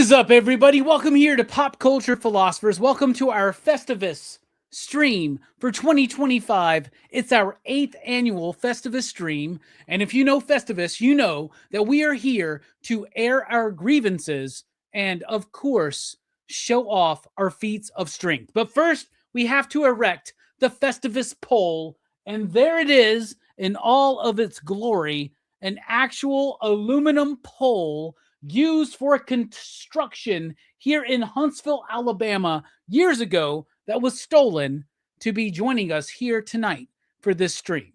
is up, everybody? Welcome here to Pop Culture Philosophers. Welcome to our Festivus stream for 2025. It's our 8th annual Festivus stream. And if you know Festivus, you know that we are here to air our grievances and, of course, show off our feats of strength. But first, we have to erect the Festivus pole. And there it is in all of its glory, an actual aluminum pole used for construction here in Huntsville, Alabama, years ago, that was stolen to be joining us here tonight for this stream.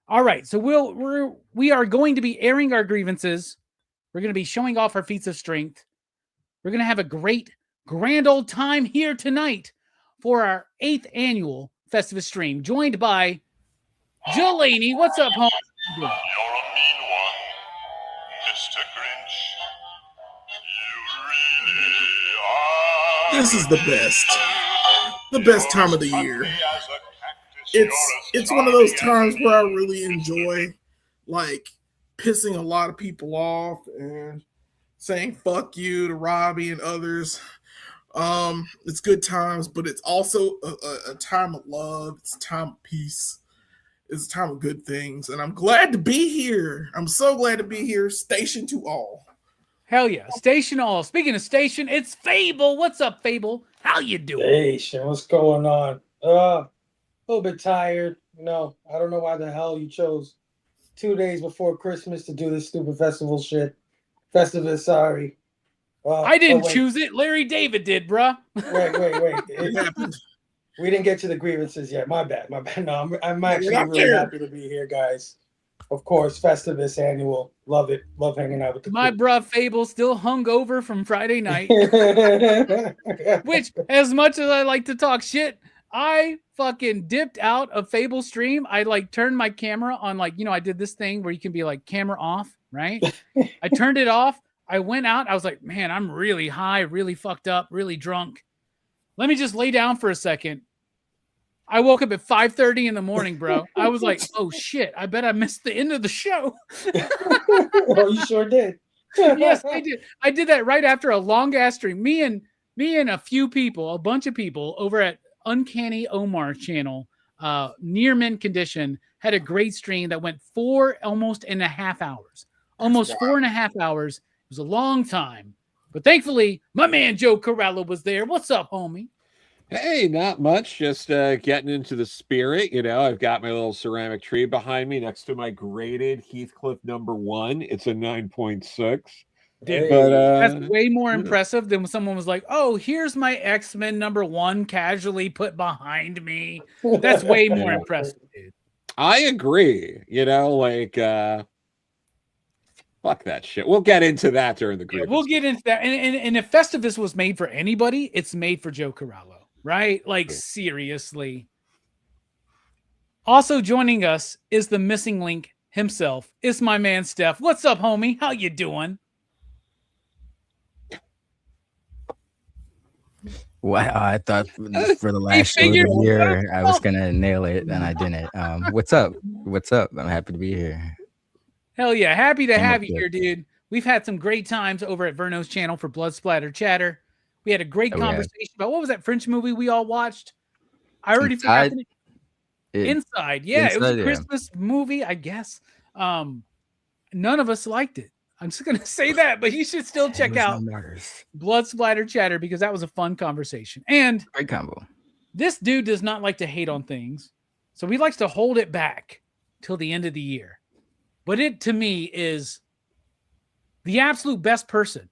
All right, so we are going to be airing our grievances. We're going to be showing off our feats of strength. We're going to have a great, grand old time here tonight for our 8th annual Festivus stream, joined by Delaney. What's up, home? You're a mean one, Mr. Grinch. You really are. This is the best time of the year. It's one of those times where I really enjoy, like, pissing a lot of people off and saying fuck you to Robbie and others. It's good times, but it's also a time of love. It's a time of peace. It's a time of good things, and I'm glad to be here. I'm so glad to be here. Station to all. Hell yeah, station all. Speaking of station, it's Fable. What's up, Fable? How you doing? Station, what's going on? A little bit tired. You know, I don't know why the hell you chose 2 days before Christmas to do this stupid festival shit. Festivus, sorry. I didn't choose it. Larry David did, bruh. Wait. It happened. We didn't get to the grievances yet. My bad. No, I'm actually really happy to be here, guys. Of course, Festivus annual. Love it. Love hanging out with the My bruh Fable still hung over from Friday night. Which, as much as I like to talk shit, I fucking dipped out of Fable stream. I turned my camera on, I did this thing where you can be camera off, right? I turned it off. I went out. I was like, man, I'm really high, really fucked up, really drunk. Let me just lay down for a second. I woke up at 5:30 in the morning, bro. I was like, oh shit, I bet I missed the end of the show. Well, you sure did. Yes, I did. I did that right after a long ass stream. Me and a bunch of people over at Uncanny Omar channel, near mint condition, had a great stream that went almost 4.5 hours. Almost 4.5 hours. It was a long time. But thankfully, my man Joe Corallo was there. What's up, homie? Hey, not much. Just getting into the spirit. You know, I've got my little ceramic tree behind me next to my graded Heathcliff #1. It's a 9.6. Dude, but that's way more impressive than when someone was like, oh, here's my X-Men #1 casually put behind me. That's way more impressive, dude. I agree. You know, fuck that shit. We'll get into that during the group. Yeah, we'll get into that. And if Festivus was made for anybody, it's made for Joe Corallo, right? Seriously. Also joining us is the missing link himself. It's my man, Steph. What's up, homie? How you doing? Wow, I thought for the last show of the year I was going to nail it, and I didn't. What's up? I'm happy to be here. Hell yeah. Happy to have you here, dude. We've had some great times over at Verno's channel for Blood Splatter Chatter. We had a great conversation about what was that French movie we all watched? I already forgot the name. Inside. Yeah, it was a Christmas movie, I guess. None of us liked it. I'm just going to say that, but you should still check out Blood Splatter Chatter because that was a fun conversation. And great combo. This dude does not like to hate on things, so he likes to hold it back till the end of the year. But it, to me, is the absolute best person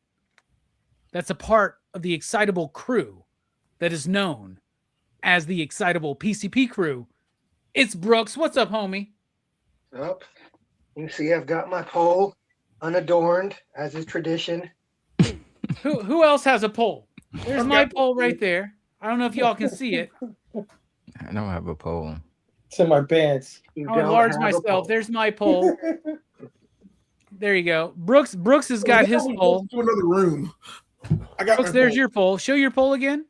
that's a part of the Excitable crew that is known as the Excitable PCP crew. It's Brooks. What's up, homie? Up. You see, I've got my pole unadorned, as is tradition. Who else has a pole? There's my pole right there. I don't know if y'all can see it. I don't have a pole. It's in my pants. I'll enlarge myself. There's my pole. There you go. Brooks has got his pole. To another room. I got Brooks, there's your pole. Show your pole again.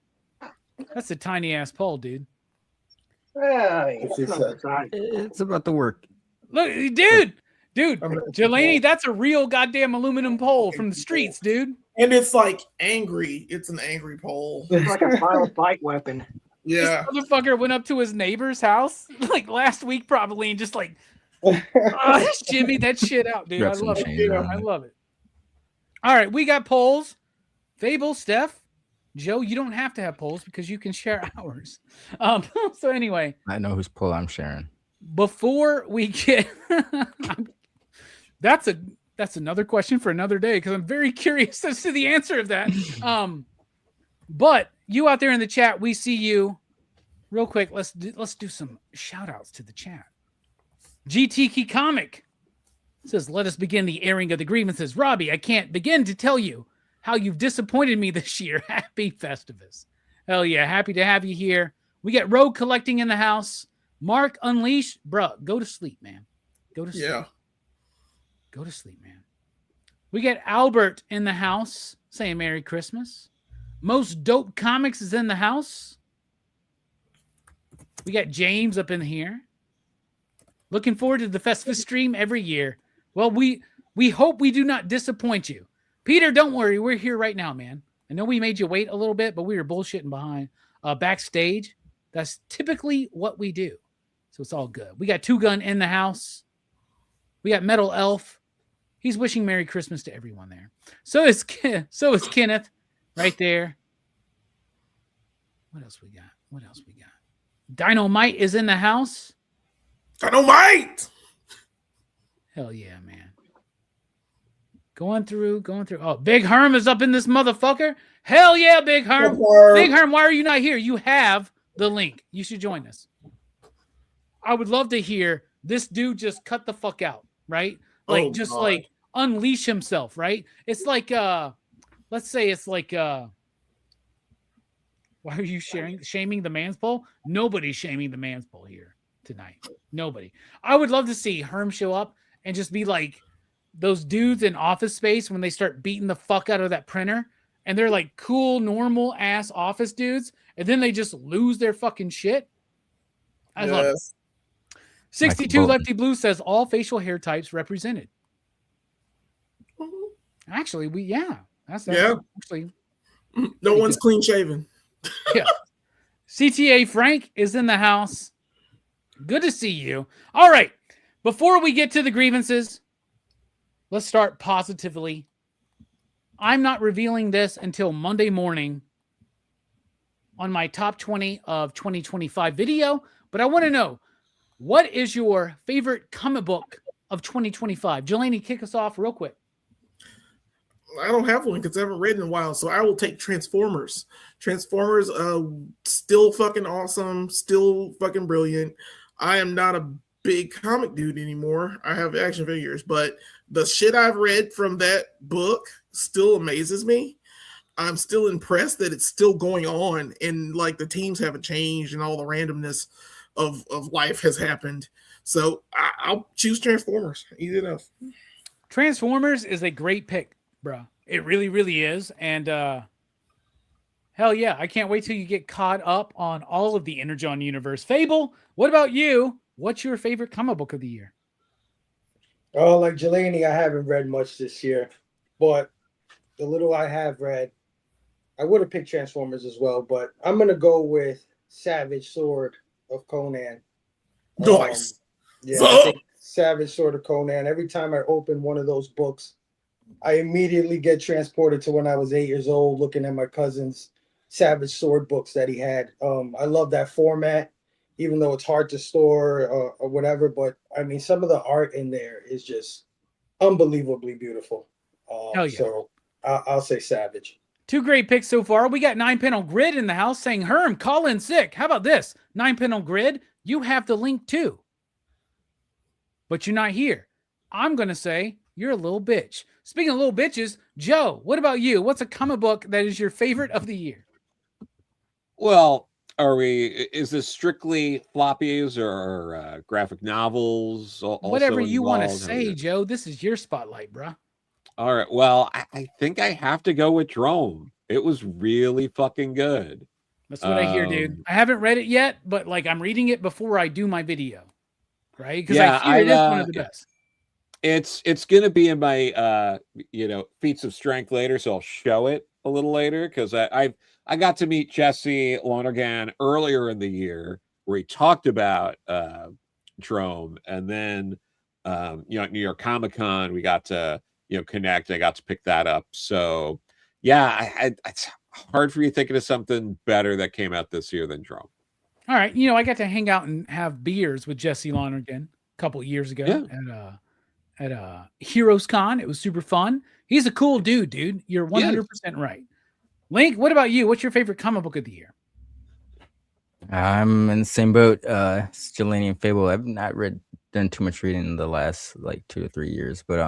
That's a tiny ass pole, dude. It's about the work. Look, dude, Delaney, that's a real goddamn aluminum pole from the streets, dude. And it's like angry. It's an angry pole. It's like a final fight weapon. Yeah. This motherfucker went up to his neighbor's house like last week probably and just like shimmy that shit out, dude. I love it. I love it. All right, we got polls. Fable, Steph, Joe, you don't have to have polls because you can share ours. So anyway, I know whose poll I'm sharing. Before we get that's another question for another day because I'm very curious as to the answer of that. But you out there in the chat, we see you. Real quick, let's do some shout outs to the chat. GT Key Comic says, let us begin the airing of the grievances. Robbie, I can't begin to tell you how you've disappointed me this year. Happy Festivus. Hell yeah, happy to have you here. We got Rogue Collecting in the house. Mark Unleash. Bruh, go to sleep, man. Go to sleep. Yeah. Go to sleep, man. We got Albert in the house saying Merry Christmas. Most Dope Comics is in the house. We got James up in here. Looking forward to the Festivus stream every year. Well, we hope we do not disappoint you. Peter, don't worry. We're here right now, man. I know we made you wait a little bit, but we were bullshitting behind backstage. That's typically what we do. So it's all good. We got Two Gun in the house. We got Metal Elf. He's wishing Merry Christmas to everyone there. So is Kenneth right there. What else we got? Dynamite is in the house. Dynamite! Hell yeah, man. Going through. Oh, Big Herm is up in this motherfucker. Hell yeah, Big Herm. Big Herm, why are you not here? You have the link. You should join us. I would love to hear this dude just cut the fuck out, right? Like, like unleash himself, right? It's like, let's say it's like, why are you shaming the man's pole? Nobody's shaming the man's pole here tonight. Nobody. I would love to see Herm show up and just be like those dudes in Office Space when they start beating the fuck out of that printer and they're like cool, normal ass office dudes. And then they just lose their fucking shit. I love it. 62 Lefty Blue says all facial hair types represented. Actually, that's actually no one's clean shaven. Yeah. CTA Frank is in the house. Good to see you. All right. Before we get to the grievances, let's start positively. I'm not revealing this until Monday morning on my top 20 of 2025 video, but I want to know, what is your favorite comic book of 2025? Jelani, kick us off real quick. I don't have one because I haven't read in a while, so I will take Transformers. Transformers, still fucking awesome, still fucking brilliant. I am not a big comic dude anymore. I have action figures, but the shit I've read from that book still amazes me. I'm still impressed that it's still going on and like the teams haven't changed and all the randomness of life has happened. So I'll choose Transformers. Easy enough. Transformers is a great pick, bro. It really, really is. And hell yeah, I can't wait till you get caught up on all of the Energon universe. Fable, what about you? What's your favorite comic book of the year? Oh, like Jelani, I haven't read much this year, but the little I have read, I would have picked Transformers as well, but I'm going to go with Savage Sword of Conan. Nice. I think Savage Sword of Conan. Every time I open one of those books, I immediately get transported to when I was 8 years old, looking at my cousin's Savage Sword books that he had. I love that format, even though it's hard to store or whatever. But I mean, some of the art in there is just unbelievably beautiful. Hell yeah. So I'll say Savage. Two great picks so far. We got 9-Panel Grid in the house saying, Herm, call in sick. How about this? 9-Panel Grid, you have the link too. But you're not here. I'm going to say you're a little bitch. Speaking of little bitches, Joe, what about you? What's a comic book that is your favorite of the year? Well, is this strictly floppies or graphic novels? Whatever you want to say, Joe. This is your spotlight, bro. All right. Well, I think I have to go with Drome. It was really fucking good. That's what I hear, dude. I haven't read it yet, but like I'm reading it before I do my video, right? Because I hear it is one of the best. It's gonna be in my feats of strength later, so I'll show it a little later because I got to meet Jesse Lonergan earlier in the year where he talked about Drome, and then at New York Comic Con we got to connect. I got to pick that up. So yeah, it's hard for me thinking of something better that came out this year than Drome. All right, I got to hang out and have beers with Jesse Lonergan a couple of years ago at Heroes Con. It was super fun. He's a cool dude. You're 100% right. Link, what about you? What's your favorite comic book of the year? I'm in the same boat. Jelanian Fable. I've not done too much reading in the last 2 or 3 years, but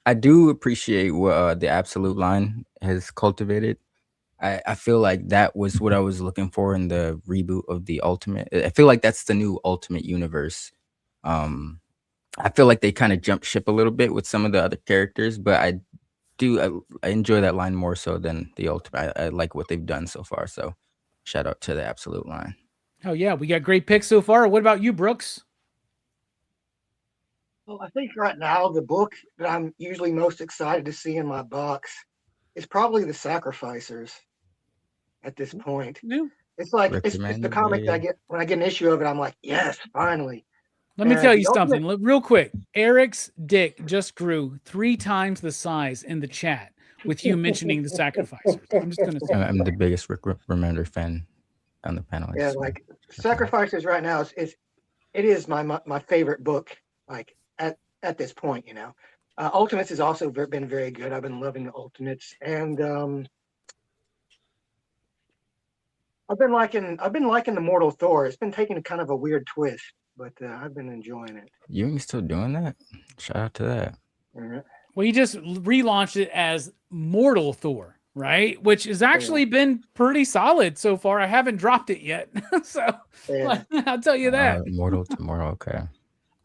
I do appreciate what the Absolute line has cultivated. I feel like that was what I was looking for in the reboot of the Ultimate. I feel like that's the new Ultimate Universe. I feel like they kind of jumped ship a little bit with some of the other characters, but I enjoy that line more so than the Ultimate. I like what they've done so far. So shout out to the Absolute line. Oh yeah, we got great picks so far. What about you, Brooks? Well, I think right now the book that I'm usually most excited to see in my box is probably The Sacrificers. At this point, it's like it's the comic that I get when I get an issue of it. I'm like, yes, finally. Let me tell you something real quick. Eric's dick just grew 3 times the size in the chat with you mentioning The Sacrificers. I'm just gonna say I'm the biggest Rick Remender fan on the panel. Yeah, like Sacrificers right now it is my favorite book. Like at this point, Ultimates has also been very good. I've been loving the Ultimates, and I've been liking the Mortal Thor. It's been taking kind of a weird twist, but I've been enjoying it. You still doing that? Shout out to that. Mm-hmm. Well, he just relaunched it as Mortal Thor, right? Which has actually been pretty solid so far. I haven't dropped it yet, so I'll tell you that. Mortal tomorrow, okay.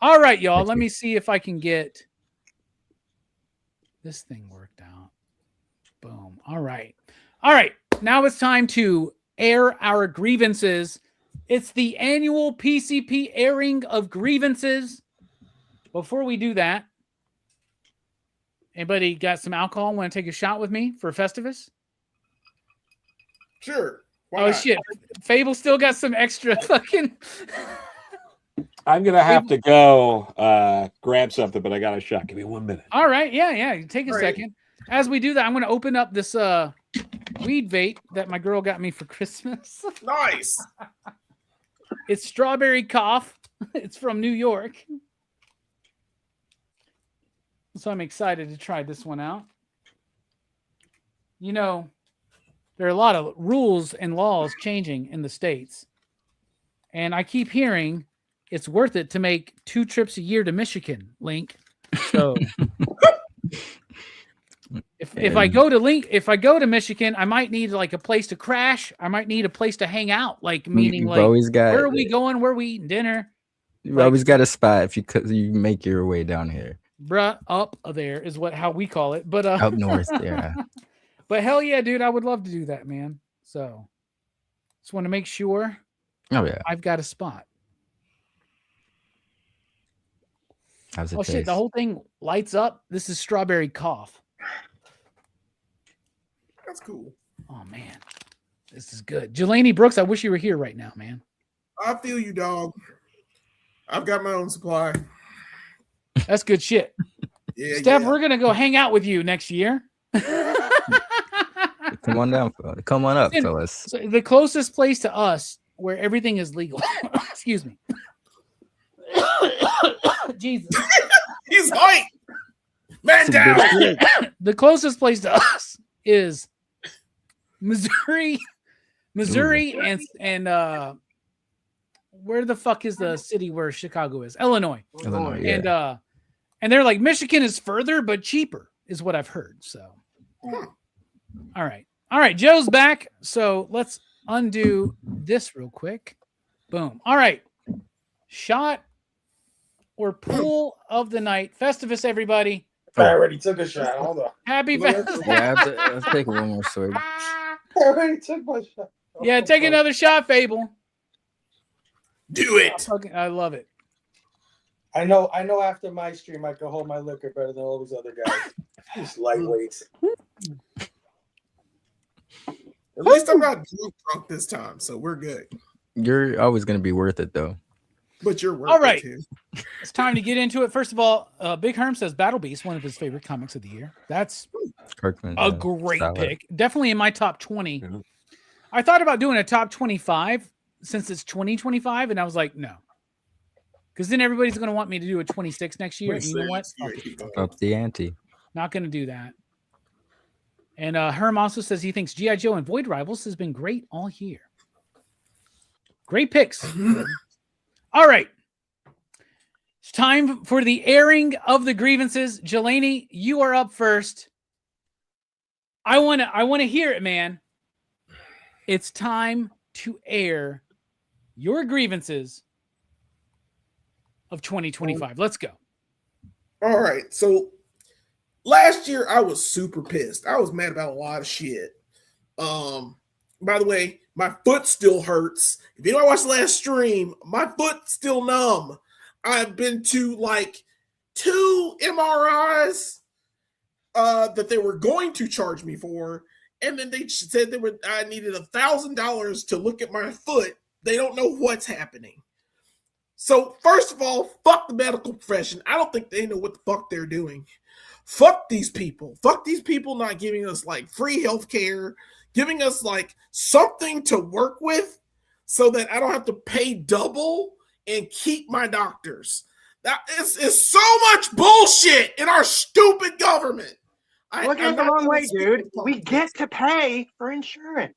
All right, y'all. Let me see if I can get this thing worked out. Boom. All right. Now it's time to air our grievances. It's the annual PCP airing of grievances. Before we do that, anybody got some alcohol? Want to take a shot with me for Festivus? Sure. Why not? Shit. Fable still got some extra fucking... I'm going to have to go grab something, but I got a shot. Give me 1 minute. All right. Yeah. Take a second. As we do that, I'm going to open up this weed vape that my girl got me for Christmas. Nice. It's Strawberry Cough. It's from New York. So I'm excited to try this one out. There are a lot of rules and laws changing in the States. And I keep hearing it's worth it to make 2 trips a year to Michigan, Link. So if I go to Michigan, I might need a place to crash. I might need a place to hang out. Meaning where are we going? Where are we eating dinner? You've always got a spot if you make your way down here. Bruh, up there is how we call it. But up north, yeah. But hell yeah, dude, I would love to do that, man. So just want to make sure I've got a spot. How's it taste? Shit, the whole thing lights up. This is Strawberry Cough. That's cool. Oh man, this is good. Jelani Brooks, I wish you were here right now, man. I feel you, dog. I've got my own supply. That's good shit. Yeah, Steph, we're gonna go hang out with you next year. Come on down, come on up, fellas. So the closest place to us where everything is legal. Excuse me. Jesus. He's white. Man down. The closest place to us is Missouri, and where the fuck is the city where Chicago is? Illinois. Yeah. And they're like, Michigan is further but cheaper, is what I've heard. So, all right, Joe's back. So let's undo this real quick. Boom. All right, shot or pool of the night. Festivus, everybody. I already took a shot. Hold on. Happy Festivus. Yeah, let's take one more swig. I already took my shot. Yeah, take another shot, Fable. Do it. I love it. I know after my stream I can hold my liquor better than all these other guys. Just lightweights. At least I'm not drunk this time, so we're good. You're always gonna be worth it though. But you're worth All right. it too. It's time to get into it. First of all, Big Herm says Battle Beast, one of his favorite comics of the year. That's Kirkman, a great solid. pick. Definitely in my top 20. Yeah. I thought about doing a top 25 since it's 2025, and I was like, no. Because then everybody's going to want me to do a 26 next year. And you know what? Fuck it. Up the ante. Not going to do that. And Herm also says he thinks G.I. Joe and Void Rivals has been great all year. Great picks. All right. It's time for the airing of the grievances. Jelani, you are up first. I want to hear it, man. It's time to air your grievances of 2025. Let's go. All right. So last year I was super pissed. I was mad about a lot of shit. By the way, my foot still hurts. If you don't watch the last stream, my foot's still numb. I've been to like 2 MRIs that they were going to charge me for, and then they said I needed $1,000 to look at my foot. They don't know what's happening. So first of all, fuck the medical profession. I don't think they know what the fuck they're doing. Fuck these people. Fuck these people not giving us like free health care, giving us like something to work with so that I don't have to pay double and keep my doctors. That is so much bullshit in our stupid government. Look at it the wrong way, dude. We get to pay for insurance.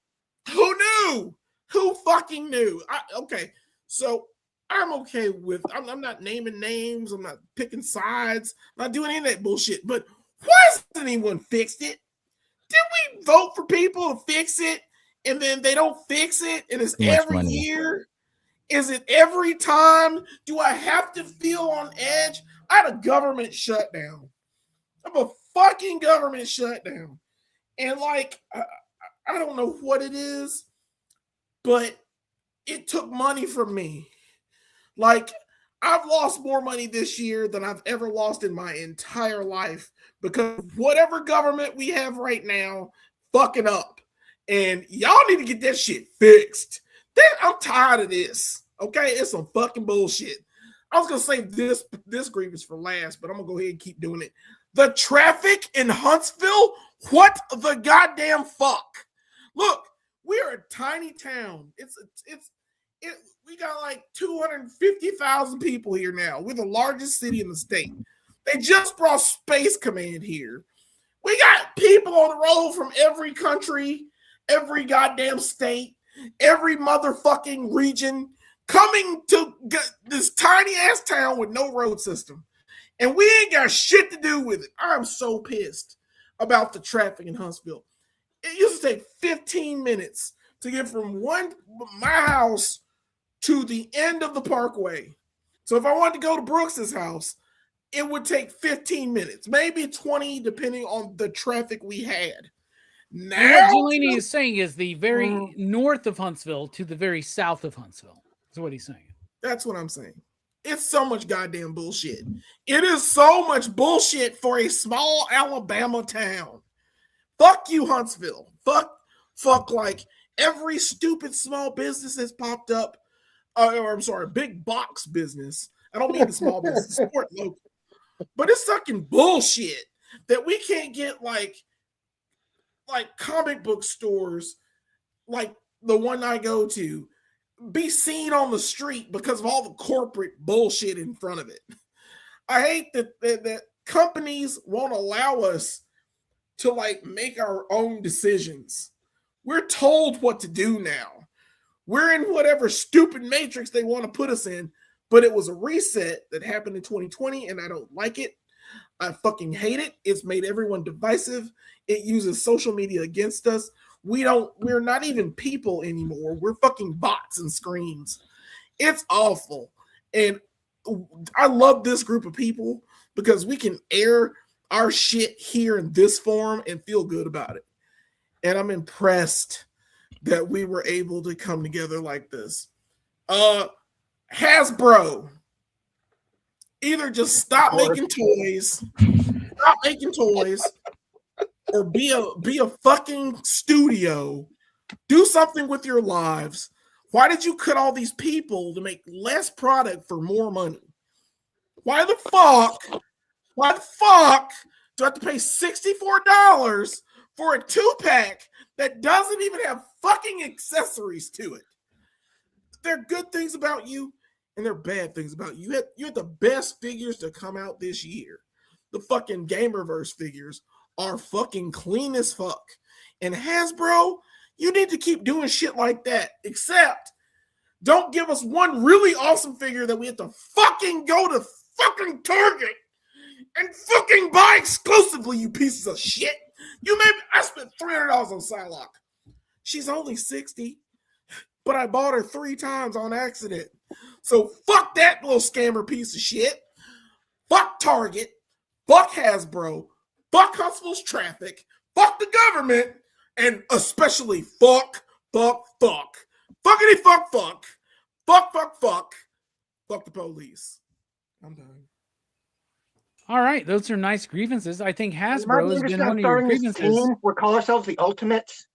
Who knew? Who fucking knew? Okay, so I'm okay with, I'm not naming names. I'm not picking sides. I'm not doing any of that bullshit. But why hasn't anyone fixed it? Did we vote for people to fix it and then they don't fix it? And it's every year? Is it every time? Do I have to feel on edge? I had a government shutdown. I'm a fucking government shutdown. And like, I don't know what it is, but it took money from me. Like, I've lost more money this year than I've ever lost in my entire life because whatever government we have right now, fucking up. And y'all need to get that shit fixed. I'm tired of this. Okay, it's some fucking bullshit. I was gonna save this grievance for last, but I'm gonna go ahead and keep doing it. The traffic in Huntsville. What the goddamn fuck? Look, we're a tiny town. We got like 250,000 people here now. We're the largest city in the state. They just brought Space Command here. We got people on the road from every country, every goddamn state, every motherfucking region coming to this tiny ass town with no road system. And we ain't got shit to do with it. I'm so pissed about the traffic in Huntsville. It used to take 15 minutes to get from my house to the end of the parkway. So if I wanted to go to Brooks's house, it would take 15 minutes, maybe 20, depending on the traffic we had. Now, what Jelani is saying is the very north of Huntsville to the very south of Huntsville. That's what he's saying. That's what I'm saying. It's so much goddamn bullshit. It is so much bullshit for a small Alabama town. Fuck you, Huntsville. Fuck like every stupid small business has popped up. Big box business. I don't mean the small business, support local. But it's fucking bullshit that we can't get like comic book stores like the one I go to be seen on the street because of all the corporate bullshit in front of it. I hate that companies won't allow us to like make our own decisions. We're told what to do now. We're in whatever stupid matrix they want to put us in, but it was a reset that happened in 2020 and I don't like it. I fucking hate it. It's made everyone divisive. It uses social media against us. We're not even people anymore. We're fucking bots and screens. It's awful. And I love this group of people because we can air our shit here in this forum and feel good about it. And I'm impressed that we were able to come together like this. Hasbro, Either just stop making toys, or be a fucking studio. Do something with your lives. Why did you cut all these people to make less product for more money? Why the fuck do I have to pay $64 for a 2-pack that doesn't even have fucking accessories to it? There are good things about you, and there are bad things about you. You had the best figures to come out this year. The fucking Gamerverse figures are fucking clean as fuck. And Hasbro, you need to keep doing shit like that. Except, don't give us one really awesome figure that we have to fucking go to fucking Target and fucking buy exclusively, you pieces of shit. I spent $300 on Psylocke. She's only 60, but I bought her 3 times on accident. So fuck that little scammer piece of shit. Fuck Target. Fuck Hasbro. Fuck Hustle's Traffic. Fuck the government. And especially fuck. Fuckity fuck. Fuck the police. I'm done. All right, those are nice grievances. I think Hasbro has been one of your grievances. We call ourselves the Ultimates.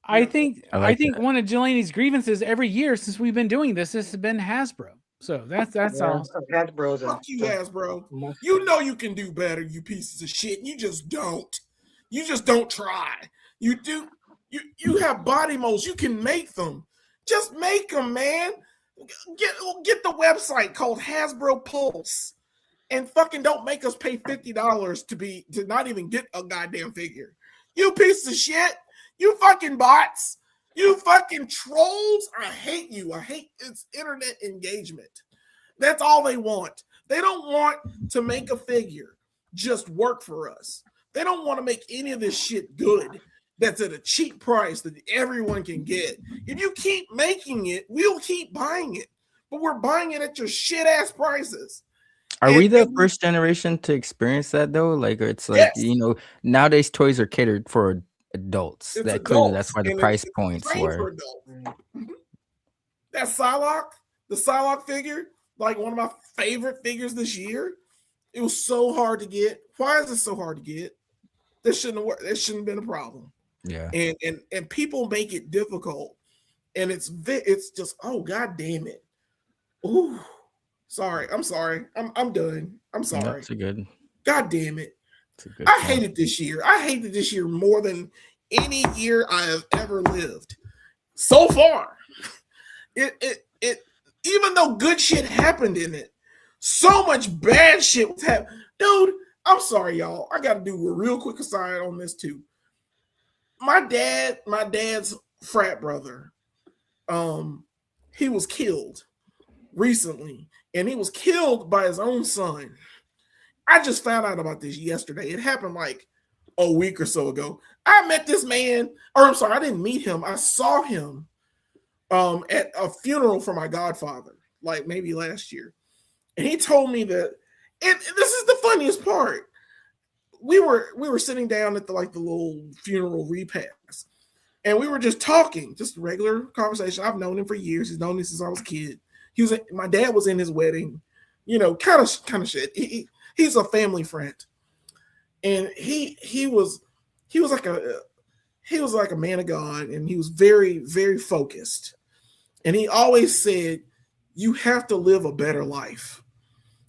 I think one of Jelani's grievances every year since we've been doing this has been Hasbro. So that's all. Hasbro's fuck you, Hasbro. You know you can do better, you pieces of shit. You just don't. You just don't try. You do. You have body molds. You can make them. Just make them, man. Get the website called Hasbro Pulse, and fucking don't make us pay $50 to not even get a goddamn figure. You piece of shit. You fucking bots. You fucking trolls. I hate you. I hate its internet engagement. That's all they want. They don't want to make a figure just work for us. They don't want to make any of this shit good that's at a cheap price that everyone can get. If you keep making it, we'll keep buying it. But we're buying it at your shit-ass prices. Are we the first generation to experience that, though? Like, it's like, yes. Nowadays toys are catered for adults. Clearly that's why the price points were. That Psylocke, the Psylocke figure, like one of my favorite figures this year, it was so hard to get. Why is it so hard to get? This shouldn't have worked. That shouldn't have been a problem. Yeah. And people make it difficult. And it's just, oh, God damn it. Ooh. Sorry. I'm sorry. I'm done. I'm sorry. That's good. God damn it. I hated this year. I hated this year more than any year I have ever lived. So far. It even though good shit happened in it, so much bad shit was happening. Dude, I'm sorry, y'all. I got to do a real quick aside on this too. My dad's frat brother, he was killed recently, and he was killed by his own son. I just found out about this yesterday. It happened like a week or so ago. I met this man, or I'm sorry, I didn't meet him. I saw him at a funeral for my godfather, like maybe last year. And he told me that, and this is the funniest part. We were sitting down at the little funeral repast, and we were just talking, just a regular conversation. I've known him for years. He's known me since I was a kid. My dad was in his wedding, kind of shit. He's a family friend, and he was like a man of God, and he was very, very focused. And he always said, you have to live a better life.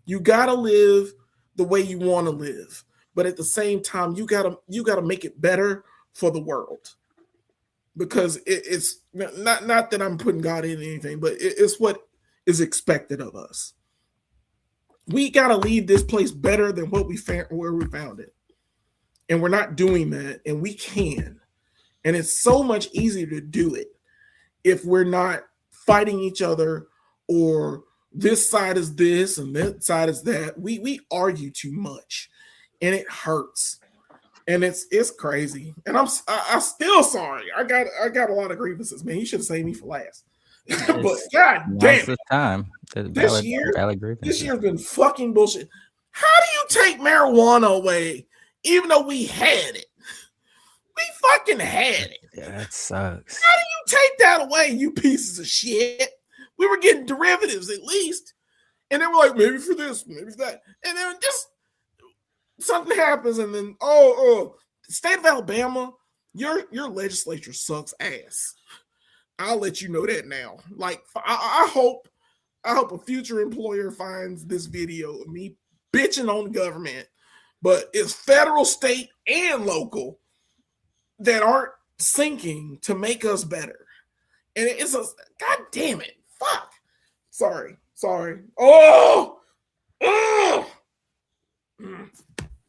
You got to live the way you want to live. But at the same time, you gotta make it better for the world. Because it's not that I'm putting God in anything, but it's what is expected of us. We gotta leave this place better than where we found it. And we're not doing that, and we can. And it's so much easier to do it if we're not fighting each other, or this side is this and that side is that. We argue too much, and it hurts, and it's crazy. And I'm still sorry. I got a lot of grievances, man. You should have saved me for last. But God damn it, time. This year's been fucking bullshit. How do you take marijuana away, even though we had it? We fucking had it. Yeah, that sucks. How do you take that away, you pieces of shit? We were getting derivatives at least. And they were like, maybe for this, maybe for that. And then just something happens, and then state of Alabama, your legislature sucks ass. I'll let you know that now. Like, I hope a future employer finds this video of me bitching on the government, but it's federal, state, and local that aren't sinking to make us better. And it's a god damn it. Fuck. Sorry. Oh!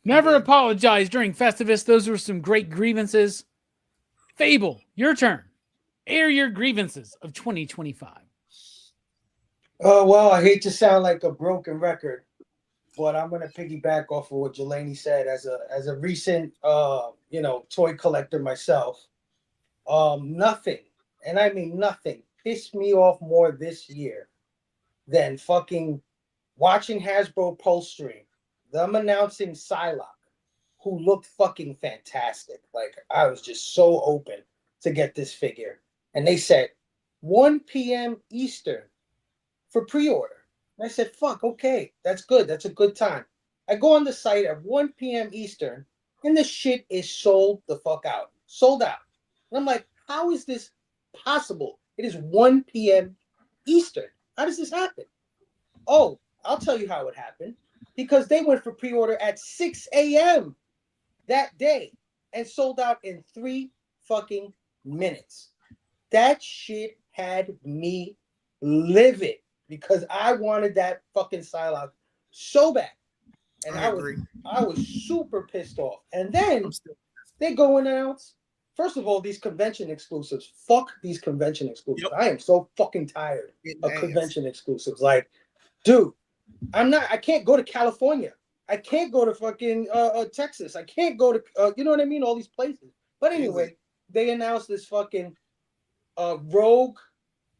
Never apologize during Festivus. Those were some great grievances. Fable, your turn. Air your grievances of 2025. Oh, well, I hate to sound like a broken record, but I'm gonna piggyback off of what Jelani said as a recent toy collector myself. Nothing, and I mean nothing, pissed me off more this year than fucking watching Hasbro Pulse stream, them announcing Psylocke, who looked fucking fantastic. Like, I was just so open to get this figure. And they said 1 p.m. Eastern for pre-order. And I said, fuck, okay, that's good. That's a good time. I go on the site at 1 p.m. Eastern, and the shit is sold the fuck out. Sold out. And I'm like, how is this possible? It is 1 p.m. Eastern. How does this happen? Oh, I'll tell you how it happened. Because they went for pre-order at 6 a.m. that day and sold out in 3 fucking minutes. That shit had me livid because I wanted that fucking Psylocke so bad. And I was super pissed off. And then they go and announce, first of all, these convention exclusives. Fuck these convention exclusives. Yep. I am so fucking tired of convention exclusives. Like, dude, I can't go to California. I can't go to fucking Texas. I can't go to, you know what I mean? All these places. But anyway, they announced this fucking Rogue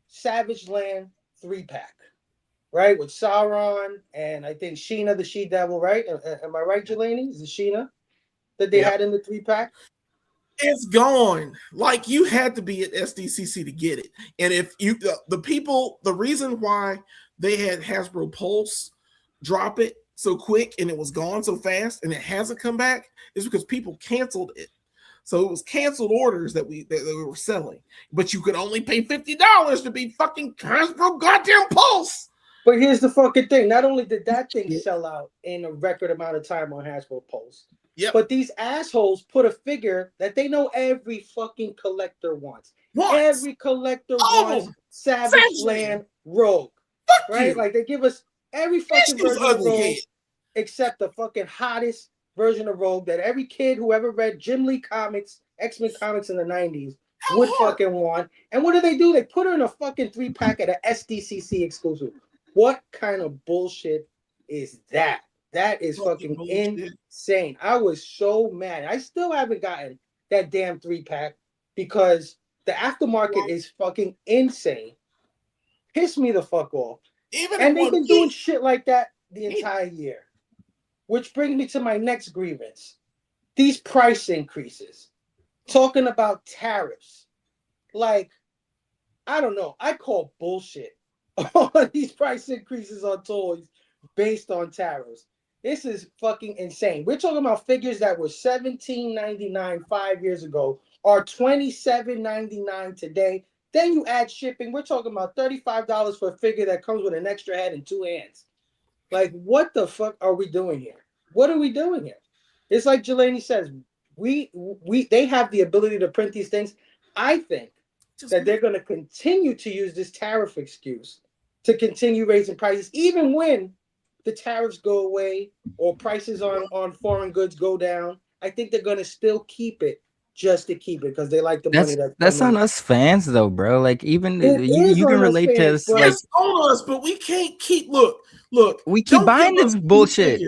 Savage Land 3-pack, right? With Sauron and I think Sheena the She-Devil, right? Am I right, Jelani? Is it Sheena that they had in the 3-pack? It's gone. Like, you had to be at SDCC to get it. And if you, the reason why they had Hasbro Pulse drop it so quick and it was gone so fast and it hasn't come back is because people canceled it. So it was canceled orders that we were selling, but you could only pay $50 to be fucking Hasbro goddamn Pulse. But here's the fucking thing. Not only did that thing sell out in a record amount of time on Hasbro Pulse, but these assholes put a figure that they know every fucking collector wants. Every collector wants Savage Land Rogue. Right? Like, they give us every fucking version of Rogue except the fucking hottest version of Rogue that every kid who ever read Jim Lee comics, X-Men comics in the 90s would fucking want. And what do? They put her in a fucking 3-pack at an SDCC exclusive. What kind of bullshit is that? That is fucking insane. I was so mad. I still haven't gotten that damn 3-pack because the aftermarket is fucking insane. Piss me the fuck off. And they've been doing shit like that the entire year. Which brings me to my next grievance. These price increases. Talking about tariffs. Like, I don't know. I call bullshit on these price increases on toys based on tariffs. This is fucking insane. We're talking about figures that were $17.99 5 years ago are $27.99 today. Then you add shipping. We're talking about $35 for a figure that comes with an extra head and 2 hands. Like, what the fuck are we doing here? What are we doing here? It's like Jelani says, they have the ability to print these things. I think that they're going to continue to use this tariff excuse to continue raising prices, even when the tariffs go away or prices on foreign goods go down. I think they're going to still keep it just to keep it because they like the money. That's on us fans, though, bro. Like, even you can relate to us. Like, it's on us, but we can't keep. Look. We keep buying this bullshit.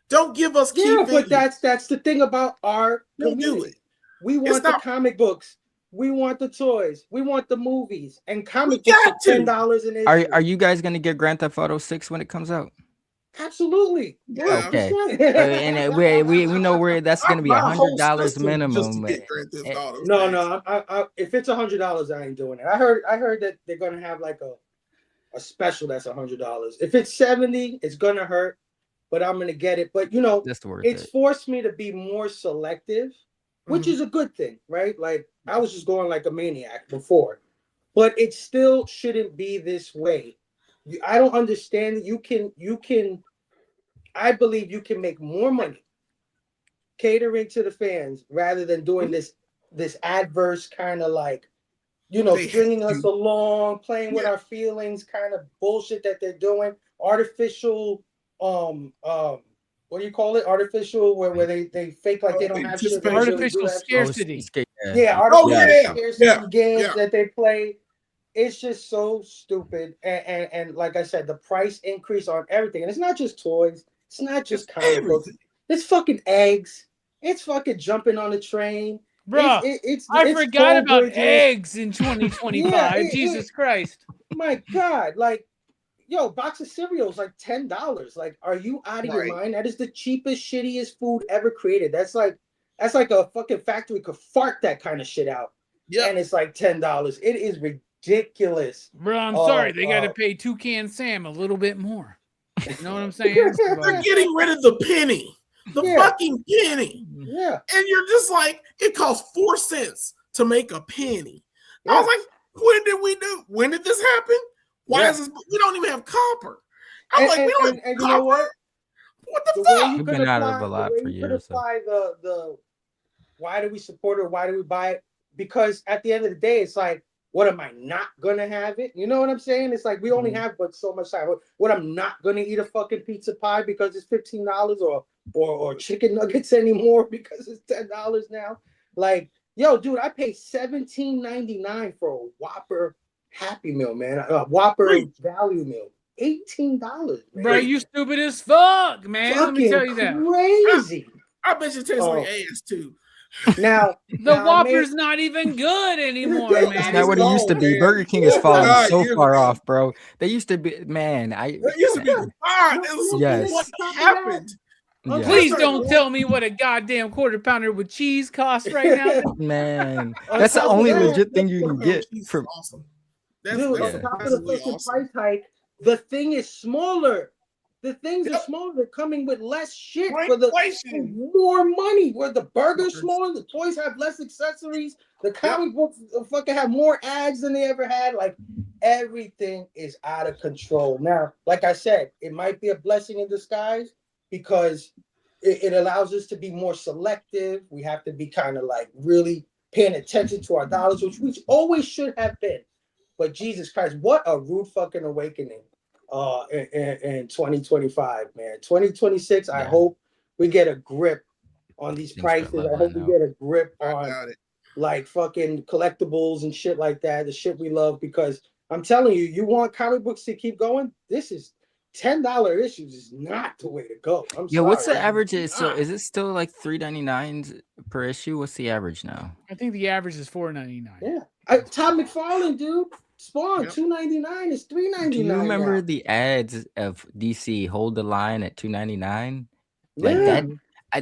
Don't give us key figures. But that's the thing about our community. We want the comic books. We want the toys. We want the movies. And comic books are $10 an issue. Are you guys gonna get Grand Theft Auto 6 when it comes out? Absolutely. Yeah. Okay. And we know where that's gonna be $100 minimum. No. If it's $100, I ain't doing it. I heard that they're gonna have like a special that's $100. If it's 70, it's gonna hurt, but I'm gonna get it. But you know, it's forced me to be more selective, which is a good thing, right? Like I was just going like a maniac before, but it still shouldn't be this way. I don't understand that you can. I believe you can make more money catering to the fans rather than doing this adverse kind of like, you know, stringing us along, playing with our feelings, kind of bullshit that they're doing. Artificial, what do you call it? Artificial, where they fake like they don't have shit. Artificial scarcity. Artificial scarcity games that they play. It's just so stupid. And like I said, the price increase on everything. And it's not just toys. It's not just comic books. It's fucking eggs. It's fucking jumping on the train. Bruh, I forgot about eggs in 2025. Jesus Christ. My God. Like, yo, box of cereal is like $10. Like, are you out of your mind? That is the cheapest, shittiest food ever created. That's like a fucking factory could fart that kind of shit out. Yeah. And it's like $10. It is ridiculous. Bro, I'm sorry. They got to pay Toucan Sam a little bit more. You know what I'm saying? They're getting rid of the penny. The fucking penny. Yeah. And you're just like, it costs 4 cents to make a penny. I was like, when did this happen? Why is this? We don't even have copper. I'm like, we don't have copper. You know what? What the fuck? We've been out of a lot for years. The why do we support it or why do we buy it? Because at the end of the day, it's like, what am I not gonna have it? You know what I'm saying? It's like we only have but so much time. What I'm not gonna eat a fucking pizza pie because it's $15 or chicken nuggets anymore because it's $10 now. Like, yo, dude, I paid $17.99 for a Whopper Happy Meal, man. A Whopper Value Meal. $18, man. Bro, you stupid as fuck, man. Fucking let me tell you that. Crazy. I bet you it tastes like ass too. Now the Whopper's not even good anymore, man. It's not what it used to be. Burger King is falling so far off, bro. They used to be, man. It used to be fine. Yes. What happened? Yeah. Please don't tell me what a goddamn quarter pounder with cheese costs right now. Man, that's the only legit thing you can get from. Awesome. Dude, on top of the fucking price hike, the thing is smaller. The things are smaller. They're coming with less shit for more money. Where the burger's smaller, the toys have less accessories, the comic books fucking have more ads than they ever had. Like everything is out of control. Now, like I said, it might be a blessing in disguise because it allows us to be more selective. We have to be kind of like really paying attention to our dollars, which we always should have been. But Jesus Christ, what a rude fucking awakening. In 2025, man. 2026, I hope we get a grip on these prices. I hope we get a grip on like fucking collectibles and shit like that, the shit we love, because I'm telling you, you want comic books to keep going? This is $10 issues is not the way to go. I'm sorry. What's the average? So is it still like $3.99 per issue? What's the average now? I think the average is $4.99. Yeah. Todd McFarlane, dude. Spawn, $2.99 is $3.99. Do you remember the ads of DC Hold the Line at $2.99? Like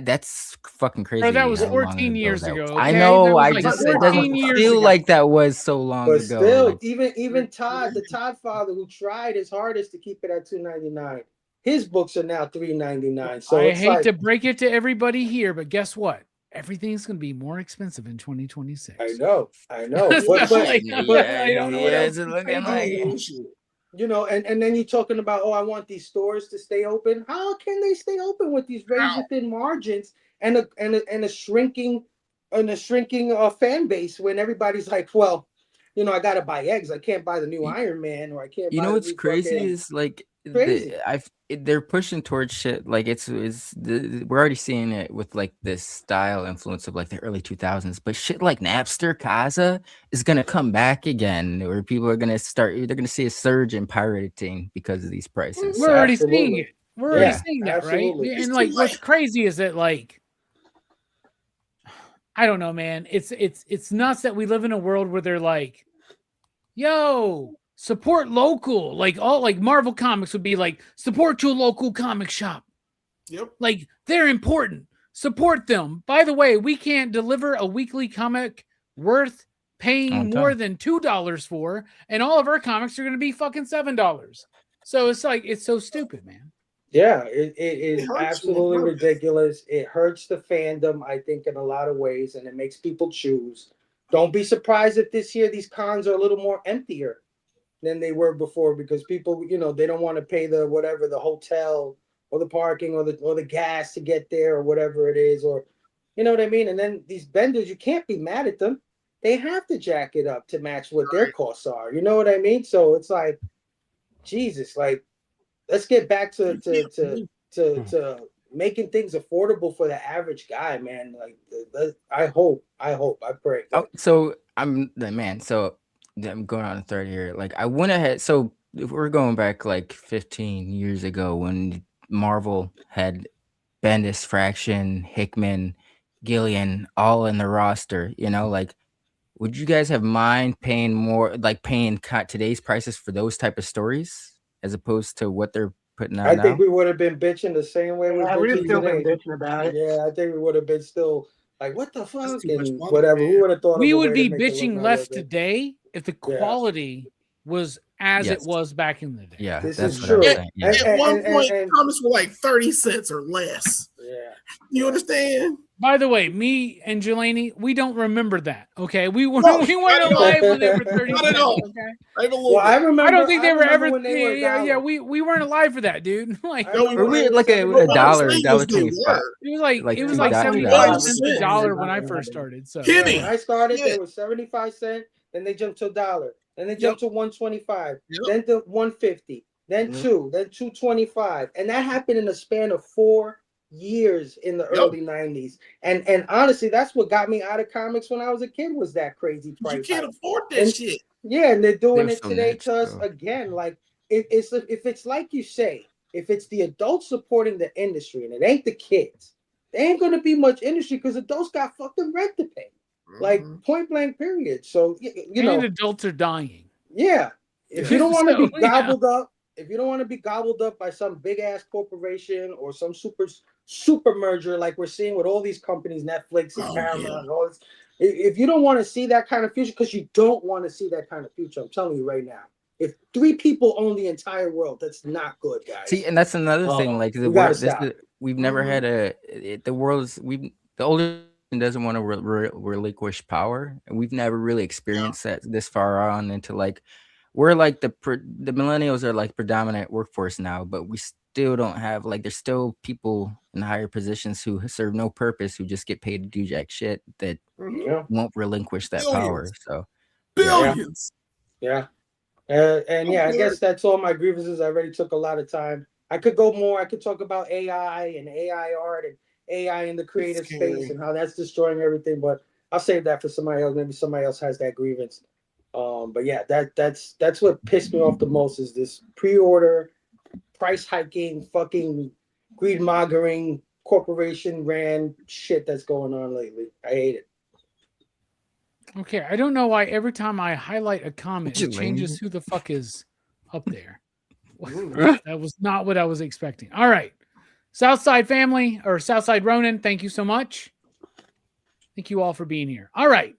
that's fucking crazy. Bro, that was 14 years ago. Okay? I know. I just it doesn't feel like that was so long ago. Still, like, even Todd, the Todd father who tried his hardest to keep it at $2.99, his books are now $3.99. So I hate to break it to everybody here, but guess what? Everything's going to be more expensive in 2026. I know. You know, and then you're talking about, I want these stores to stay open. How can they stay open with these razor thin margins and a shrinking fan base when everybody's like, well, you know, I got to buy eggs. I can't buy the new Iron Man, or I can't. You know what's crazy is like they're pushing towards shit like we're already seeing it with like this style influence of like the early 2000s, but shit like Napster, Kazaa is gonna come back again, where people are gonna they're gonna see a surge in pirating because of these prices. We're already seeing it. We're already seeing that, right? And like, what's crazy is that like, I don't know, man. It's nuts that we live in a world where they're like, yo, support local. Like all like Marvel Comics would be like, support your local comic shop. Yep. Like they're important. Support them. By the way, we can't deliver a weekly comic worth paying more than $2 for, and all of our comics are going to be fucking $7. So it's like, it's so stupid, man. Yeah, it is absolutely ridiculous. It hurts the fandom, I think, in a lot of ways, and it makes people choose. Don't be surprised if this year these cons are a little more emptier than they were before, because people, they don't want to pay the hotel or the parking or the gas to get there or whatever it is, or you know what I mean. And then these vendors, you can't be mad at them. They have to jack it up to match what their costs are. You know what I mean? So it's like, Jesus, like, let's get back to making things affordable for the average guy, man. Like, I pray. Oh, so I'm going on the third year. Like, I went ahead. So if we're going back like 15 years ago when Marvel had Bendis, Fraction, Hickman, Gillian all in the roster, like, would you guys have mind paying more, like paying today's prices for those type of stories as opposed to what they're putting out now? I think we would have been bitching the same way we're bitching still today. been bitching about it. Yeah, I think we would have been still like, what the fuck, and whatever. We would have thought we would be bitching less today if the Yeah. quality was as Yes. it was back in the day. Yeah, This that's is what true. I'm saying. Yeah. At one point, comics were like 30 cents or less. Yeah. You understand? By the way, me and Jelani, we don't remember that. Okay, we weren't No, we weren't not at all. alive when they were 30 Not at cents. all. Okay, I have a little Well, I bit. remember. I don't think they were remember ever. when they were Yeah. We weren't alive for that, dude. Like, I No, remember we when We're they like were a What I'm dollar, saying dollar is they 25. were. it was like Like it was $2. like $2. 75 cents a $2. dollar when I first started. So Kenny. When I started, Yeah. they were 75 cents. Then they jumped to $1. Then they jumped to 125. Yep. Then to 150. Then Yep. 2. Then 225. And that happened in a span of 4 years in the early 90s. And honestly, that's what got me out of comics when I was a kid, was that crazy price. You can't hike. afford that And- shit. Yeah, and they're doing They're it so today niche, to us though. again. Like, if it's like you say, if it's the adults supporting the industry and it ain't the kids, there ain't gonna be much industry because adults got fucking rent to pay. Like, point blank, period. So you know, and adults are dying. yeah. If you don't want to So, be gobbled up, if you don't want to be gobbled up by some big ass corporation or some super merger like we're seeing with all these companies, Netflix and Paramount and all this, if you don't want to see that kind of future, because you don't want to see that kind of future, I'm telling you right now. If 3 people own the entire world, that's not good, guys. See, and that's another thing. Like we've never had the world's the older doesn't want to relinquish power, and we've never really experienced that this far on into like we're like the millennials are like predominant workforce now, but we still don't have like there's still people in higher positions who serve no purpose, who just get paid to do jack shit that won't relinquish that power. So billions. Yeah. And yeah, I guess that's all my grievances. I already took a lot of time. I could go more. I could talk about AI and AI art and AI in the creative space and how that's destroying everything. But I'll save that for somebody else. Maybe somebody else has that grievance. But yeah, that's what pissed me off the most is this pre-order, price hiking, fucking greed mongering, corporation ran shit that's going on lately. I hate it. Okay, I don't know why every time I highlight a comment, it changes who the fuck is up there. That was not what I was expecting. All right. Southside family or Southside Ronin, thank you so much. Thank you all for being here. All right.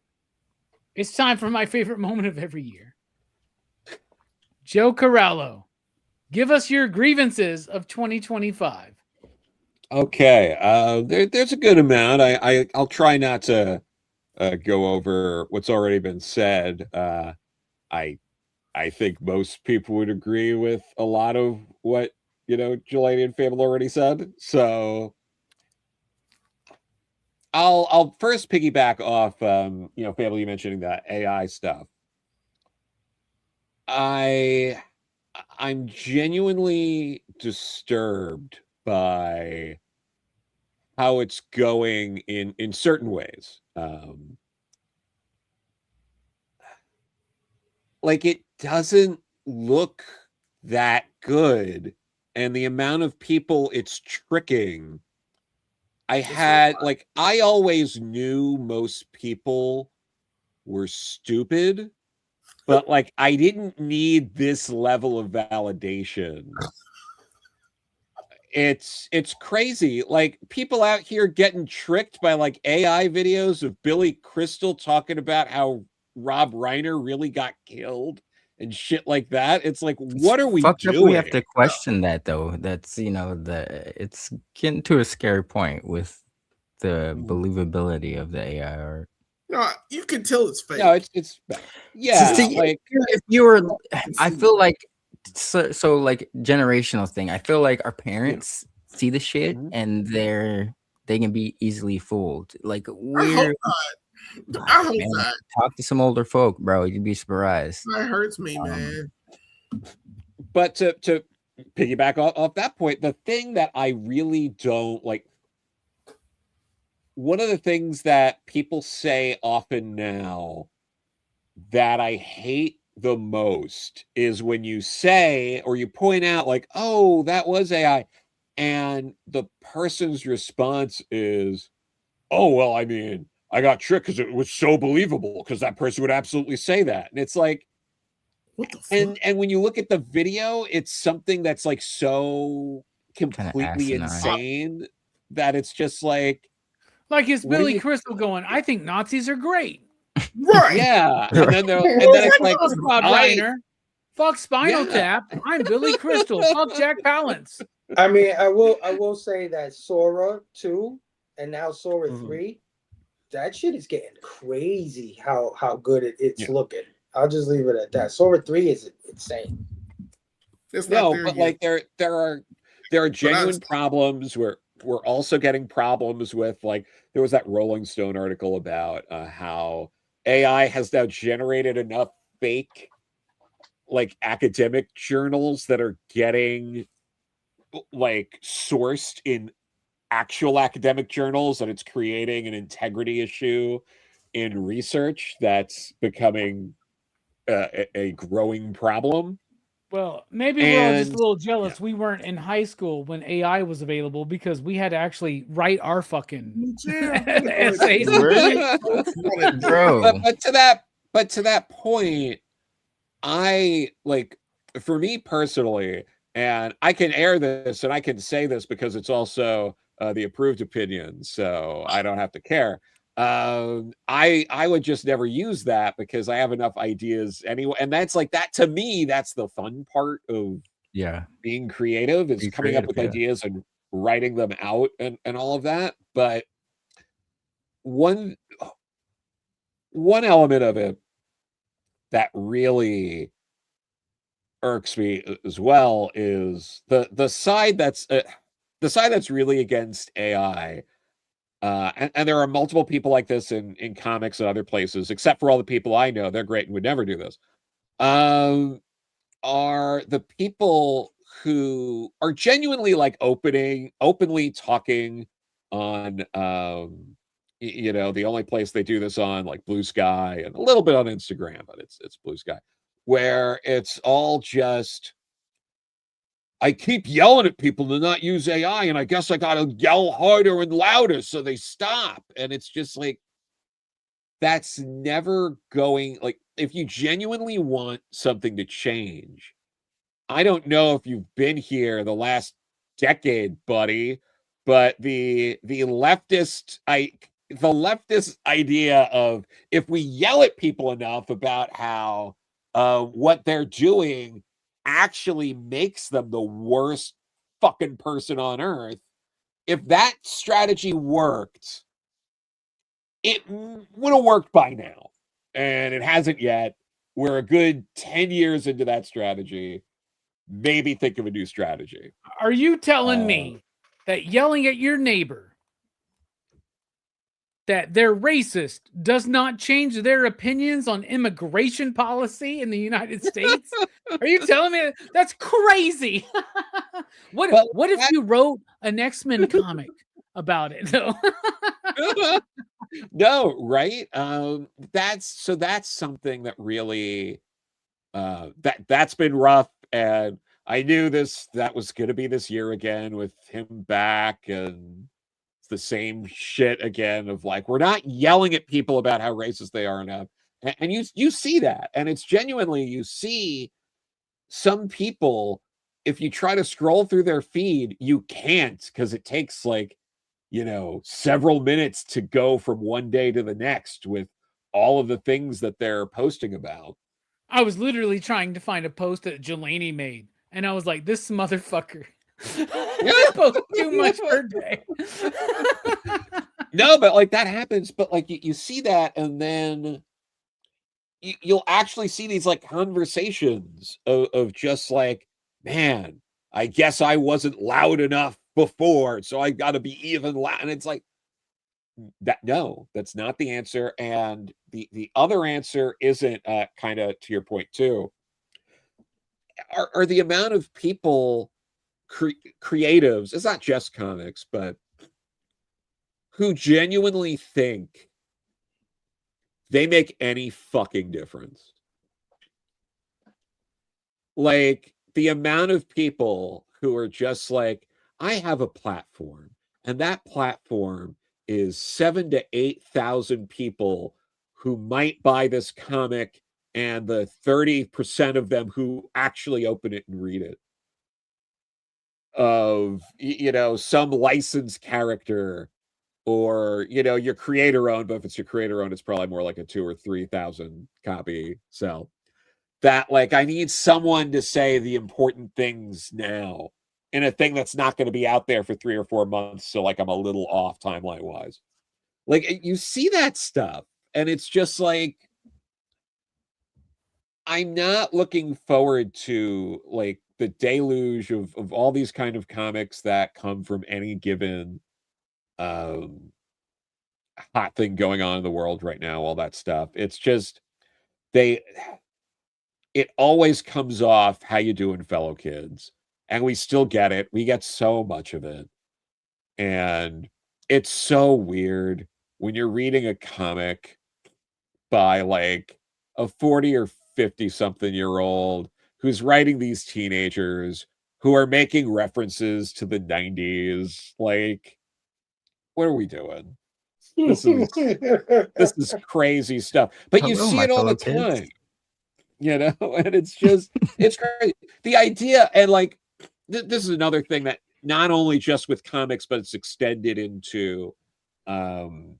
It's time for my favorite moment of every year. Joe Corallo, give us your grievances of 2025. Okay. There's a good amount. I'll try not to go over what's already been said. I think most people would agree with a lot of what Jelani and Fable already said. So I'll first piggyback off Fable, you mentioning the AI stuff. I'm genuinely disturbed by how it's going in certain ways. Like, it doesn't look that good, and the amount of people it's tricking. I always knew most people were stupid, but like I didn't need this level of validation. It's crazy. Like, people out here getting tricked by like AI videos of Billy Crystal talking about how Rob Reiner really got killed and shit like that. It's like, what are we Fucked doing? up we have to question that though. That's it's getting to a scary point with the believability of the AI art. No, you can tell it's fake. No, it's yeah. Like if you were, I feel like so like generational thing. I feel like our parents see the shit and they can be easily fooled. Like we're. I hope not. Talk to some older folk, bro. You'd be surprised. That hurts me, man. But to piggyback off that point, the thing that I really don't like, one of the things that people say often now that I hate the most is when you say or you point out like, oh, that was AI, and the person's response is, oh, well, I mean, I got tricked because it was so believable because that person would absolutely say that. And it's like, what the fuck? And when you look at the video, it's something that's like so completely insane that it's just like it's Billy Crystal going, I think Nazis are great. Right. Yeah. And then it's like, Rob Reiner. Fuck Spinal Tap. I'm Billy Crystal. Fuck Jack Palance. I mean, I will say that Sora 2 and now Sora 3, that shit is getting crazy how good it's looking. I'll just leave it at that. Sora 3 is insane. No, but like there are genuine problems where we're also getting problems with, like, there was that Rolling Stone article about how AI has now generated enough fake like academic journals that are getting like sourced in actual academic journals, and it's creating an integrity issue in research that's becoming a growing problem. Well, maybe we're all just a little jealous. We weren't in high school when AI was available because we had to actually write our fucking essays. Bro. But to that point, I like, for me personally, and I can air this and I can say this because it's also the approved opinion, so I don't have to care. I would just never use that because I have enough ideas anyway, and that's like, that to me, that's the fun part of being creative, is coming up with ideas and writing them out and all of that. But one element of it that really irks me as well is the side that's really against AI. And there are multiple people like this in comics and other places, except for all the people I know. They're great and would never do this. Are the people who are genuinely like openly talking on, you know, the only place they do this on, like Blue Sky, and a little bit on Instagram, but it's Blue Sky, where it's all just, I keep yelling at people to not use AI, and I guess I gotta yell harder and louder so they stop. And it's just like, that's never going, like, if you genuinely want something to change, I don't know if you've been here the last decade, buddy, but the leftist idea of, if we yell at people enough about how what they're doing actually makes them the worst fucking person on earth. If that strategy worked, it would have worked by now, and it hasn't yet. We're a good 10 years into that strategy. Maybe think of a new strategy. Are you telling me that yelling at your neighbor that they're racist does not change their opinions on immigration policy in the United States? Are you telling me that's crazy? What if you wrote an X-Men comic about it? No. No, right? That's something that really that's been rough, and I knew that was going to be this year again with him back, and the same shit again of like, we're not yelling at people about how racist they are enough. And you see that, and it's genuinely, you see some people, if you try to scroll through their feed, you can't, because it takes like, you know, several minutes to go from one day to the next with all of the things that they're posting about. I was literally trying to find a post that Jelani made, and I was like, this motherfucker. Post too much per day. No, but like that happens. But like you see that, and then you'll actually see these like conversations of just like, man, I guess I wasn't loud enough before, so I got to be even loud. And it's like, that no, that's not the answer. And the other answer isn't kind of to your point too. Are the amount of people, creatives, it's not just comics, but who genuinely think they make any fucking difference. Like the amount of people who are just like, I have a platform, and that platform is 7,000 to 8,000 people who might buy this comic, and the 30% of them who actually open it and read it. Of, you know, some licensed character, or, you know, your creator owned, but if it's your creator owned, it's probably more like a 2,000 or 3,000 copy sell. That, like, I need someone to say the important things now in a thing that's not going to be out there for 3 or 4 months. So, like, I'm a little off timeline wise. Like, you see that stuff, and it's just like, I'm not looking forward to like the deluge of all these kind of comics that come from any given hot thing going on in the world right now, all that stuff. It's just it always comes off, how you doing, fellow kids? And we still get it. We get so much of it. And it's so weird when you're reading a comic by like a 40 or 50 something year old who's writing these teenagers who are making references to the 90s. Like, what are we doing? This is crazy stuff. But you see it all the time, you know, and it's just, it's crazy. The idea, and like, this is another thing that not only just with comics, but it's extended into the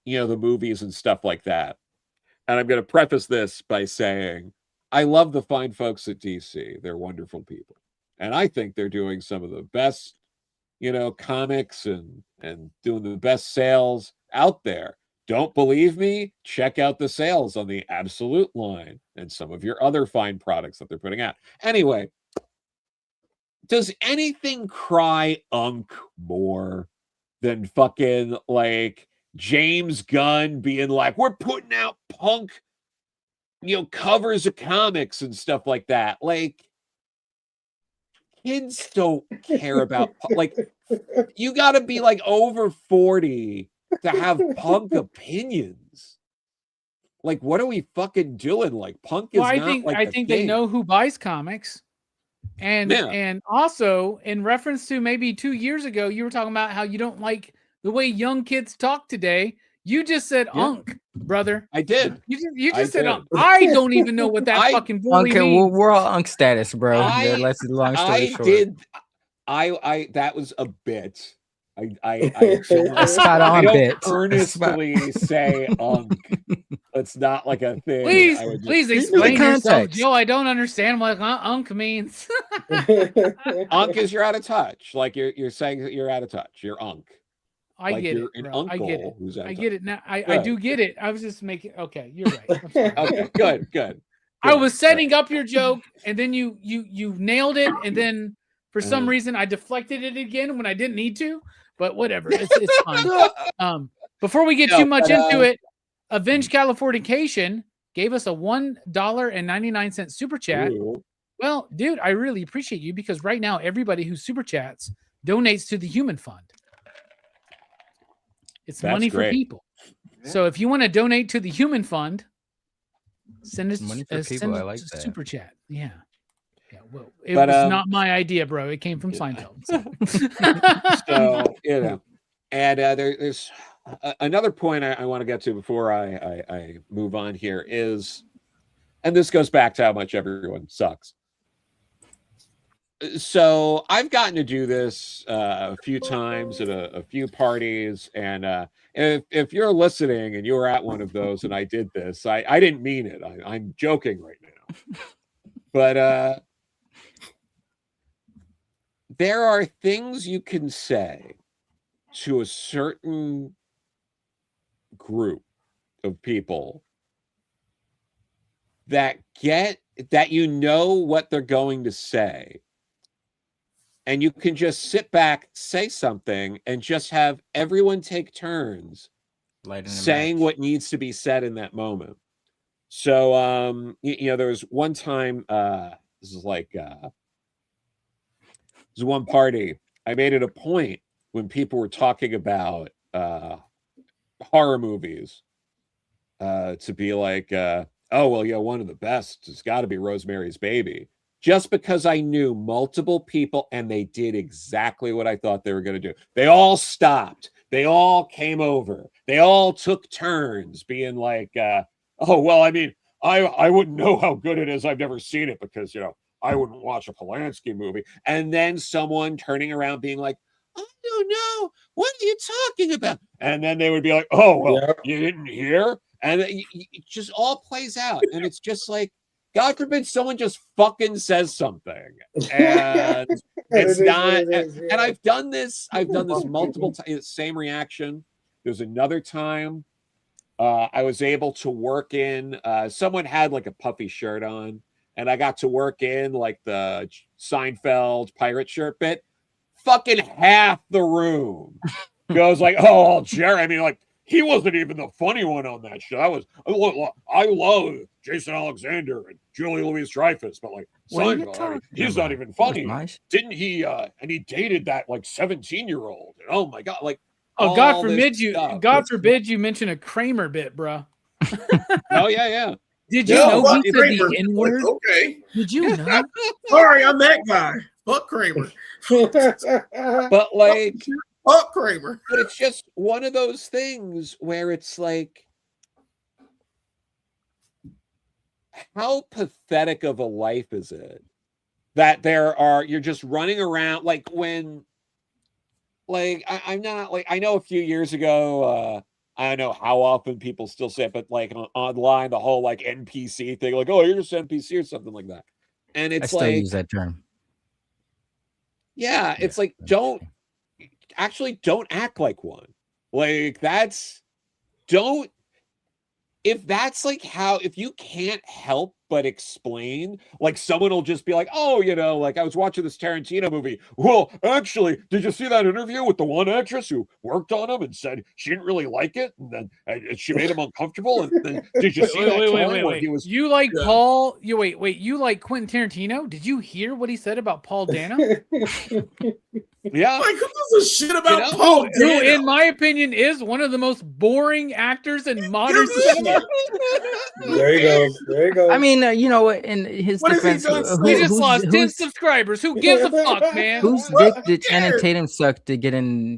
you know, the movies and stuff like that. And I'm going to preface this by saying, I love the fine folks at DC. They're wonderful people. And I think they're doing some of the best, you know, comics and doing the best sales out there. Don't believe me? Check out the sales on the Absolute line and some of your other fine products that they're putting out. Anyway, does anything cry unk more than fucking like James Gunn being like, we're putting out punk, you know, covers of comics and stuff like that? Like, kids don't care about, like, you got to be like over 40 to have punk opinions. Like, what are we fucking doing? Like, punk is I not think, like I think they know who buys comics. And also, in reference to maybe 2 years ago, you were talking about how you don't like the way young kids talk today. You just said unk, brother. I did. You just said unk. I don't even know what that fucking bully means. We're all unk status, bro. Let's long story short. I that was a bit. I spot on bit. Earnestly say unk. It's not like a thing. Please explain yourself, Joe. I don't understand what unk means. Unk is you're out of touch. Like you're saying that you're out of touch. You're unk. I get it, bro. I get it. I get it now. I do get it. I was just making. Okay, you're right. Okay, good. I was setting up your joke, and then you nailed it, and then for some reason I deflected it again when I didn't need to. But whatever, it's fine. Before we get too much into it, Avenge Californication gave us a $1.99 super chat. Ooh. Well, dude, I really appreciate you, because right now everybody who super chats donates to the Human Fund. It's money for people. Yeah. So if you want to donate to the Human Fund, send us money for people. I like that. Super chat. Yeah. Well, it was not my idea, bro. It came from Seinfeld. So you know, and there's another point I want to get to before I move on here is, and this goes back to how much everyone sucks. so I've gotten to do this a few times at a few parties, and if you're listening and you were at one of those and I did this, I didn't mean it. I'm joking right now, but there are things you can say to a certain group of people that you know what they're going to say, and you can just sit back, say something, and just have everyone take turns saying what needs to be said in that moment. So there was one time, this is like there's one party, I made it a point when people were talking about horror movies to be like, oh, well, yeah, one of the best has got to be Rosemary's Baby. Just because I knew multiple people and they did exactly what I thought they were going to do. They all stopped. They all came over. They all took turns being like, oh, well, I mean, I wouldn't know how good it is. I've never seen it because, I wouldn't watch a Polanski movie. And then someone turning around being like, I don't know. What are you talking about? And then they would be like, oh, well, You didn't hear? And it just all plays out. And it's just like, God forbid someone just fucking says something. And it's not. And I've done this multiple times. Same reaction. There's another time I was able to work in, someone had like a puffy shirt on. And I got to work in like the Seinfeld pirate shirt bit. Fucking half the room goes like, oh, Jerry. I mean, like, he wasn't even the funny one on that show. I love Jason Alexander and Julie Louis-Dreyfus, but like, Seinfeld, he's not even funny. Nice. Didn't he? And he dated that like 17-year-old. And oh my God, like, oh, God forbid you mention a Kramer bit, bro. Oh yeah. Did you know he said the N-word? Okay. Did you know? Sorry, I'm that guy. Fuck Kramer. But like, fuck Kramer. But it's just one of those things where it's like, how pathetic of a life is it that you're just running around like when, like, I'm not like, I know a few years ago, I don't know how often people still say it, but like online, the whole like NPC thing, like, oh, you're just NPC or something like that. And it's like, I still use that term. Yeah, it's like, don't act like one. Like, if that's like if you can't help but explain, like someone will just be like, oh, like I was watching this Tarantino movie. Well, actually, did you see that interview with the one actress who worked on him and said she didn't really like it? And then she made him uncomfortable. And then did you see wait. He was, you like Paul? You like Quentin Tarantino? Did you hear what he said about Paul Dano? Yeah. Like, who gives a shit about Paul Dano? Who, in my opinion, is one of the most boring actors in modern cinema. There you go. I mean, in his defense, he just lost 10 subscribers. Who gives a fuck, man? Whose dick did Channing Tatum suck to get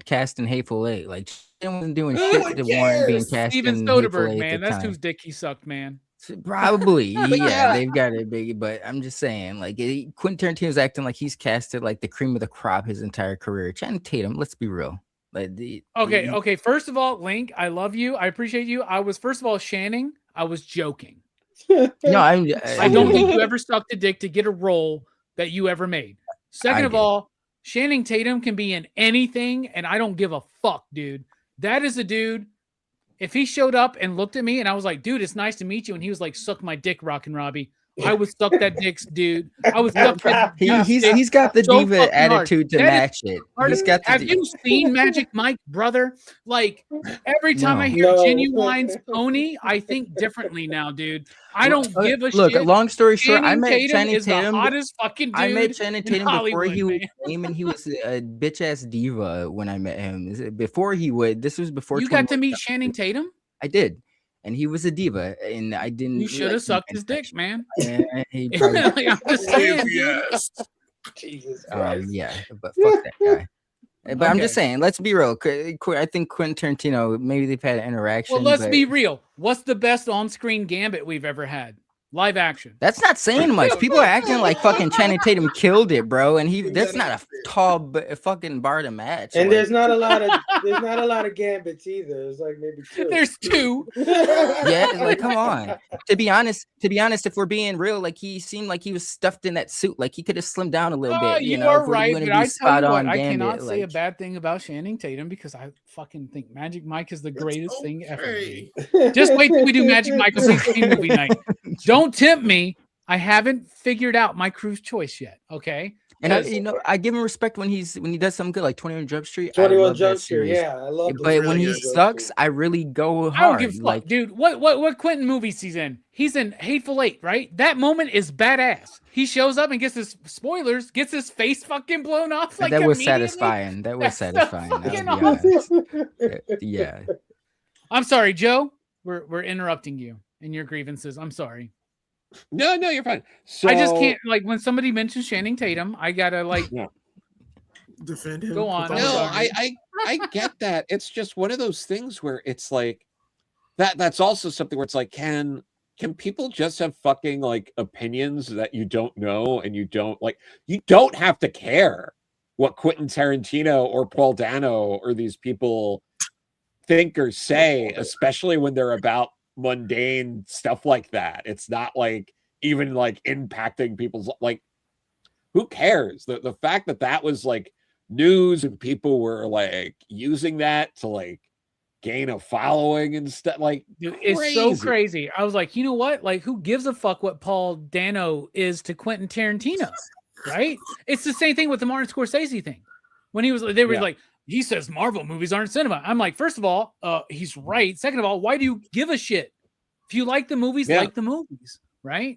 cast in Hateful Eight? Like, he wasn't doing shit to warrant being cast Steven in Soderbergh, Hateful Eight man. That's whose dick he sucked, man. Probably, yeah, they've got it big, but I'm just saying, like, Quentin Tarantino's acting like he's casted like the cream of the crop his entire career. Channing Tatum, let's be real. Like, okay. First of all, Link, I love you. I appreciate you. First of all, Channing, I was joking. No, I don't think you ever sucked a dick to get a role that you ever made. Second of all, Channing Tatum can be in anything, and I don't give a fuck, dude. That is a dude. If he showed up and looked at me and I was like, dude, it's nice to meet you. And he was like, suck my dick, Rockin' Robbie. I would suck that dick, dude. I would suck that dick. He's got the diva attitude to match it. Have you seen Magic Mike, brother? Like, every time I hear Genuine's Pony, I think differently now, dude. I don't give a shit. Look, long story short, I met Channing Tatum. The hottest fucking dude. I met Channing Tatum before he was man. And he was a bitch ass diva when I met him. This was before you got to meet Channing Tatum? I did. And he was a diva, and I didn't. You should have sucked his dick, man. He probably, like, I'm just saying, yes. Jesus yeah, but fuck that guy. But I'm just saying, let's be real. I think Quentin Tarantino, maybe they've had an interaction. Well, let's be real. What's the best on-screen gambit we've ever had? live action. That's not saying much. People are acting like fucking Channing Tatum killed it, bro, and that's not a tall fucking bar to match. And like, there's not a lot of gambits either. It's like maybe 2. There's 2. Yeah, like come on. To be honest, if we're being real, like he seemed like he was stuffed in that suit. Like he could have slimmed down a little bit. You know, are right, but I tell you what, I Gambit, cannot say a bad thing about Channing Tatum because I fucking think Magic Mike is the greatest thing ever. Just wait till we do Magic Mike's movie night. Don't tempt me. I haven't figured out my Cruise choice yet. Okay. And I give him respect when he does something good, like 21 Jump Street. 21 Jump Street, yeah, I love it. But when he sucks, I really go hard. I don't give a fuck, dude. What Quentin movies he's in? He's in Hateful Eight, right? That moment is badass. He shows up and gets his face fucking blown off. Like that was satisfying. That was satisfying. Yeah. I'm sorry, Joe. We're interrupting you in your grievances. I'm sorry. No, you're fine. So I just can't, like, when somebody mentions Channing Tatum, I gotta defend him. Go on. No, I get that. It's just one of those things where it's like that's also something where it's like, can people just have fucking like opinions that you don't know and you don't have to care what Quentin Tarantino or Paul Dano or these people think or say, especially when they're about mundane stuff like that. It's not like even like impacting people's, like, who cares? The fact that was like news and people were like using that to like gain a following and stuff, like, dude, it's so crazy. I was like, you know what? Like, who gives a fuck what Paul Dano is to Quentin Tarantino? Right? It's the same thing with the Martin Scorsese thing. When they were like, he says Marvel movies aren't cinema. I'm like, first of all, he's right. Second of all, why do you give a shit? If you like the movies, like the movies, right?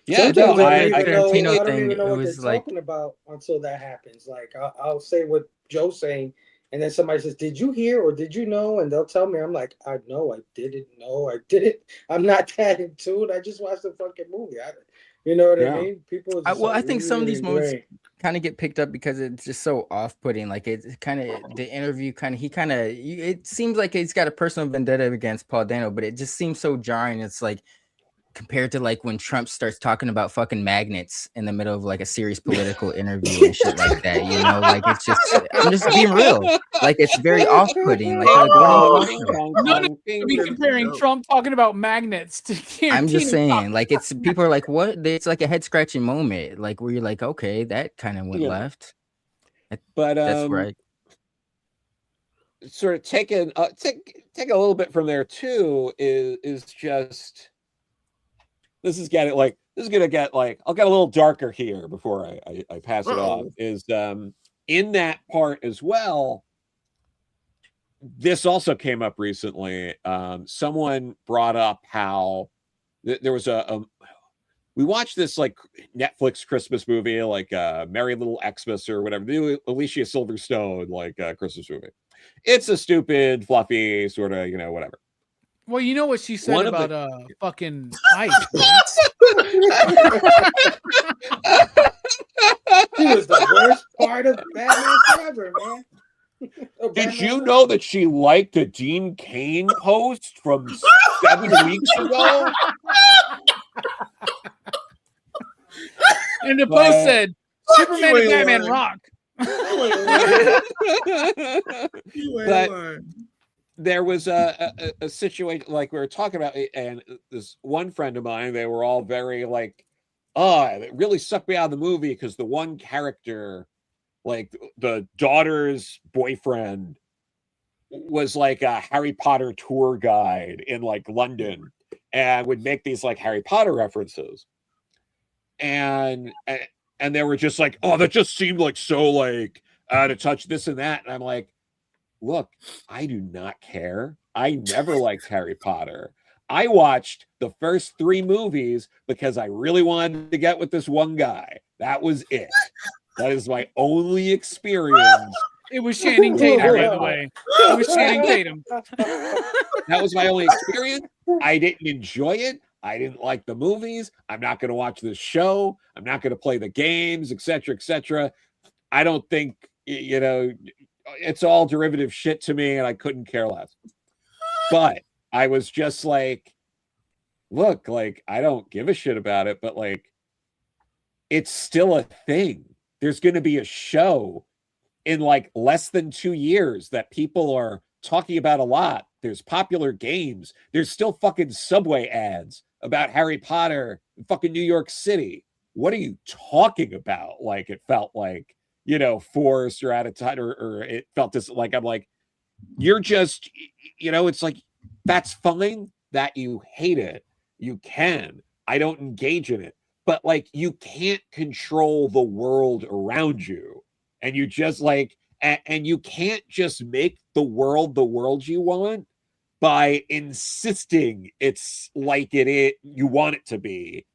Yeah, I don't even know what was they're talking about until that happens. Like, I'll say what Joe's saying, and then somebody says, "Did you hear or did you know?" And they'll tell me, I'm like, "I know, I didn't know, I didn't. I'm not that into it. I just watched the fucking movie." You know what I mean? People. I think some of these moments kind of get picked up because it's just so off-putting. Like, it's kind of the interview. It seems like he's got a personal vendetta against Paul Dano, but it just seems so jarring. It's like compared to like when Trump starts talking about fucking magnets in the middle of like a serious political interview and shit like that. You know, like it's just, I'm just being real. Like, it's very off-putting. None of be comparing Trump talking about magnets to Tarantino. I'm just saying, like, it's people are like, what? It's like a head-scratching moment, like where you're like, okay, that kind of went left. But that's right. Sort of take a little bit from there too is just. This is gonna get like, I'll get a little darker here before I pass it off. Is in that part as well. This also came up recently. Someone brought up how there was we watched this like Netflix Christmas movie, like Merry Little Xmas or whatever, the Alicia Silverstone like Christmas movie. It's a stupid, fluffy sort of, whatever. Well, you know what she said about fucking ice. She was the worst part of Batman Forever, man. Did you know that she liked a Dean Cain post from 7 weeks ago? And the post said, Superman and Batman rock. But there was a situation like we were talking about, and this one friend of mine, they were all very like, it really sucked me out of the movie because the one character, like the daughter's boyfriend, was like a Harry Potter tour guide in like London and would make these like Harry Potter references. And they were just like, oh, that just seemed like so like out of touch, this and that. And I'm like, look, I do not care. I never liked Harry Potter. I watched the first 3 movies because I really wanted to get with this one guy. That was it. That is my only experience. It was Channing Tatum, by the way. It was Channing Tatum. That was my only experience. I didn't enjoy it. I didn't like the movies. I'm not going to watch this show. I'm not going to play the games, etc., etc. I don't think, it's all derivative shit to me, and I couldn't care less. But I was just like, look, like, I don't give a shit about it, but like, it's still a thing. There's going to be a show in like less than 2 years that people are talking about a lot. There's popular games. There's still fucking Subway ads about Harry Potter in fucking New York City. What are you talking about? Like, it felt like, you know, forced or out of time, or it felt this like, I'm like, you're just, you know, it's like, that's fine that you hate it. You can. I don't engage in it. But like, you can't control the world around you. And you just like, and you can't just make the world you want by insisting it's like you want it to be,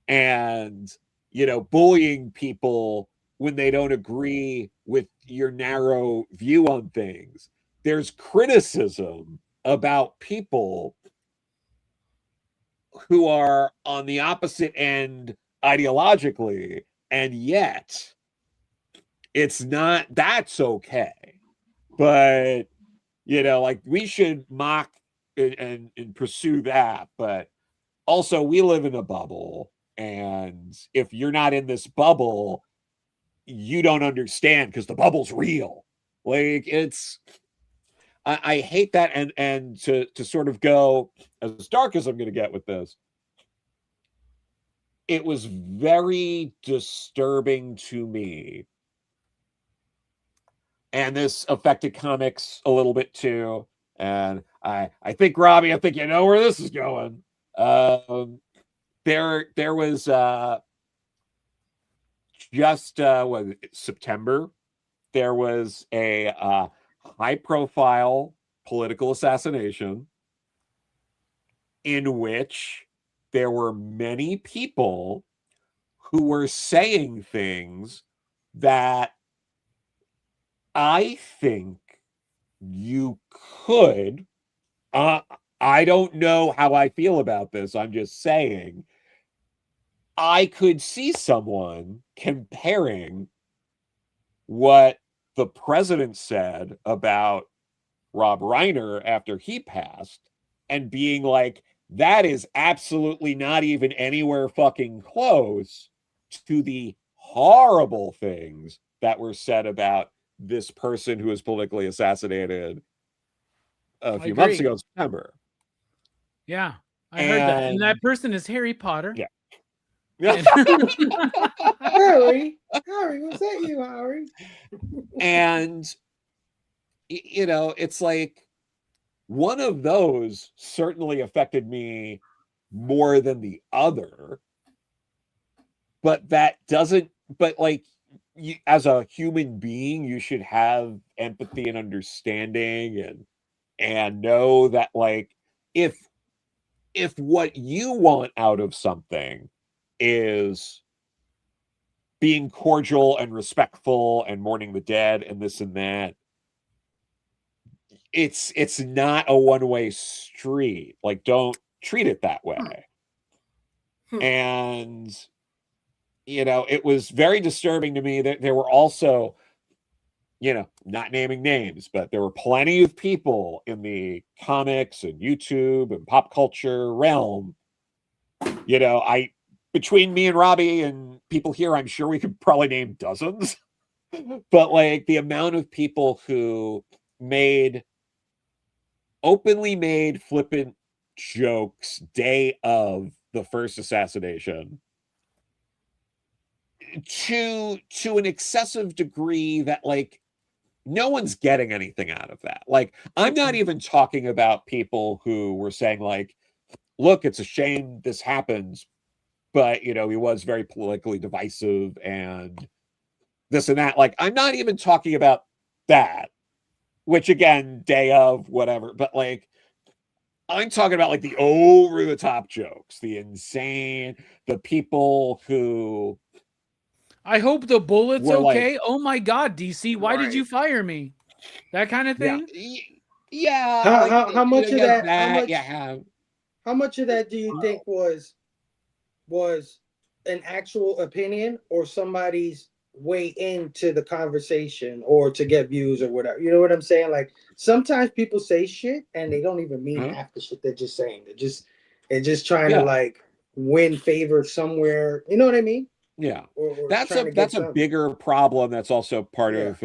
and, you know, bullying people when they don't agree with your narrow view on things. There's criticism about people who are on the opposite end ideologically, and yet it's not, that's okay. But, you know, like, we should mock and pursue that. But also, we live in a bubble. And if you're not in this bubble, you don't understand, because the bubble's real. Like, it's, I hate that. And to sort of go as dark as I'm going to get with this, it was very disturbing to me. And this affected comics a little bit too. And I think, Robbie, I think you know where this is going. There was just September, there was a high profile political assassination in which there were many people who were saying things that I think you could, I don't know how I feel about this, I'm just saying, I could see someone comparing what the president said about Rob Reiner after he passed and being like, that is absolutely not even anywhere fucking close to the horrible things that were said about this person who was politically assassinated a few months ago in September. Yeah, I heard that. And that person is Harry Potter. Yeah. Harry, was that you, Harry? And, you know, it's like, one of those certainly affected me more than the other. But that doesn't, but like, you, as a human being, you should have empathy and understanding, and know that, like, if what you want out of something is being cordial and respectful and mourning the dead and this and that, it's not a one-way street. Like, don't treat it that way. And, you know, it was very disturbing to me that there were also, you know, not naming names, but there were plenty of people in the comics and YouTube and pop culture realm. You know, between me and Robbie and people here, I'm sure we could probably name dozens. But like, the amount of people who openly made flippant jokes day of the first assassination, to an excessive degree that, like, no one's getting anything out of that. Like, I'm not even talking about people who were saying, like, look, it's a shame this happens, but, you know, he was very politically divisive and this and that. Like, I'm not even talking about that, which, again, day of, whatever. But, like, I'm talking about, like, the over-the-top jokes, the insane, the people who... I hope the bullet's okay. Like, oh my God, DC, why did you fire me? That kind of thing. Yeah. How much of that? How much of that do you think was an actual opinion, or somebody's way into the conversation, or to get views or whatever? You know what I'm saying? Like, sometimes people say shit and they don't even mean half the shit they're just saying. and just trying to like win favor somewhere. You know what I mean? Yeah, or that's a bigger problem. That's also part of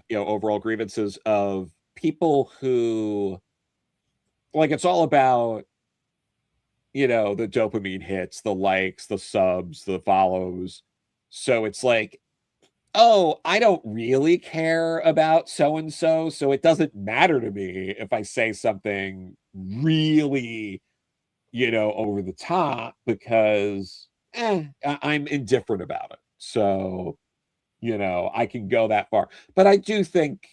overall grievances of people who like it's all about the dopamine hits, the likes, the subs, the follows. So it's like, oh, I don't really care about so and so, so it doesn't matter to me if I say something really over the top because I'm indifferent about it. So, I can go that far. But I do think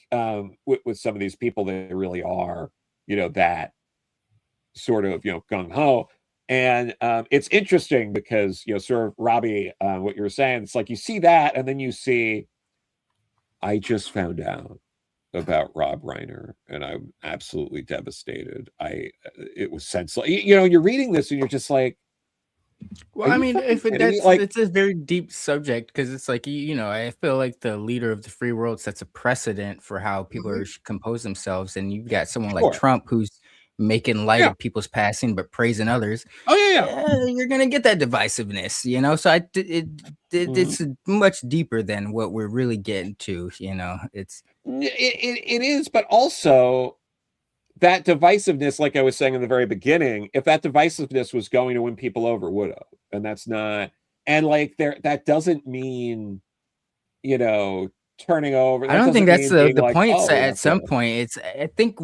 with some of these people, they really are, that sort of, gung-ho. And it's interesting because, sort of, Robbie, what you were saying, it's like you see that and then you see, I just found out about Rob Reiner and I'm absolutely devastated. It was senseless. You're reading this and you're just like, well, I mean, if it's a very deep subject because it's like I feel like the leader of the free world sets a precedent for how people compose themselves, and you've got someone like Trump who's making light of people's passing but praising others. You're gonna get that divisiveness, so it's much deeper than what we're really getting to. It is, but also that divisiveness, like I was saying in the very beginning, if that divisiveness was going to win people over, would have. And that's not, and like that doesn't mean, turning over. I don't think that's the point. At some point, it's, I think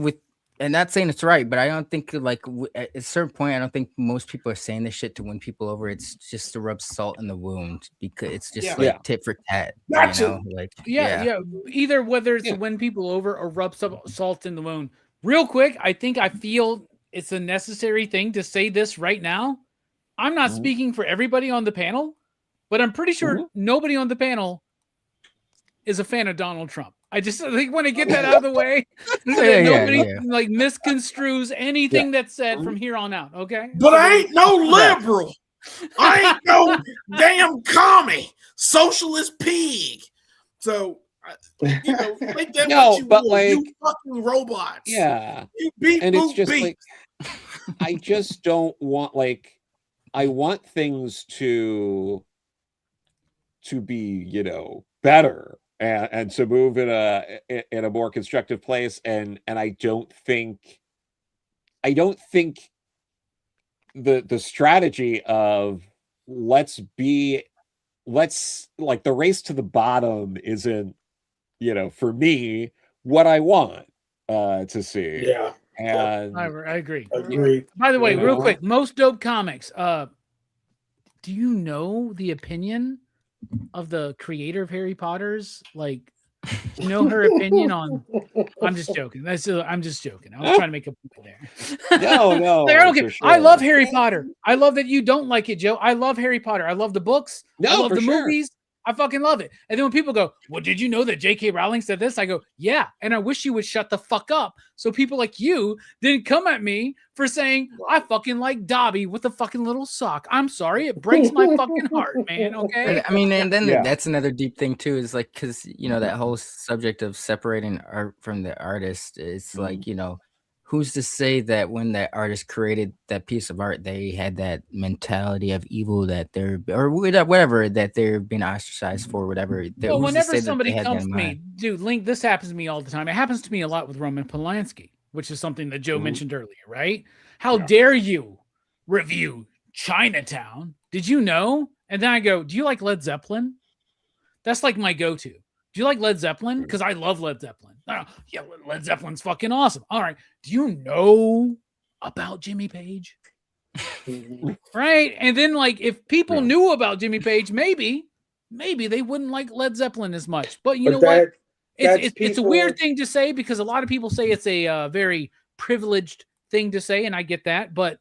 and not saying it's right, but I don't think like at a certain point, I don't think most people are saying this shit to win people over. It's just to rub salt in the wound because it's just tit for tat. Gotcha. Either whether it's to win people over or rub some salt in the wound. Real quick, I feel it's a necessary thing to say this right now. I'm not speaking for everybody on the panel, but I'm pretty sure nobody on the panel is a fan of Donald Trump. I just want to get that out of the way so that nobody like misconstrues anything that's said from here on out. Okay, but I ain't no liberal. I ain't no damn commie, socialist pig. So. Make that what you want. Like, you fucking robots. Yeah. You beat and it's just beat. like I just don't want I want things to be, better and to move in a more constructive place. And I don't think the strategy of let's like the race to the bottom isn't, for me, what I want to see. Yeah. And I agree. By the way, real quick, most dope comics. Do you know the opinion of the creator of Harry Potter's? Like, do you know her opinion on? I'm just joking. I'm just joking. I was trying to make a point there. No. Like, I don't care. Sure. I love Harry Potter. I love that you don't like it, Joe. I love Harry Potter. I love the books. I love the movies. I fucking love it. And then when people go, well, did you know that J.K. Rowling said this? I go, yeah. And I wish you would shut the fuck up so people like you didn't come at me for saying, I fucking like Dobby with a fucking little sock. I'm sorry. It breaks my fucking heart, man. Okay. I mean, and then that's another deep thing too, is like, because, that whole subject of separating art from the artist, it's like, who's to say that when that artist created that piece of art, they had that mentality of evil that they're, or whatever, that they're being ostracized for, whatever. Well, whenever somebody comes to me, dude, Link, this happens to me all the time. It happens to me a lot with Roman Polanski, which is something that Joe mentioned earlier, right? How dare you review Chinatown? Did you know? And then I go, do you like Led Zeppelin? That's like my go-to. Do you like Led Zeppelin? Because I love Led Zeppelin. Yeah, Led Zeppelin's fucking awesome. All right. Do you know about Jimmy Page? Right? And then, like, if people knew about Jimmy Page, maybe they wouldn't like Led Zeppelin as much. But you know what? It's a weird thing to say because a lot of people say it's a very privileged thing to say, and I get that. But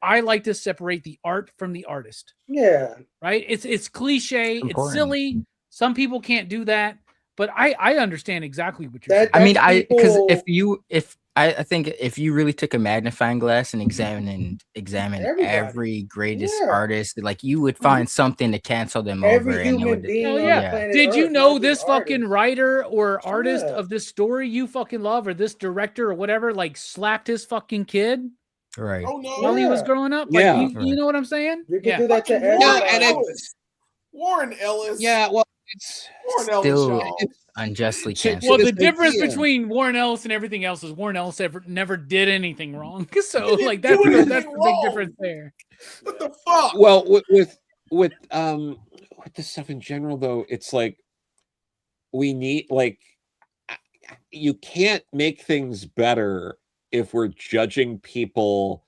I like to separate the art from the artist. Yeah. Right? It's cliche. It's silly. Some people can't do that. But I understand exactly what you're saying. I mean, because I think if you really took a magnifying glass and examined every greatest artist, like you would find something to cancel them over. Did you know this fucking writer or artist of this story you fucking love, or this director or whatever, like slapped his fucking kid? Right. Oh no. while he was growing up. Like, Yeah. you know what I'm saying? You can Yeah. do that to Fucking everybody. and Warren Ellis. Yeah, well, it's Warren Ellis, Still y'all. unjustly To- canceled. Well, this the difference idea. between Warren Ellis and everything else is Warren Ellis never did anything wrong. So, He like, didn't do that's anything the big wrong. difference there. What the fuck? Well, with this stuff in general, though, it's like we need, like, you can't make things better if we're judging people.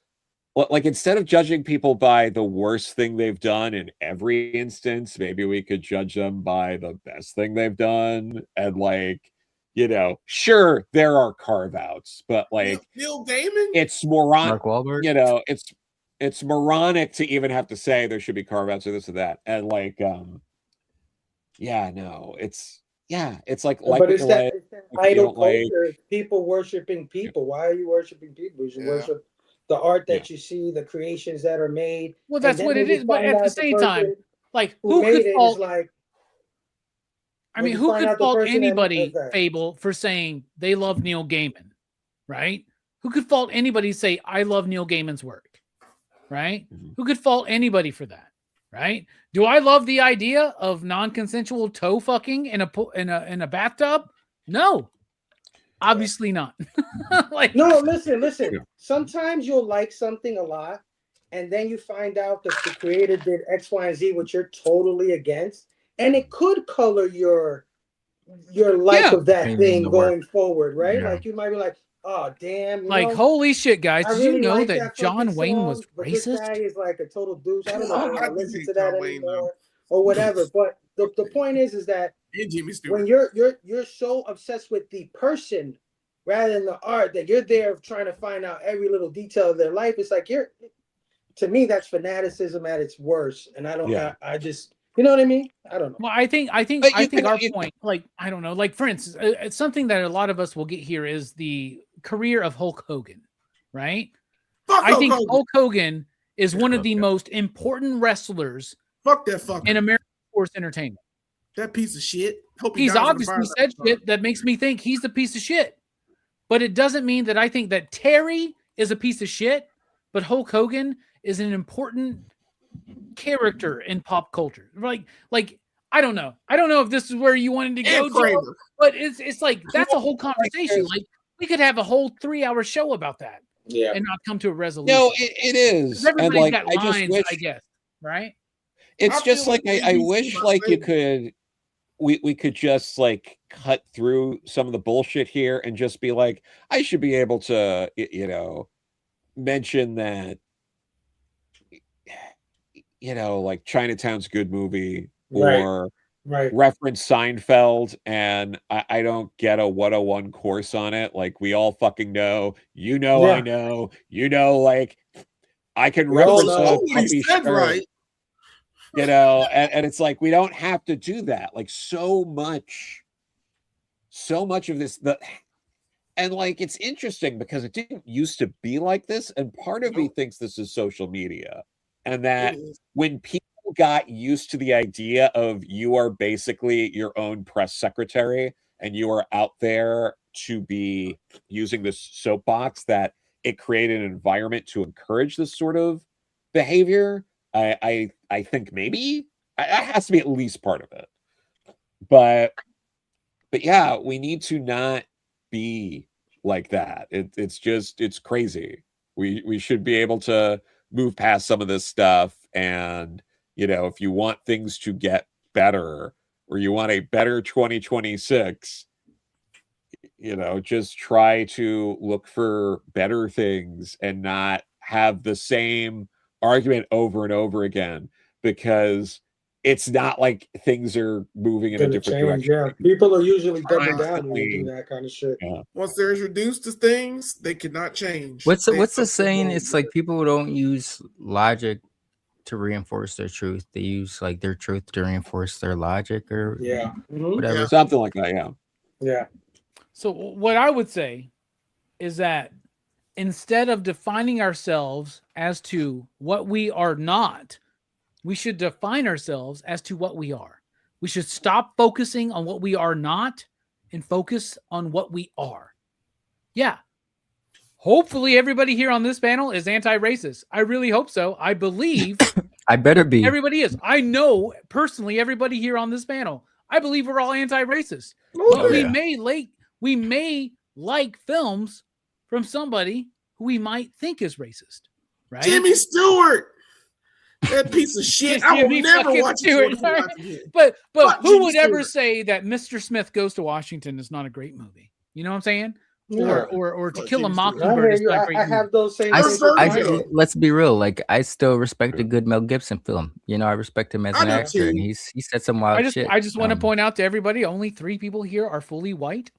Like, instead of judging people by the worst thing they've done in every instance, maybe we could judge them by the best thing they've done. And, like, you know, sure, there are carve outs, but, like, Neil Gaiman? it's moronic. Mark Wahlberg. You know, it's moronic to even have to say there should be carve outs or this or that. And, like, yeah, no, it's like But it's that if you idol don't like- culture. It's people worshiping people. Why are you worshiping people? You should worship the art that you see, the creations that are made. Well, that's And then what when it you is. But find at the out same time, person like, who who made could it fault? is like, I when mean, you who find could out the fault person that anybody, does that. Fable, for saying they love Neil Gaiman, right? Who could fault anybody to say I love Neil Gaiman's work, right? Who could fault anybody for that, right? Do I love the idea of non-consensual toe fucking in a bathtub? No, obviously not. Like, no, listen. Sometimes you'll like something a lot, and then you find out that the creator did X, Y, and Z, which you're totally against, and it could color your like of that thing going forward, right? Yeah. Like you might be like, oh damn, like, holy shit, guys! I Did you really know like that John fucking Wayne song, was but this racist? guy is like a total douche. I don't know if I I want to listen hate to that John Wayne, anymore or whatever. But the point is that And Jimmy Stewart. when you're so obsessed with the person rather than the art that you're there trying to find out every little detail of their life, it's like to me that's fanaticism at its worst. And I don't I just, you know what I mean? I don't know. Well, I think our point, like, I don't know, like, for instance, it's something that a lot of us will get here is the career of Hulk Hogan, right? Fuck I think Hogan. Hulk Hogan is one of the most important wrestlers Fuck that fucker. in American sports entertainment. That piece of shit. Hope he He's dies in a obviously fire said truck. shit that makes me think he's the piece of shit. But it doesn't mean that I think that Terry is a piece of shit, but Hulk Hogan is an important character in pop culture. Like I don't know. I don't know if this is where you wanted to go, Joe, but it's like that's a whole conversation. Like, we could have a whole 3-hour show about that, and not come to a resolution. No, it is. Everybody's And, like, got I just lines, wish, I guess, right? it's I just feel like like I NBC wish my like you favorite. could we could just like cut through some of the bullshit here and just be like, I should be able to mention that like Chinatown's a good movie, or reference Seinfeld, and I don't get a 101 course on it. Like, we all fucking know, I know, like, I can reference a puppy shirt, right. and it's like, we don't have to do that. Like, so much of this, and like, it's interesting because it didn't used to be like this, and part of me thinks this is social media, and that when people got used to the idea of you are basically your own press secretary and you are out there to be using this soapbox, that it created an environment to encourage this sort of behavior. I think maybe it has to be at least part of it, but yeah, we need to not be like that. It's crazy. We should be able to move past some of this stuff, and if you want things to get better, or you want a better 2026, just try to look for better things and not have the same argument over and over again, because it's not like things are moving in a different direction. Yeah, people are usually double down when you do that kind of shit. Yeah. Once they're introduced to things, they cannot change. What's the saying? It's like people don't use logic to reinforce their truth. They use like their truth to reinforce their logic, or whatever. Yeah. Something like that. Yeah. So what I would say is that instead of defining ourselves as to what we are not, we should define ourselves as to what we are. We should stop focusing on what we are not and focus on what we are. Yeah. Hopefully everybody here on this panel is anti-racist. I really hope so. I believe I better be. everybody is. I know personally everybody here on this panel. I believe we're all anti-racist. But we may like films from somebody who we might think is racist. Right? Jimmy Stewart. That piece of shit. I will never watch it. But who would ever say that Mr. Smith Goes to Washington is not a great movie? You know what I'm saying? Yeah. Or To Kill a Mockingbird is not a great movie. I have those same. Let's be real. Like, I still respect a good Mel Gibson film. You know, I respect him as an actor, and he said some wild shit. I just want to point out to everybody, only 3 people here are fully white.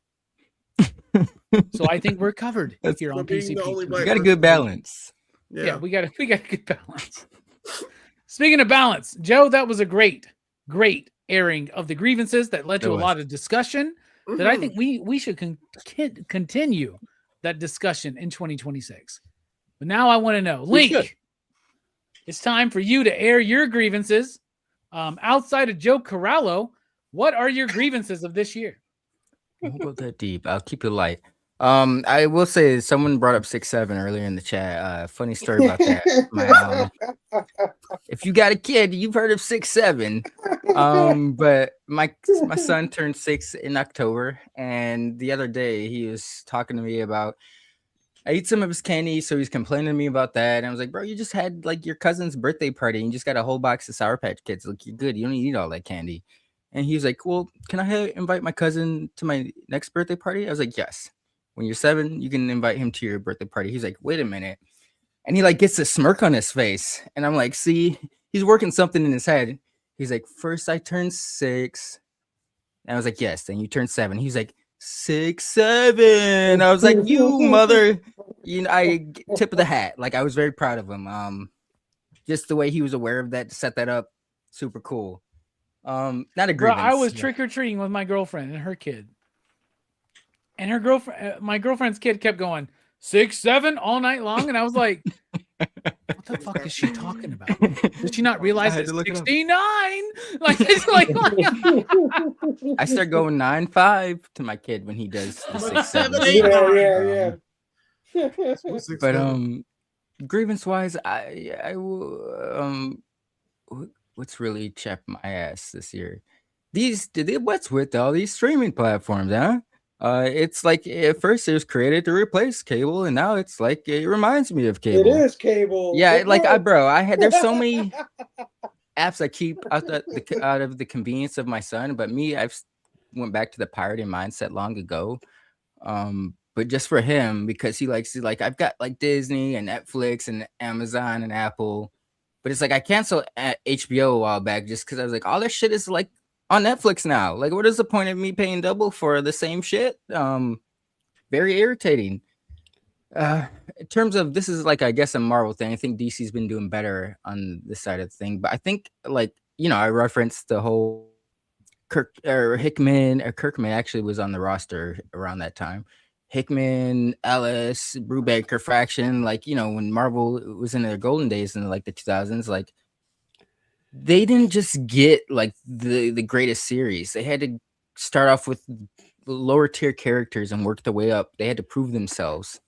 So I think we're covered here on PCP. We got a good balance. Yeah, we got a good balance. Speaking of balance, Joe, that was a great airing of the grievances that led to a lot of discussion. That I think we should continue that discussion in 2026. But now I want to know, Link, it's time for you to air your grievances. Outside of Joe Corallo, what are your grievances of this year? I won't go that deep. I'll keep it light. I will say someone brought up 6'7" earlier in the chat. Funny story about that. If you got a kid, you've heard of 6'7". But my son turned 6 in October, and the other day he was talking to me about I ate some of his candy, so he's complaining to me about that. And I was like, bro, you just had like your cousin's birthday party and you just got a whole box of Sour Patch Kids. Look, you're good. You don't need all that candy. And he was like, well, can I invite my cousin to my next birthday party? I was like, yes. When you're 7, you can invite him to your birthday party. He's like, wait a minute. And he like gets a smirk on his face. And I'm like, see, he's working something in his head. He's like, first I turned 6. And I was like, yes. Then you turned 7. He's like, 6, 7. I was like, you mother, I tip of the hat. Like, I was very proud of him. Just the way he was aware of that to set that up. Super cool. Not a grievance. Bro, I was trick-or-treating with my girlfriend and her kid. And her girlfriend, my girlfriend's kid kept going 6, 7 all night long. And I was like, what the fuck is she talking about? Did she not realize it's 69? Like, it's like I start going 9-5 to my kid when he does the 6, 7. Yeah. But grievance wise, I what's really chapped my ass this year? What's with all these streaming platforms, huh? It's like at first it was created to replace cable, and now it's like it reminds me of cable. It is cable. Yeah, there's so many apps I keep out of the convenience of my son, but me, I've went back to the pirating mindset long ago. But just for him, because he likes to, like, I've got like Disney and Netflix and Amazon and Apple, but it's like I canceled HBO a while back just because I was like, all this shit is like on Netflix now. Like, what is the point of me paying double for the same shit? Very irritating. In terms of, this is like, I guess, a Marvel thing. I think DC's been doing better on this side of the thing, but I think, like, I referenced the whole Kirkman actually was on the roster around that time. Hickman, Ellis, Brubaker faction, like, when Marvel was in their golden days in like the 2000s, like, they didn't just get like the greatest series. They had to start off with lower tier characters and work their way up. They had to prove themselves.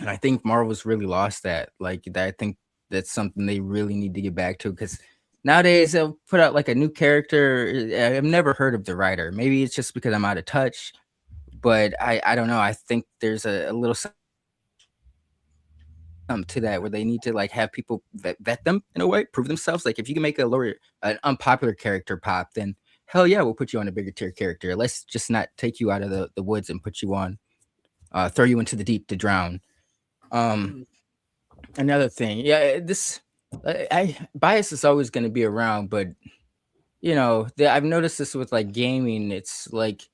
And I think Marvel's really lost that. Like, I think that's something they really need to get back to, because nowadays they'll put out like a new character. I've never heard of the writer. Maybe it's just because I'm out of touch, but I don't know. I think there's a little to that where they need to like have people vet them in a way, prove themselves. Like, if you can make an unpopular character pop, then hell yeah, we'll put you on a bigger tier character. Let's just not take you out of the woods and put you on, throw you into the deep to drown. Another thing, bias is always going to be around, but I've noticed this with like gaming. It's like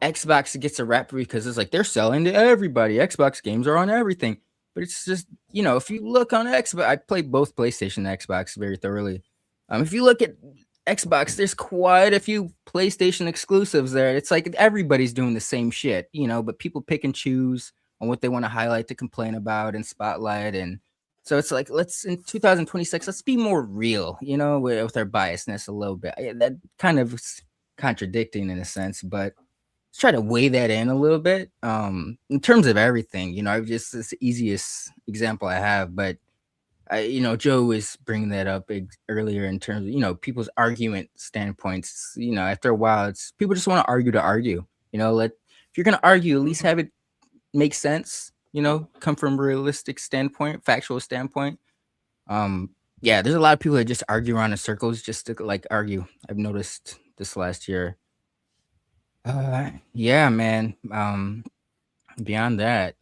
Xbox gets a rap because it's like they're selling to everybody. Xbox games are on everything. But it's just, if you look on Xbox, I play both PlayStation and Xbox very thoroughly. If you look at Xbox, there's quite a few PlayStation exclusives there. It's like everybody's doing the same shit, but people pick and choose on what they want to highlight to complain about and spotlight. And so it's like, in 2026, let's be more real, with our biasness a little bit. That kind of is contradicting in a sense, but try to weigh that in a little bit. In terms of everything, it's the easiest example I have, but Joe was bringing that up earlier in terms of, people's argument standpoints. After a while, it's people just want to argue. If you're going to argue, at least have it make sense, come from a realistic standpoint, factual standpoint. Yeah, there's a lot of people that just argue around in circles just to like argue. I've noticed this last year. Yeah, man. Beyond that,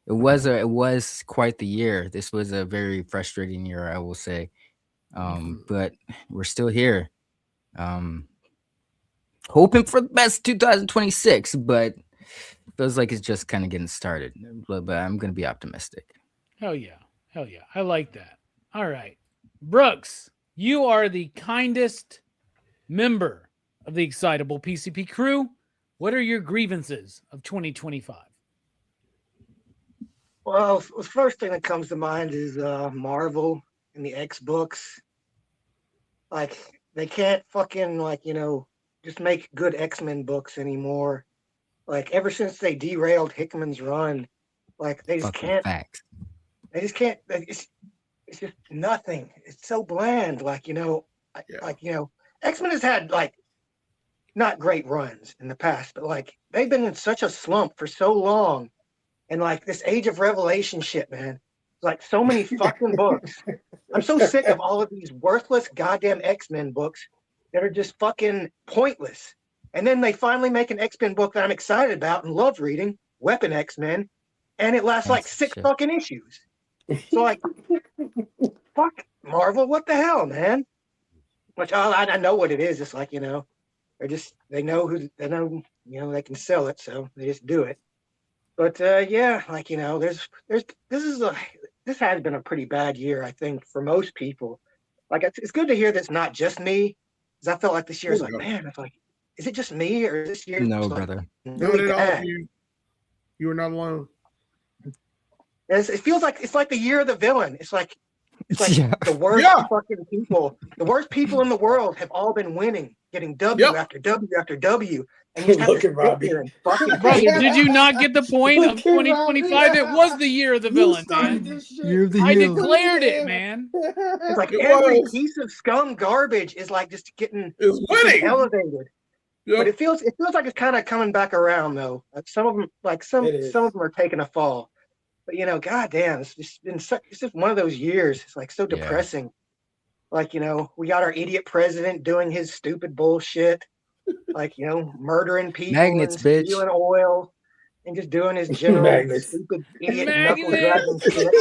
it was quite the year. This was a very frustrating year, I will say. But we're still here. Hoping for the best 2026, but feels like it's just kind of getting started. But I'm gonna be optimistic. Hell yeah. I like that. All right. Brooks, you are the kindest member of the Excitable PCP crew. What are your grievances of 2025? Well, the first thing that comes to mind is Marvel and the X books. Like, they can't fucking, just make good X-Men books anymore. Like, ever since they derailed Hickman's run, they just can't. Facts. They just can't. It's just nothing. It's so bland. X-Men has had, not great runs in the past, but, they've been in such a slump for so long. And this Age of Revelation shit, man. So many fucking books. I'm so sick of all of these worthless goddamn X-Men books that are just fucking pointless. And then they finally make an X-Men book that I'm excited about and love reading, Weapon X-Men, and it lasts 6 fucking issues. So fuck Marvel, what the hell, man? I know what it is. It's they know they can sell it, so they just do it. But this has been a pretty bad year, I think, for most people. It's good to hear that's not just me, because I felt like this year is man, is it just me or is this year? No, brother. Really bad? You are not alone. It feels like it's like the year of the villain. It's like the worst fucking people. The worst people in the world have all been winning, getting W after W after W. And you Look at Robbie. Did you not get the point of 2025? It was the year of the villain, man. I declared it, man. It's every piece of scum garbage is just getting elevated. Yep. But it feels like it's kind of coming back around though. Some of them some of them are taking a fall. But goddamn, it's just one of those years. It's so depressing. Yeah. We got our idiot president doing his stupid bullshit. Murdering people, magnets, and stealing oil, and just doing his general stupid idiot knuckle dragging shit.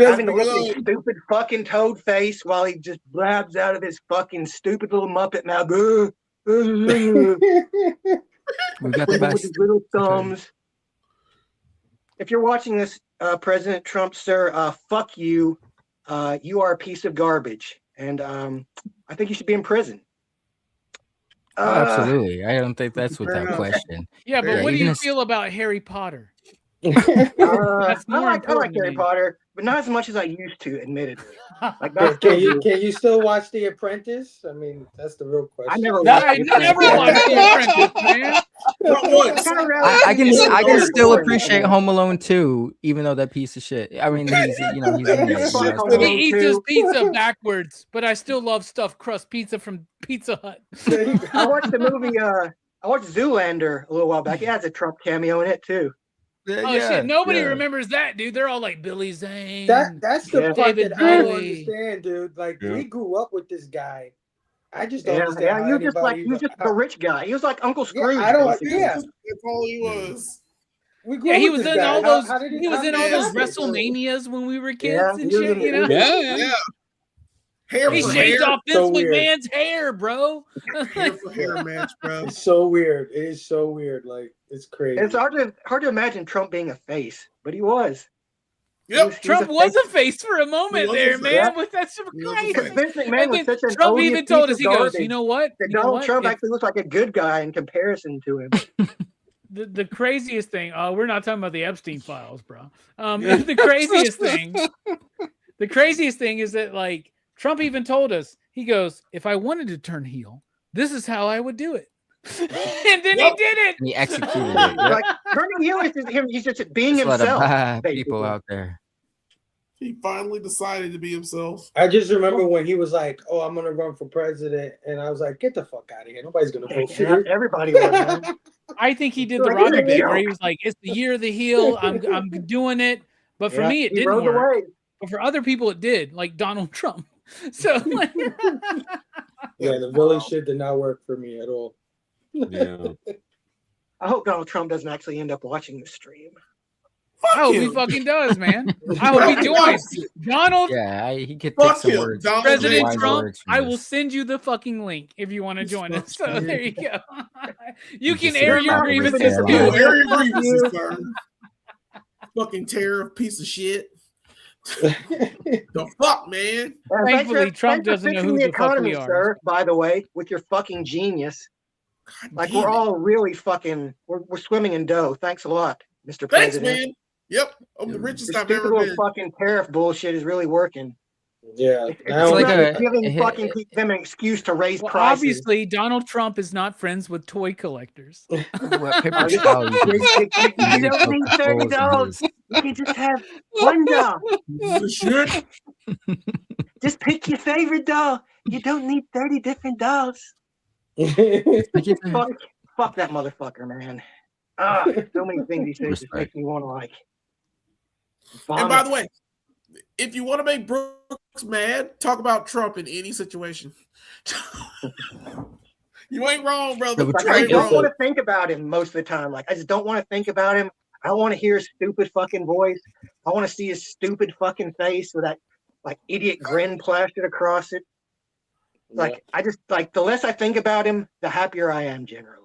Having to look at his stupid fucking toad face while he just blabs out of his fucking stupid little Muppet mouth. We got the best. With his little thumbs. If you're watching this, President Trump, sir, fuck you. You are a piece of garbage. And I think you should be in prison. Absolutely. I don't think that's without question. Yeah, but what do you feel about Harry Potter? I like Harry Potter, but not as much as I used to, admittedly. Can you still watch The Apprentice? I mean, that's the real question. I never watched The Apprentice, man. I can still appreciate Home Alone 2, even though that piece of shit. I mean, he's in it. He eats his pizza backwards, but I still love stuffed crust pizza from Pizza Hut. I watched the movie. I watched Zoolander a little while back. It has a Trump cameo in it too. Shit! Nobody remembers that, dude. They're all like Billy Zane. That's the part that I don't understand, dude. We grew up with this guy. I just don't understand. Yeah, he was just a rich guy. He was like Uncle Scrooge. That's all he was. He was in all those. He was in all those WrestleManias when we were kids and shit. Yeah. He shaved off Vince McMahon's hair, bro. Hair match, bro. It's so weird. It is so weird. It's crazy. It's hard to imagine Trump being a face, but he was. Yep. Trump was a face for a moment there, man. With that super crazy. Vince McMahon was such an Trump even told us, he goes, you know what? Donald Trump actually looks like a good guy in comparison to him. The craziest thing, we're not talking about the Epstein files, bro. The craziest thing is that Trump even told us, he goes, if I wanted to turn heel, this is how I would do it. And then he did it. And he executed it. Yep. Like turning heel is just him. He's just being There's a lot of himself. bad basically. people out there. He finally decided to be himself. I just remember when he was like, "Oh, I'm gonna run for president," and I was like, "Get the fuck out of here! Nobody's gonna vote for you." Everybody was. Man. I think he did the Robbie bit where he was like, "It's the year of the heel. I'm doing it." But for me, it didn't work. Away. But for other people, it did, like Donald Trump. So, like, yeah, the villain shit did not work for me at all. Yeah. I hope Donald Trump doesn't actually end up watching the stream. I hope he fucking does, man. I hope he joins. Donald. Yeah, he could take some words. President wise Trump, words from I this. will send you the fucking link if you want to join us. So there you go. You Just can air your not grievances really too. allowed. Air your grievances, sir. Fucking terror piece of shit. The fuck, man. Thankfully, Trump doesn't know who the the fuck economy, we are. sir. By the way, with your fucking genius, God like damn we're it. all really fucking, we're swimming in dough. Thanks a lot, Mr. Thanks, President. man. Yep, I'm the richest Your I've stupid ever little been. fucking tariff bullshit is really working. Yeah, It's now like not a- giving fucking them an excuse to raise Well, prices. obviously, Donald Trump is not friends with toy collectors. What paper You towel you can use? don't need $30. You can just have one doll. The shit. Just pick your favorite doll. You don't need 30 different dolls. Fuck that motherfucker, man. So many things he says just make me want to like. And by the way, if you want to make Brooks mad, talk about Trump in any situation. You ain't wrong, brother. Like, I don't want to think about him most of the time. Like, I just don't want to think about him. I don't want to hear his stupid fucking voice. I want to see his stupid fucking face with that like idiot grin plastered across it. Like, I just like the less I think about him, the happier I am generally.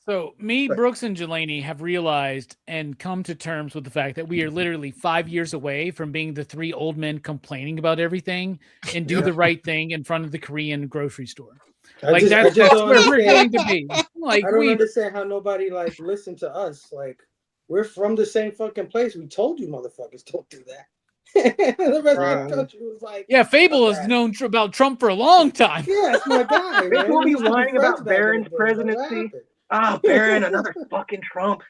So me, Brooks, and Jelani have realized and come to terms with the fact that we are literally 5 years away from being the three old men complaining about everything and do the right thing in front of the Korean grocery store. I just that's don't where we're going understand. to be. Like, I don't understand how nobody like listened to us. Like, we're from the same fucking place. We told you motherfuckers don't do that. The rest of the country was like, yeah, Fable has known about Trump for a long time. yeah, it's my guy. They Man. will be We used to whining friends about back in Barron's the day. What presidency. happened? Ah, Barron, another fucking Trump.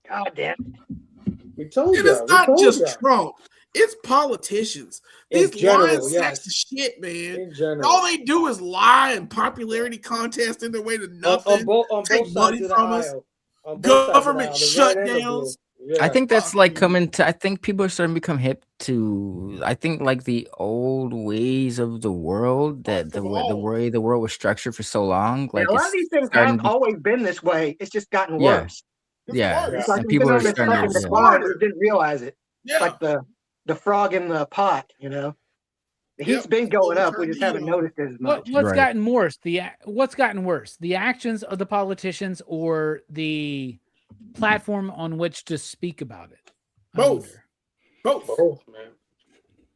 God damn it. We told you. And it's not just Trump. It's politicians. These lying sacks of shit, man. All they do is lie and popularity contest in their way to nothing. On Take both money sides of the from us. aisle. On both Government sides of the aisle, the red and the blue. shutdowns. Yeah. I think that's like coming to. I think people are starting to become hip to. I think like the old ways of the world that the way the world was structured for so long. Like a lot of these things have always been this way. It's just gotten worse. Yeah, It's like and people are starting to. decline, we didn't realize it. It's like the frog in the pot, you know. The heat's been going up. We just haven't noticed it as much. What's gotten worse? What's gotten worse? The actions of the politicians or the platform on which to speak about it? Both, man.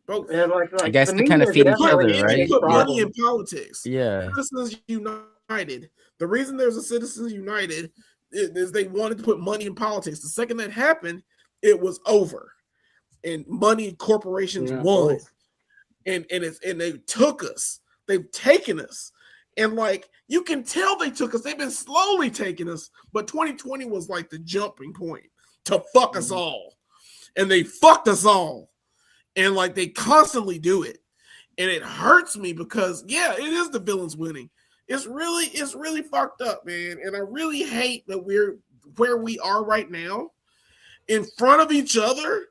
Both. Yeah, I guess they kind of feed each other, right? Put money in politics. Yeah. Citizens United. The reason there's a Citizens United is they wanted to put money in politics. The second that happened, it was over, and money corporations won. And they took us. They've taken us. And like you can tell they took us. They've been slowly taking us, but 2020 was like the jumping point to fuck us all. And they fucked us all. And like they constantly do it. And it hurts me because it is the villains winning. It's really fucked up, man. And I really hate that we're where we are right now in front of each other.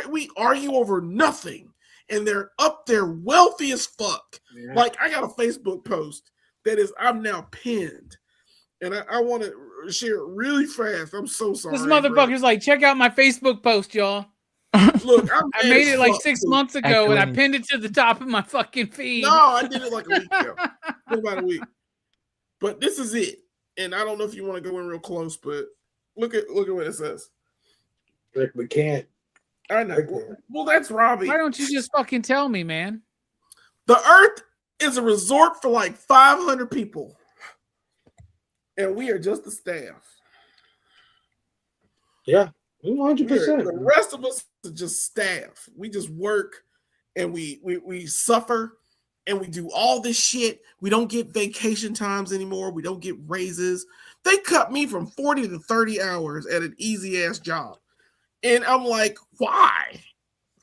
We argue over nothing. And they're up there wealthy as fuck. Yeah. Like I got a Facebook post that is I'm now pinned. And I want to share it really fast. I'm so sorry. This motherfucker's like, check out my Facebook post, y'all. Look, I made it like 6 months ago and I pinned it to the top of my fucking feed. No, I did it like a week ago. About a week. But this is it. And I don't know if you want to go in real close, but look at what it says. Rick, we can't. I know. Well, that's Robbie. Why don't you just fucking tell me, man? The Earth is a resort for like 500 people. And we are just the staff. Yeah, 100%. The rest of us are just staff. We just work and we suffer and we do all this shit. We don't get vacation times anymore. We don't get raises. They cut me from 40 to 30 hours at an easy ass job. And I'm like, why?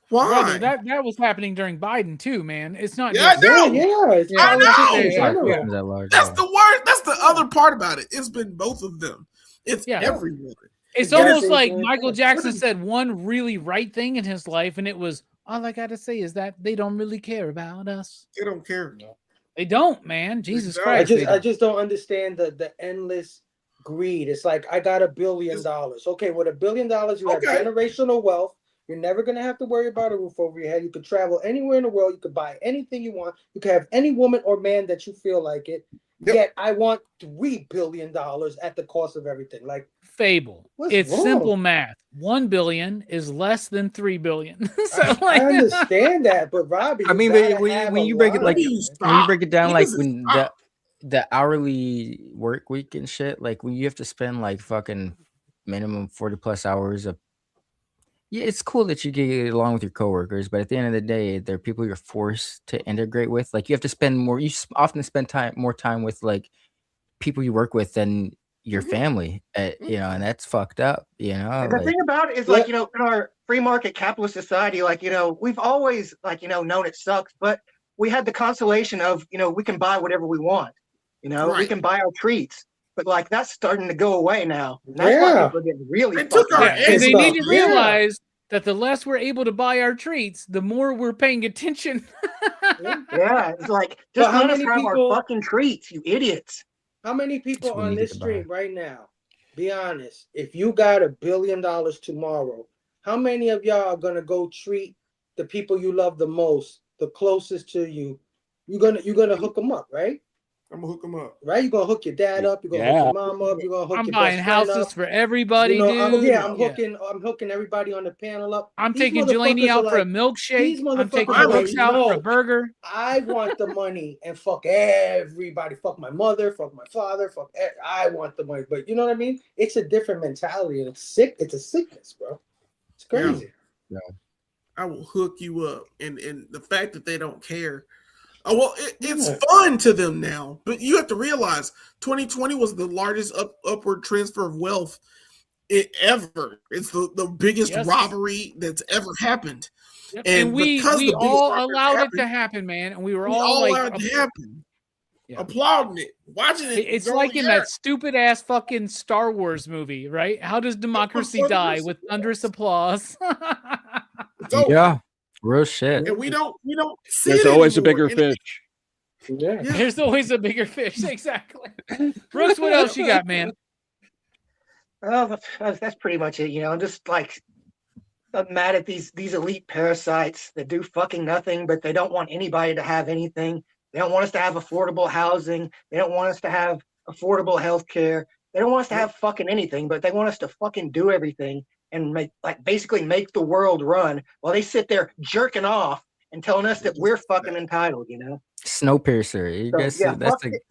Why? Brother, that was happening during Biden too, man. It's not Yeah, just I know. It's I know. in general. That's the word. That's the other part about it. It's been both of them. It's everyone. It's almost like Michael Jackson said one really right thing in his life, and it was, all I gotta say is that they don't really care about us. They don't care. They don't, man. Jesus Christ. I just don't understand the endless greed. It's like, I got $1 billion. Okay, with $1 billion, you have generational wealth. You're never going to have to worry about a roof over your head. You could travel anywhere in the world. You could buy anything you want. You could have any woman or man that you feel like it. Yet I want $3 billion at the cost of everything. Like, fable. It's wrong? Simple math. 1 billion is less than 3 billion. So I understand that, but Robbie, I mean, when you break it like when you break it down, like when the hourly work week and shit, like when you have to spend like fucking minimum 40 plus hours of. Yeah, it's cool that you get along with your coworkers, but at the end of the day, they're people you're forced to integrate with. Like you have to spend more. You often spend more time with like people you work with than your family. You know, and that's fucked up. You know, and the thing about it is, like, you know, in our free market capitalist society, like, you know, we've always, like, you know, known it sucks, but we had the consolation of, you know, we can buy whatever we want. You know, we can buy our treats. But like that's starting to go away now. And that's why people are getting really fucked up. And they need to realize that the less we're able to buy our treats, the more we're paying attention. It's like just let us have our fucking treats, you idiots. How many people on this stream right now? Be honest. If you got $1 billion tomorrow, how many of y'all are gonna go treat the people you love the most, the closest to you? You're gonna hook them up, right? I'm gonna hook them up. Right? You're gonna hook your dad up, you're gonna hook your mom up, you're gonna hook I'm your buying best friend houses up. for everybody, dude. I'm hooking everybody on the panel up. I'm taking Jelani out for a milkshake. I'm taking Brooks out for a burger. I want the money and fuck everybody. Fuck my mother, fuck my father, I want the money. But you know what I mean? It's a different mentality and it's sick. It's a sickness, bro. It's crazy. Yeah. I will hook you up. And the fact that they don't care. Oh, well, it's fun to them now, but you have to realize 2020 was the largest upward transfer of wealth ever. It's the biggest robbery that's ever happened. Yep. And we all allowed it to happen, man. And we were all like, allowed it to happen. Applauding it, watching it. It's like in that stupid ass fucking Star Wars movie, right? How does democracy die? With thunderous applause. Yeah. Real shit. And we don't see There's always a bigger fish. Yeah. There's always a bigger fish. Exactly. Brooks, what else you got, man? Well, that's pretty much it. You know, I'm just like, I'm mad at these elite parasites that do fucking nothing, but they don't want anybody to have anything. They don't want us to have affordable housing. They don't want us to have affordable health care. They don't want us to have fucking anything, but they want us to fucking do everything and basically make the world run while they sit there jerking off and telling us that we're fucking entitled, you know? Snowpiercer.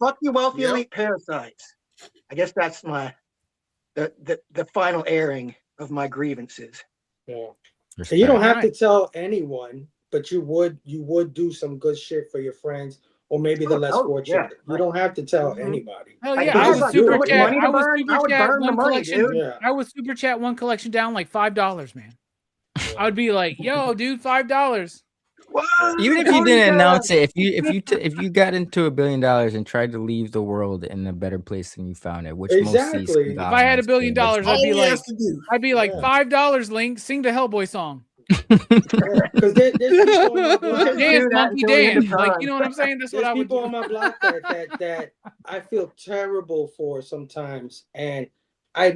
Fuck you wealthy elite parasites. I guess that's my the final airing of my grievances. Yeah. So you don't have to tell anyone, but you would do some good shit for your friends or maybe the less fortunate. You don't have to tell anybody. Hell yeah, I would super chat one collection down like $5, man. I would be like, yo, dude, $5. What? Even if you didn't announce it, if you got into $1 billion and tried to leave the world in a better place than you found it, which exactly. If I had $1 billion, I'd be like $5, Link, sing the Hellboy song. Because there's people on my block, dance, monkey dance. Like, you know what I'm saying? That's what I would do. People on my block that I feel terrible for sometimes, and I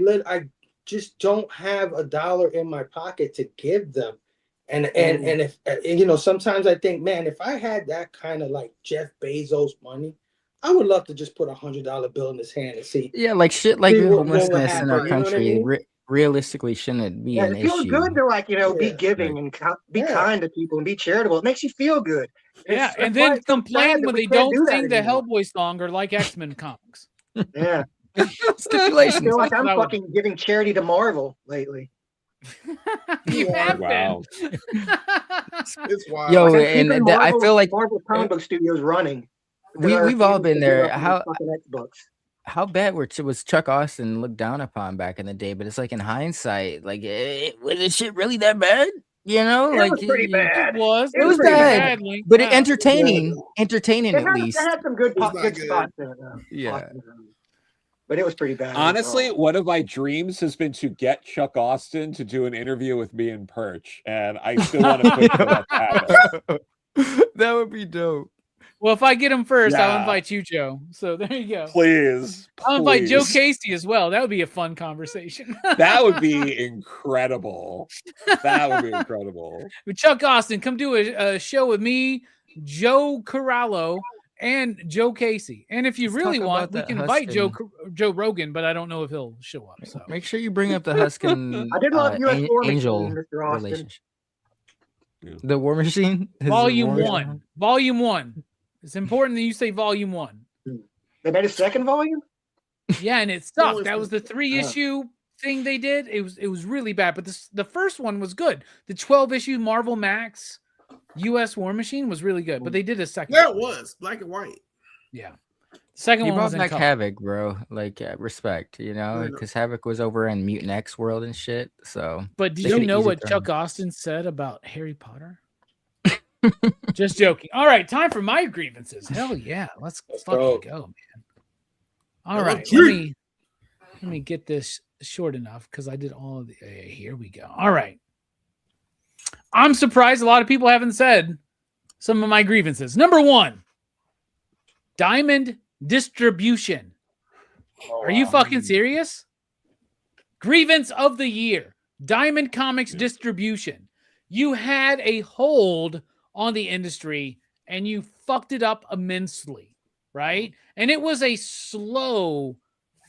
just don't have $1 in my pocket to give them. And if you know, sometimes I think, man, if I had that kind of like Jeff Bezos money, I would love to just put $100 bill in his hand and see. Yeah, like shit, like homelessness in our country. Realistically, shouldn't it be an issue? It feels good to, like, you know, be giving and be kind to people and be charitable. It makes you feel good. Yeah, and then complain when they don't sing the Hellboy song or like X-Men comics. Yeah. Stipulations. I feel like I'm fucking giving charity to Marvel lately. You have Wow. been. It's wild. Yo, Like, I'm and keeping I feel like Marvel comic book studios running. we've all been there. How How bad was Chuck Austin looked down upon back in the day? But it's like in hindsight, like was this shit really that bad? You know, It like was pretty bad. It was. It was pretty bad, Link. but Wow. entertaining It at least. had some good, It was not good good. spots in it. Yeah. But it was pretty bad. Honestly, overall. one of my dreams has been to get Chuck Austin to do an interview with me and Perch, and I still want to push for that to happen. That would be dope. Well, if I get him first, I'll Yeah. invite you, Joe. So there you go. Please. I'll invite Joe please. Casey as well. That would be a fun conversation. That would be incredible. That would be incredible. Chuck Austin, come do a show with me, Joe Corallo, and Joe Casey. And if you Let's really talk want, about we that can invite Huskin. Joe Rogan, but I don't know if he'll show up. So Make sure you bring up the Huskin I did love US War Machine, Angel Mr. Austin. relationship. The War Machine? His Volume War 1. Machine? Volume 1. It's important that you say Volume 1. They made a second volume? Yeah, and it sucked. That was the 3-issue thing they did. It was really bad, but the first one was good. The 12-issue Marvel Max US War Machine was really good, but they did a second. Yeah, it was black and white. Yeah. The second He one brought was in back color. Havoc, bro. Like, respect, you know, Yeah. because Havoc was over in Mutant X world and shit. So, But they did you could've know easily what thrown Chuck him. Austin said about Harry Potter? Just joking. All right, time for my grievances. Hell yeah, let's fucking go, man. All right, let me get this short enough because I did all of the. Here we go. All right, I'm surprised a lot of people haven't said some of my grievances. Number 1, Diamond Distribution. Are you fucking serious? Grievance of the year, Diamond Comics Distribution. You had a hold on the industry and you fucked it up immensely, right? And it was a slow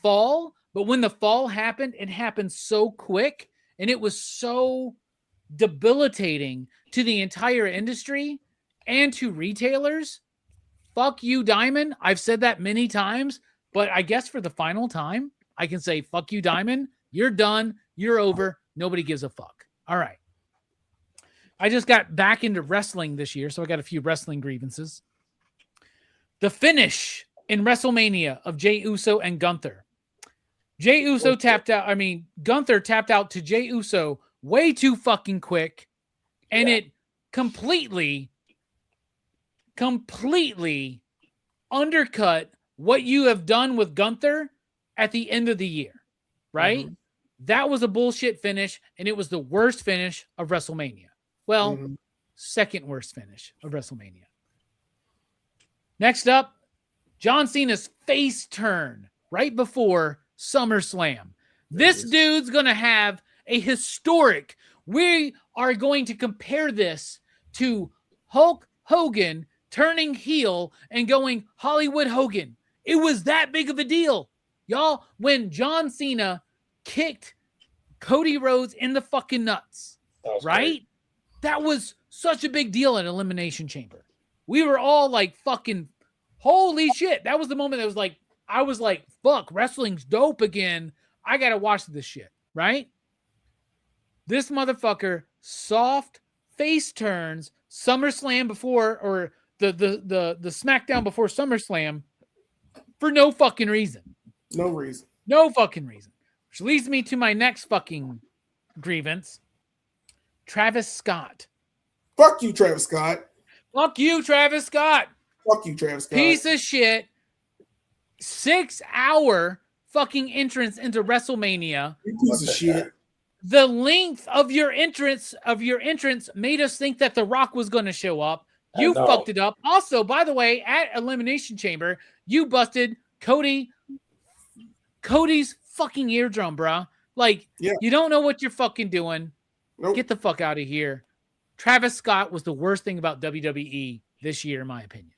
fall, but when the fall happened, it happened so quick and it was so debilitating to the entire industry and to retailers. Fuck you, Diamond. I've said that many times, but I guess for the final time, I can say, fuck you, Diamond. You're done. You're over. Nobody gives a fuck. All right. I just got back into wrestling this year, so I got a few wrestling grievances. The finish in WrestleMania of Jey Uso and Gunther. Jey Uso Gunther tapped out to Jey Uso way too fucking quick, and it completely undercut what you have done with Gunther at the end of the year, right? Mm-hmm. That was a bullshit finish, and it was the worst finish of WrestleMania. Well, second worst finish of WrestleMania. Next up, John Cena's face turn right before SummerSlam. This dude's going to have a historic. We are going to compare this to Hulk Hogan turning heel and going Hollywood Hogan. It was that big of a deal, y'all, when John Cena kicked Cody Rhodes in the fucking nuts, right? Great. That was such a big deal at Elimination Chamber. We were all like, fucking, holy shit. That was the moment that was like, I was like, fuck, wrestling's dope again. I got to watch this shit, right? This motherfucker, soft face turns SummerSlam before, or the SmackDown before SummerSlam for no fucking reason. No reason. No fucking reason. Which leads me to my next fucking grievance. Travis Scott. Fuck you, Travis Scott. Fuck you, Travis Scott. Fuck you, Travis Scott. Piece of shit. 6-hour fucking entrance into WrestleMania. You piece of shit. The length of your entrance made us think that The Rock was going to show up. You fucked it up. Also, by the way, at Elimination Chamber, you busted Cody's fucking eardrum, bro. Like, you don't know what you're fucking doing. Nope. Get the fuck out of here. Travis Scott was the worst thing about WWE this year, in my opinion.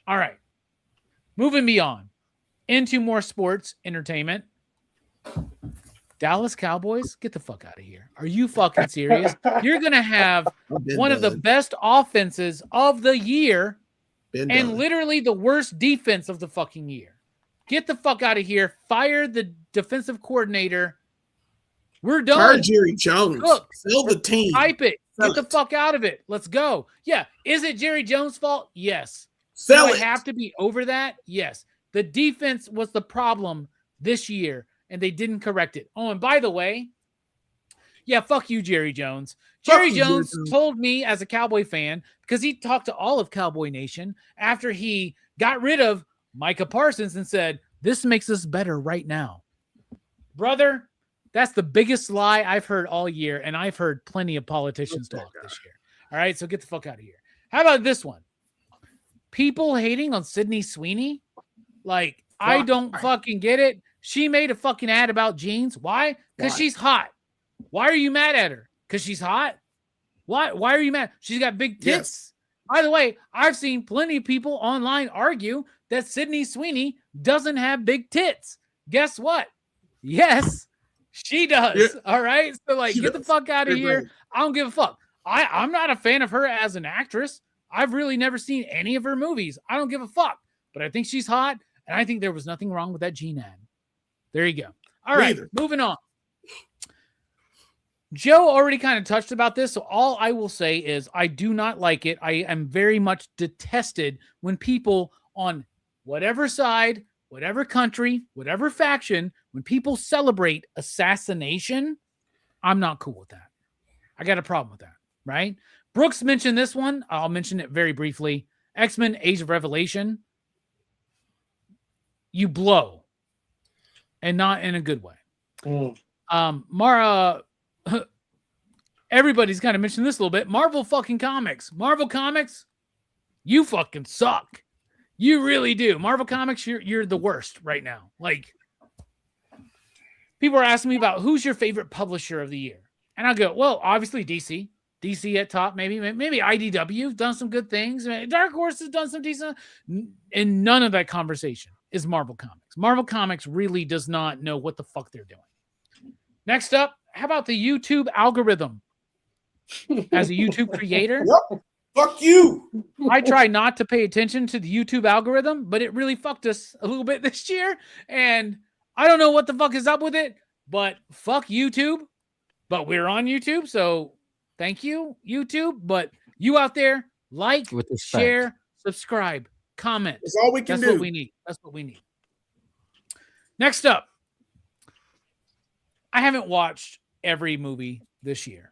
All right. Moving beyond into more sports entertainment. Dallas Cowboys, get the fuck out of here. Are you fucking serious? You're going to have one of the best offenses of the year and literally the worst defense of the fucking year. Get the fuck out of here. Fire the defensive coordinator. We're done. Fire Jerry Jones. Look, Sell the team. Type it. Sell Get the fuck out of it. Let's go. Yeah. Is it Jerry Jones' fault? Yes. Sell Do it. I have to be over that? Yes. The defense was the problem this year, and they didn't correct it. Oh, and by the way, yeah, fuck you, Jerry Jones. Jerry Jones told me as a Cowboy fan, because he talked to all of Cowboy Nation after he got rid of Micah Parsons and said, this makes us better right now. Brother, that's the biggest lie I've heard all year, and I've heard plenty of politicians talk this year. All right, so get the fuck out of here. How about this one? People hating on Sydney Sweeney? Like, I don't fucking get it. She made a fucking ad about jeans. Why? Because she's hot. Why are you mad at her? Because she's hot? Why are you mad? She's got big tits. Yes. By the way, I've seen plenty of people online argue that Sydney Sweeney doesn't have big tits. Guess what? Yes, she does. Yeah. All right. So, like, get the fuck out of here. Right. I don't give a fuck. I'm not a fan of her as an actress. I've really never seen any of her movies. I don't give a fuck. But I think she's hot, and I think there was nothing wrong with that jean ad. There you go. All right, moving on. Joe already kind of touched about this, so all I will say is I do not like it. I am very much detested when people on whatever side, whatever country, whatever faction, when people celebrate assassination, I'm not cool with that. I got a problem with that, right? Brooks mentioned this one. I'll mention it very briefly. X-Men Age of Revelation. You blow. And not in a good way. Mara... Everybody's kind of mentioned this a little bit. Marvel fucking Comics. Marvel Comics, you fucking suck. You really do. Marvel Comics, you're the worst right now. Like, people are asking me about who's your favorite publisher of the year. And I go, well, obviously DC. DC at top, maybe IDW done some good things. Dark Horse has done some decent. And none of that conversation is Marvel Comics. Marvel Comics really does not know what the fuck they're doing. Next up, how about the YouTube algorithm? As a YouTube creator, fuck you. I try not to pay attention to the YouTube algorithm, but it really fucked us a little bit this year. And I don't know what the fuck is up with it, but fuck YouTube. But we're on YouTube, so thank you, YouTube. But you out there, like, share, subscribe, comment. That's all we can do. That's what we need. That's what we need. Next up, I haven't watched every movie this year,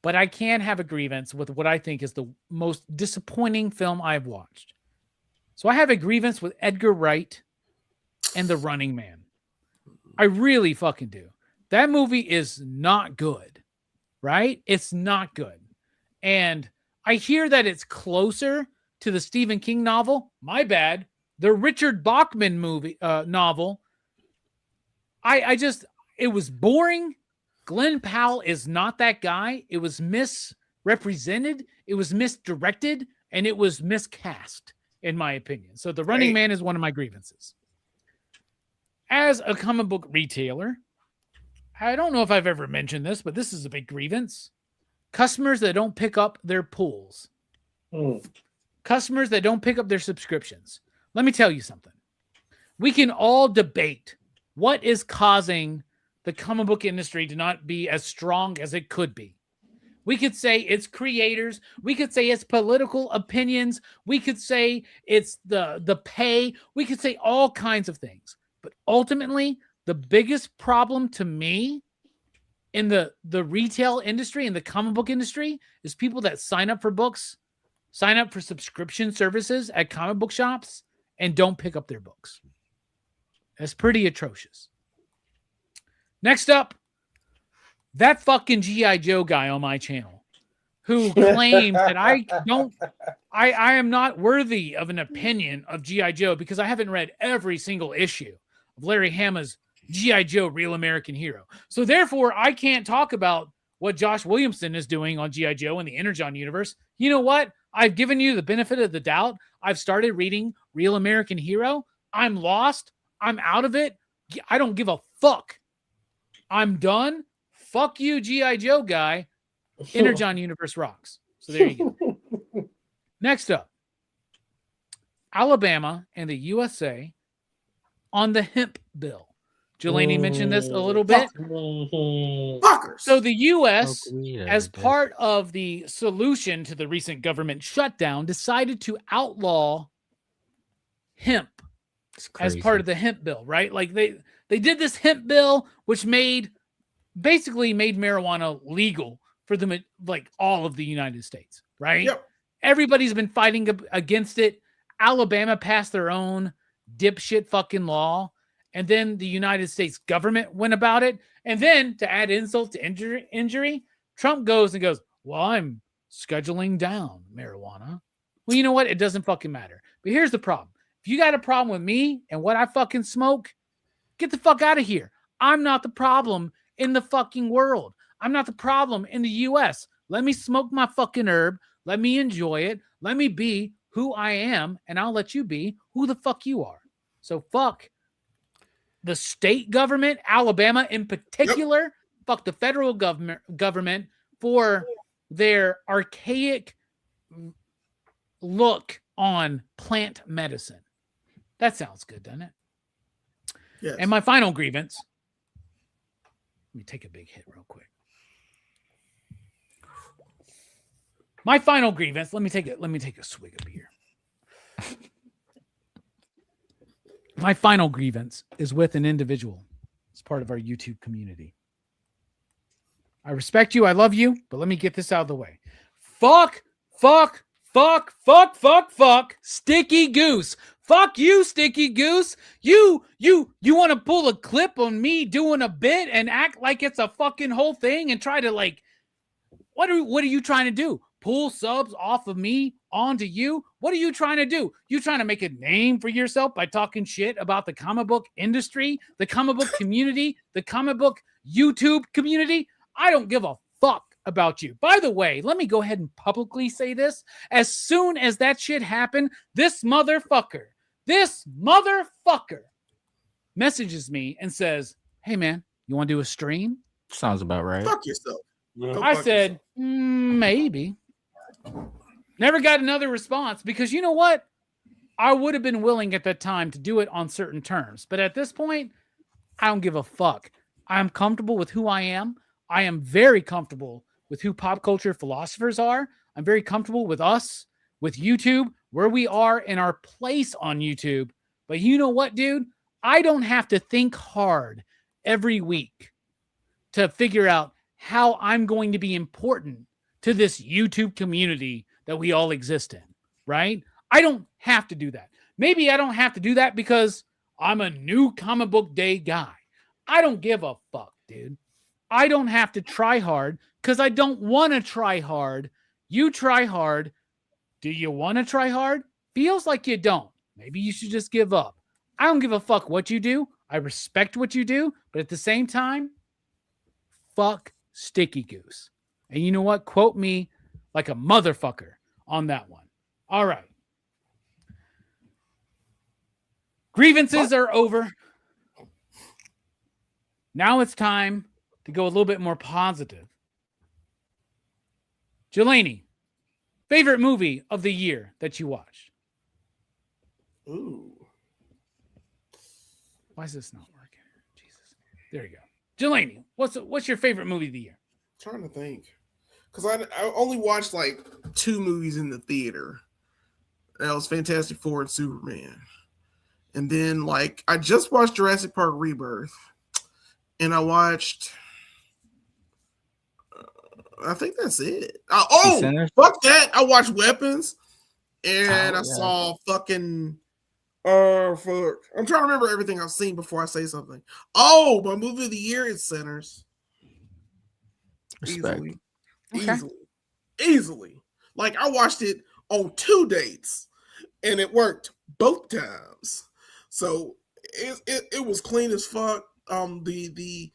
but I can have a grievance with what I think is the most disappointing film I've watched. So I have a grievance with Edgar Wright and The Running Man. I really fucking do. That movie is not good, right? It's not good. And I hear that it's closer to the Stephen King novel. My bad. The Richard Bachman movie novel. It was boring. Glenn Powell is not that guy. It was misrepresented. It was misdirected. And it was miscast, in my opinion. So The Running Man is one of my grievances. As a comic book retailer, I don't know if I've ever mentioned this, but this is a big grievance. Customers that don't pick up their pulls. Customers that don't pick up their subscriptions. Let me tell you something. We can all debate what is causing the comic book industry to not be as strong as it could be. We could say it's creators. We could say it's political opinions. We could say it's the pay. We could say all kinds of things. But ultimately, the biggest problem to me in the retail industry and the comic book industry is people that sign up for books, sign up for subscription services at comic book shops, and don't pick up their books. That's pretty atrocious. Next up, that fucking G.I. Joe guy on my channel who claims that I am not worthy of an opinion of G.I. Joe because I haven't read every single issue of Larry Hama's G.I. Joe Real American Hero. So therefore, I can't talk about what Josh Williamson is doing on G.I. Joe in the Energon universe. You know what? I've given you the benefit of the doubt. I've started reading Real American Hero. I'm lost. I'm out of it. I don't give a fuck. I'm done. Fuck you, G.I. Joe guy. Energon universe rocks. So there you go. Next up, Alabama and the USA on the hemp bill. Jelani mentioned this a little bit. Fuckers. So the U.S., as part of the solution to the recent government shutdown, decided to outlaw hemp as part of the hemp bill, right? Like they did this hemp bill, which basically made marijuana legal for the like all of the United States, right? Yep. Everybody's been fighting against it. Alabama passed their own dipshit fucking law. And then the United States government went about it. And then to add insult to injury, Trump goes, well, I'm scheduling down marijuana. Well, you know what? It doesn't fucking matter. But here's the problem. If you got a problem with me and what I fucking smoke, get the fuck out of here. I'm not the problem in the fucking world. I'm not the problem in the U.S. Let me smoke my fucking herb. Let me enjoy it. Let me be who I am, and I'll let you be who the fuck you are. So fuck the state government, Alabama in particular. Yep. Fuck the federal government for their archaic look on plant medicine. That sounds good, doesn't it? Yes. And my final grievance. Let me take a big hit real quick. My final grievance. Let me take a swig of beer. My final grievance is with an individual as part of our YouTube community. I respect you. I love you. But let me get this out of the way. Fuck. Sticky Goose. Fuck you, Sticky Goose. You want to pull a clip on me doing a bit and act like it's a fucking whole thing and try to like, what are you trying to do? Pull subs off of me onto you? What are you trying to do? You trying to make a name for yourself by talking shit about the comic book industry, the comic book community, the comic book YouTube community? I don't give a fuck about you. By the way, let me go ahead and publicly say this. As soon as that shit happened, this motherfucker messages me and says, hey man, you want to do a stream? Sounds about right. Fuck yourself. I said, maybe. Never got another response because you know what? I would have been willing at that time to do it on certain terms. But at this point, I don't give a fuck. I'm comfortable with who I am. I am very comfortable with who pop culture philosophers are. I'm very comfortable with us, with YouTube, where we are in our place on YouTube. But you know what, dude? I don't have to think hard every week to figure out how I'm going to be important to this YouTube community that we all exist in, right? I don't have to do that. Maybe I don't have to do that because I'm a new comic book day guy. I don't give a fuck, dude. I don't have to try hard because I don't want to try hard. You try hard. Do you want to try hard? Feels like you don't. Maybe you should just give up. I don't give a fuck what you do. I respect what you do. But at the same time, fuck Sticky Goose. And you know what? Quote me like a motherfucker on that one. All right. Grievances are over. Now it's time to go a little bit more positive. Jelani, favorite movie of the year that you watched? Ooh. Why is this not working? Jesus. There you go. Jelani, what's your favorite movie of the year? I'm trying to think. Because I only watched like 2 movies in the theater. That was Fantastic Four and Superman. And then like I just watched Jurassic Park Rebirth. And I watched I think that's it. Fuck that. I watched Weapons. And I saw fucking fuck. I'm trying to remember everything I've seen before I say something. Oh, my movie of the year is Sinners. Respect. Easily. Like I watched it on 2 dates and it worked both times. So it was clean as fuck. The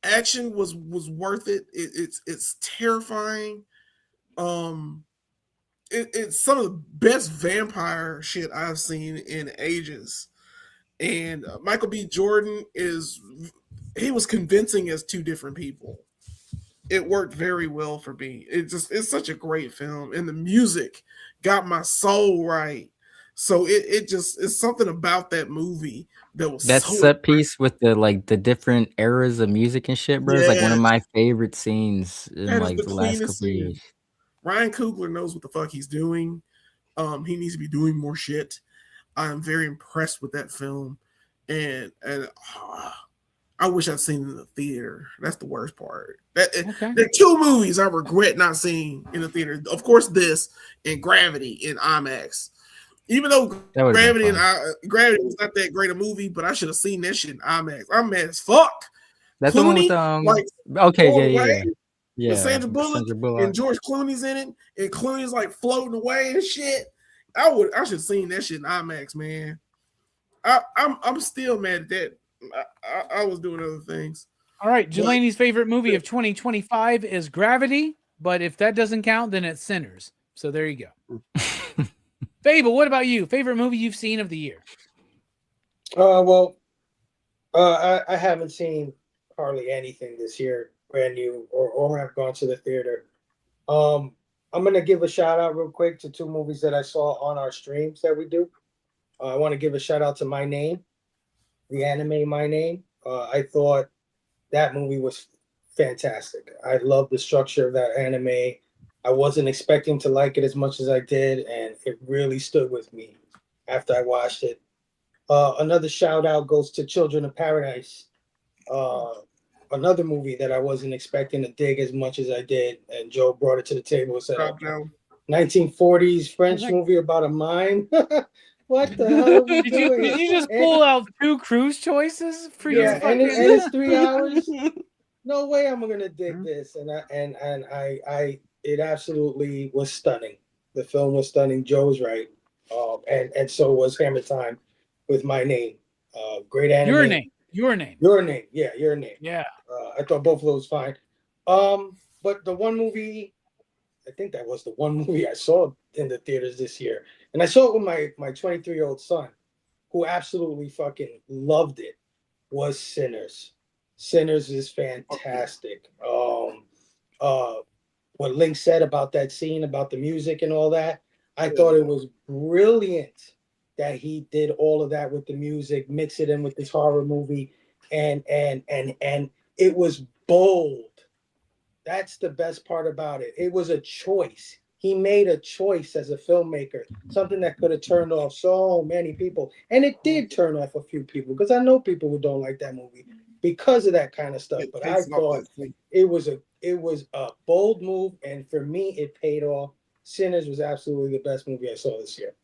action was worth it. It's terrifying. It's some of the best vampire shit I've seen in ages. And Michael B. Jordan he was convincing as 2 different people. It worked very well for me. It's such a great film. And the music got my soul right. So it just it's something about that movie that was that so set piece with the different eras of music and shit, bro. It's like one of Yes. my favorite scenes in That is like the the last cleanest couple of scene. years. Ryan Coogler knows what the fuck he's doing. He needs to be doing more shit. I'm very impressed with that film, and I wish I'd seen it in the theater. That's the worst part. There are two movies I regret not seeing in the theater. Of course, this and Gravity in IMAX. Even though Gravity was not that great a movie, but I should have seen that shit in IMAX. I'm mad as fuck. That's Clooney, the one with like okay, yeah. with Sandra Bullock and George Clooney's in it, and Clooney's like floating away and shit. I should have seen that shit in IMAX, man. I'm still mad at that. I was doing other things. All right, Jelani's favorite movie of 2025 is Gravity, but if that doesn't count, then it's Sinners. So there you go. Fable, what about you? Favorite movie you've seen of the year? I haven't seen hardly anything this year, brand new, or have gone to the theater. I'm gonna give a shout out real quick to two movies that I saw on our streams that we do. I want to give a shout out to My Name, the anime My Name. I thought that movie was fantastic. I love the structure of that anime. I wasn't expecting to like it as much as I did, and it really stood with me after I watched it. Another shout out goes to Children of Paradise, another movie that I wasn't expecting to dig as much as I did, and Joe brought it to the table and said, 1940s French movie about a mime. What the hell are we doing? Did you just pull out two cruise choices for you? Yeah, and it's 3 hours. No way I'm gonna dig this, and it absolutely was stunning. The film was stunning. Joe's right, and so was Hammer Time with My Name. Great anime. Your name. Yeah, Your Name. Yeah. I thought both of those fine. But the one movie, I think that was the one movie I saw in the theaters this year, and I saw it with my 23-year-old son, who absolutely fucking loved it, was Sinners. Sinners is fantastic. What Link said about that scene, about the music and all that, I thought it was brilliant that he did all of that with the music, mix it in with this horror movie, and it was bold. That's the best part about it. It was a choice. He made a choice as a filmmaker, something that could have turned off so many people. And it did turn off a few people, because I know people who don't like that movie because of that kind of stuff. But I thought it was a bold move, and for me, it paid off. Sinners was absolutely the best movie I saw this year.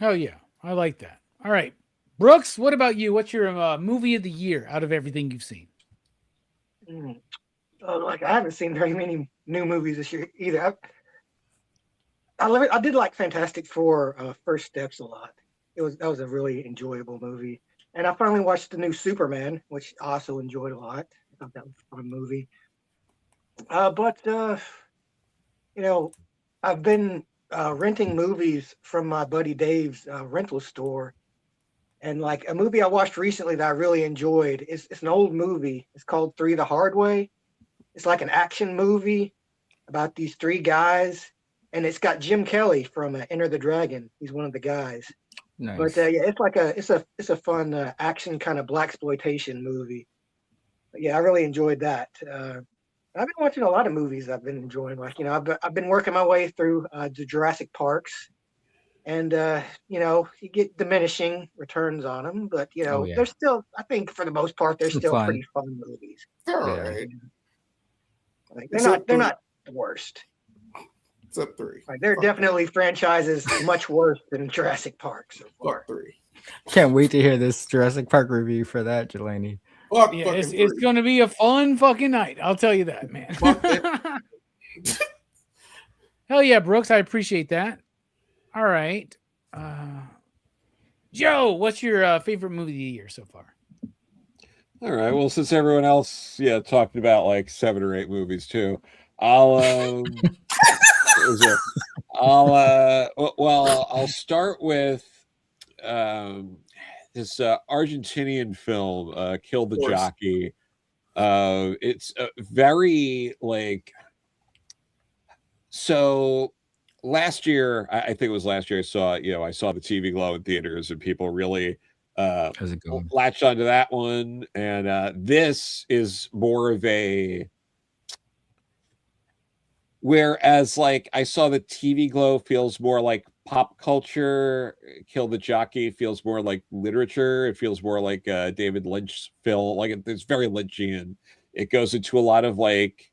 Oh yeah, I like that. All right, Brooks, what about you? What's your movie of the year out of everything you've seen? Like, I haven't seen very many new movies this year either. I did like Fantastic Four: First Steps a lot. That was a really enjoyable movie. And I finally watched the new Superman, which I also enjoyed a lot. I thought that was a fun movie. I've been renting movies from my buddy Dave's rental store. And like a movie I watched recently that I really enjoyed, it's an old movie. It's called Three the Hard Way. It's like an action movie about these three guys. And it's got Jim Kelly from Enter the Dragon. He's one of the guys. Nice. But yeah, it's a fun action kind of blaxploitation movie. But yeah, I really enjoyed that. I've been watching a lot of movies I've been enjoying. Like, I've been working my way through the Jurassic Parks, and you get diminishing returns on them, but they're still, I think for the most part, they're still pretty fun movies. Right. Like, they're not the worst. Except 3. Like, there are definitely franchises much worse than Jurassic Park so far. 3. Can't wait to hear this Jurassic Park review for that, Jelani. Yeah, it's going to be a fun fucking night. I'll tell you that, man. Hell yeah, Brooks. I appreciate that. All right. Joe, what's your favorite movie of the year so far? All right. Well, since everyone else, talked about like 7 or 8 movies too, I'll start with this Argentinian film, Kill the Jockey. It's very like, so last year, I think it was last year, I saw the TV Glow in theaters, and people really How's it going? latched onto that one. And this is more of a, whereas like I saw the TV Glow feels more like pop culture, Kill the Jockey feels more like literature. It feels more like David Lynch film. Like it's very Lynchian. It goes into a lot of like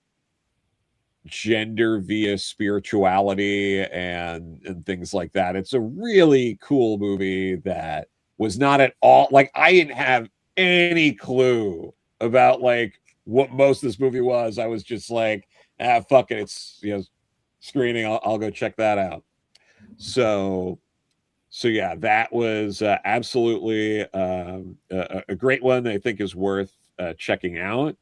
gender via spirituality and things like that. It's a really cool movie that was not at all like, I didn't have any clue about like what most of this movie was. I was just like, fuck it, it's screening. I'll go check that out. So yeah, that was absolutely a great one that I think is worth checking out.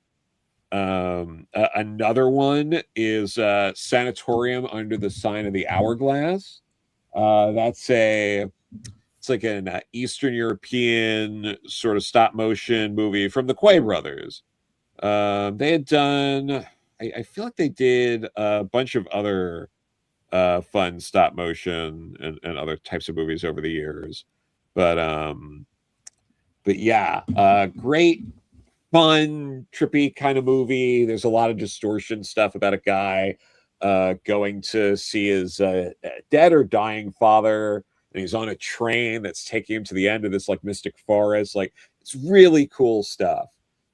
Another one is Sanatorium Under the Sign of the Hourglass. It's like an Eastern European sort of stop motion movie from the Quay brothers. They had done, I feel like they did a bunch of other fun stop motion and other types of movies over the years. But yeah, great, fun, trippy kind of movie. There's a lot of distortion stuff about a guy going to see his dead or dying father, and he's on a train that's taking him to the end of this like mystic forest. Like, it's really cool stuff,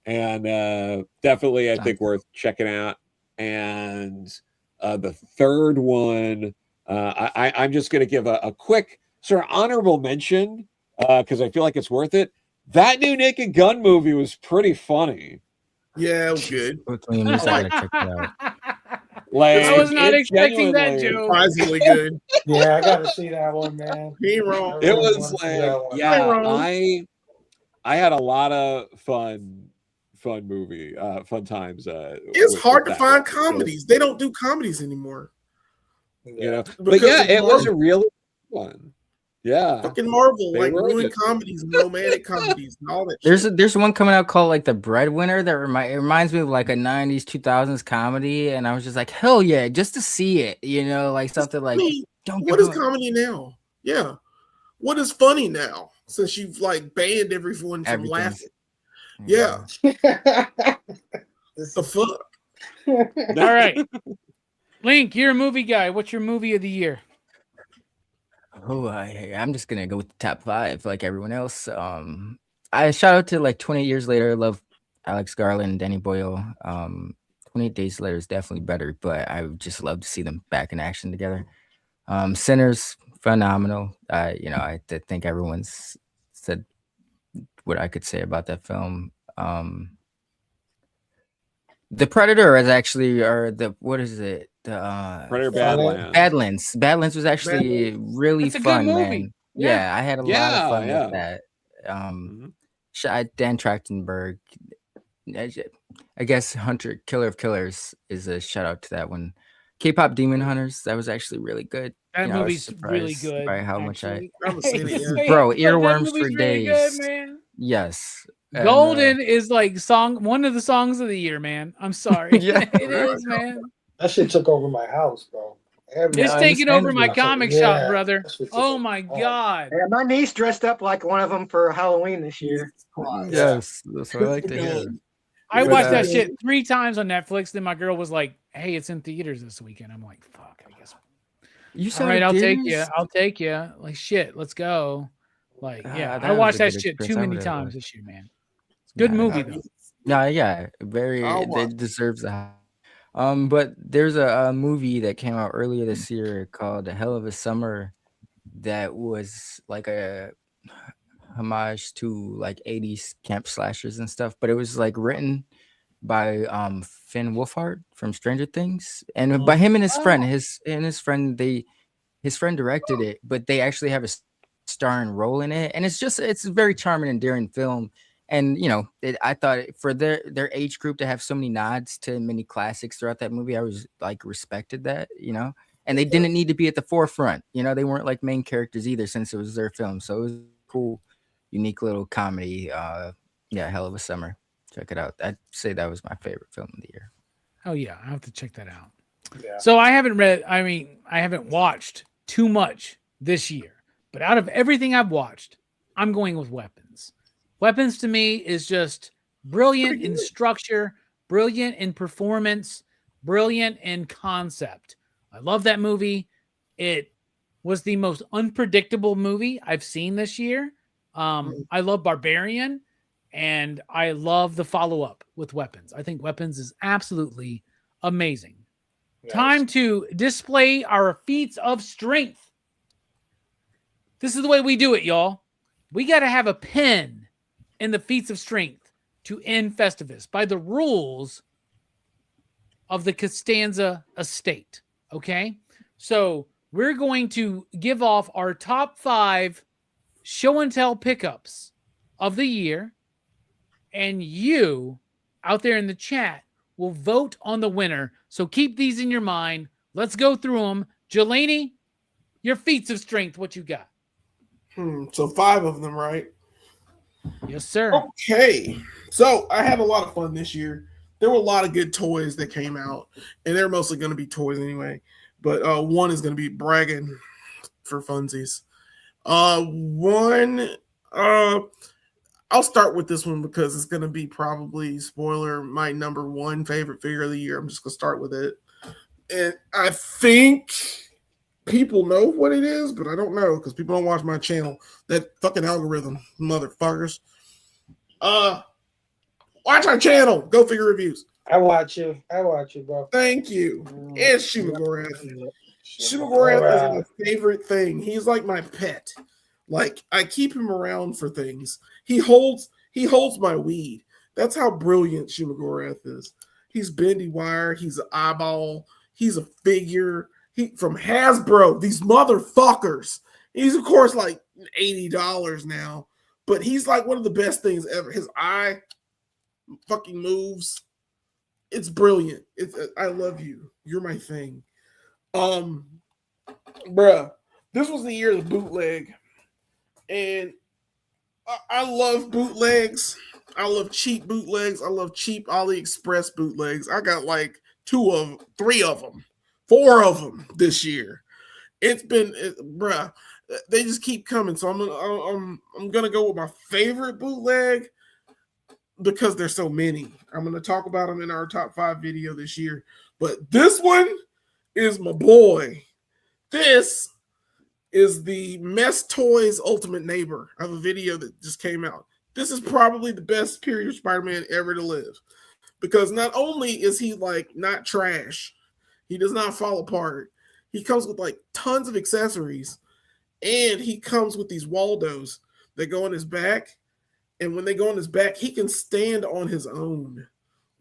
and definitely I think worth checking out. And the third one, I'm just going to give a quick sort of honorable mention because I feel like it's worth it. That new Naked Gun movie was pretty funny. Yeah, it was good. I gotta check it out. Like, I was not expecting that genuinely joke. Surprisingly good. Yeah, I gotta see that one, man. He ain't wrong. It I was wanna see like, that one. yeah, I had a lot of fun movie, fun times. It's with hard to that find one. comedies. They don't do comedies anymore. You know, but Because yeah, of it was a Marvel. really one. Yeah, Fucking Marvel, They like wrote ruined it. comedies and romantic comedies and all that shit. There's one coming out called like The Breadwinner that it reminds me of like a 90s 2000s comedy, and I was just like, hell yeah, just to see it, like something like What is comedy now? Yeah, what is funny now? Since you've like banned everyone from laughing. Yeah, the fuck. All right, Link, you're a movie guy. What's your movie of the year? Oh, I'm just gonna go with the top 5 like everyone else. I shout out to like 28 Years Later. I love Alex Garland and Danny Boyle. 28 Days Later is definitely better, but I would just love to see them back in action together. Sinners, phenomenal. I think everyone's said what I could say about that film. The Predator is actually, or the, what is it? The Predator Badlands. Badlands. Badlands was actually really That's a fun, good movie. man. Yeah, I had a lot of fun with that. Dan Trachtenberg. I guess Killer of Killers is a shout out to that one. K-pop Demon Hunters, that was actually really good. That movie's really good. By how much I haven't seen it yet. bro, earworms for really days. good, man. Yes. Golden is like one of the songs of the year, man. I'm sorry. Yeah. It is, man. That shit took over my house, bro. It's taking over my comic shop, brother. Oh my Oh. god. Yeah, my niece dressed up like one of them for Halloween this year. Yes, that's what I like to hear. I watched that shit 3 times on Netflix. Then my girl was like, "Hey, it's in theaters this weekend." I'm like, "Fuck, I guess." All right, I'll take you. I'll take you. Like shit, let's go. Like, yeah, I watched that shit too many times this year, man. Good movie though. No, yeah, very. It deserves a. But there's a movie that came out earlier this year called "A Hell of a Summer," that was like a homage to like 80s camp slashers and stuff. But it was like written by Finn Wolfhard from Stranger Things, and by him and his friend. His friend directed it, but they actually have a starring role in it, and it's a very charming, endearing film. And I thought for their age group to have so many nods to many classics throughout that movie, I was like respected that, and they didn't need to be at the forefront. They weren't like main characters either, since it was their film. So it was a cool, unique little comedy. Hell of a Summer. Check it out. I'd say that was my favorite film of the year. Oh yeah, I have to check that out. Yeah. So I haven't watched too much this year, but out of everything I've watched, I'm going with Weapons. Weapons to me is just brilliant in structure, brilliant in performance, brilliant in concept. I love that movie. It was the most unpredictable movie I've seen this year. I love Barbarian, and I love the follow-up with Weapons. I think Weapons is absolutely amazing. Nice. Time to display our feats of strength. This is the way we do it, y'all. We got to have a pin in the feats of strength to end Festivus by the rules of the Costanza estate. Okay? So we're going to give off our top 5 show and tell pickups of the year, and you out there in the chat will vote on the winner. So keep these in your mind. Let's go through them. Jelani, your feats of strength, what you got? So 5 of them, right? Yes, sir. Okay. So I had a lot of fun this year. There were a lot of good toys that came out, and they're mostly going to be toys anyway. But one is going to be bragging for funsies. I'll start with this one because it's going to be probably, spoiler, my number 1 favorite figure of the year. I'm just going to start with it. And I think people know what it is, but I don't know because people don't watch my channel. That fucking algorithm, motherfuckers. Watch our channel. Go Figure Reviews. I watch you, bro. Thank you. It's Shumagorath. Shumagorath is my favorite thing. He's like my pet. Like, I keep him around for things. He holds my weed. That's how brilliant Shumagorath is. He's bendy wire. He's an eyeball. He's a figure. He from Hasbro. These motherfuckers. He's of course like $80 now, but he's like one of the best things ever. His eye fucking moves. It's brilliant. I love you. You're my thing. Bruh, this was the year of the bootleg. And I love bootlegs. I love cheap bootlegs. I love cheap AliExpress bootlegs. I got like 3 of them, 4 of them this year. Bruh, they just keep coming. So I'm gonna go with my favorite bootleg because there's so many. I'm gonna talk about them in our top 5 video this year. But this one is my boy. This is the Mess Toys Ultimate Neighbor. I have a video that just came out. This is probably the best period Spider-Man ever to live. Because not only is he like not trash, he does not fall apart. He comes with like tons of accessories. And he comes with these Waldos that go on his back. And when they go on his back, he can stand on his own.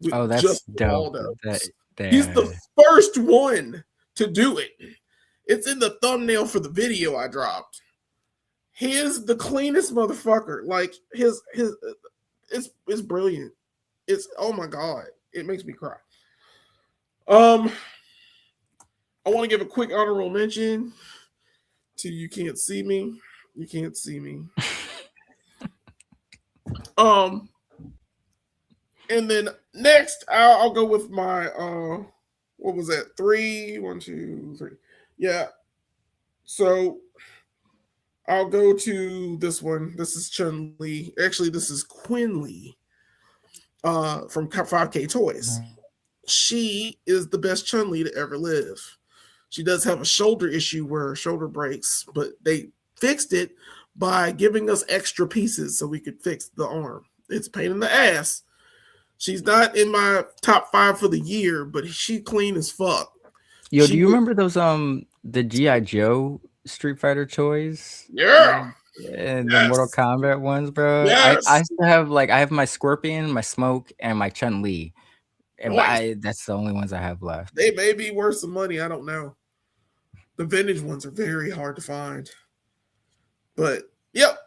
With that's dope. Waldos. He's the first one to do it. It's in the thumbnail for the video I dropped. He is the cleanest motherfucker. Like it's brilliant. It's oh my god, it makes me cry. I want to give a quick honorable mention to You Can't See Me. You Can't See Me. And then next I'll go with my what was that? 3, 1, 2, 3. Yeah. So I'll go to this one. This is Chun-Li. Actually, this is Quinley from 5K Toys. She is the best Chun-Li to ever live. She does have a shoulder issue where her shoulder breaks, but they fixed it by giving us extra pieces so we could fix the arm. It's a pain in the ass. She's not in my top 5 for the year, but she clean as fuck. Yo, do you remember those the G.I. Joe Street Fighter toys? Yeah. And the Mortal Kombat ones, bro. Yes. I still have I have my Scorpion, my Smoke, and my Chun-Li. And that's the only ones I have left. They may be worth some money. I don't know. The vintage ones are very hard to find. But yep,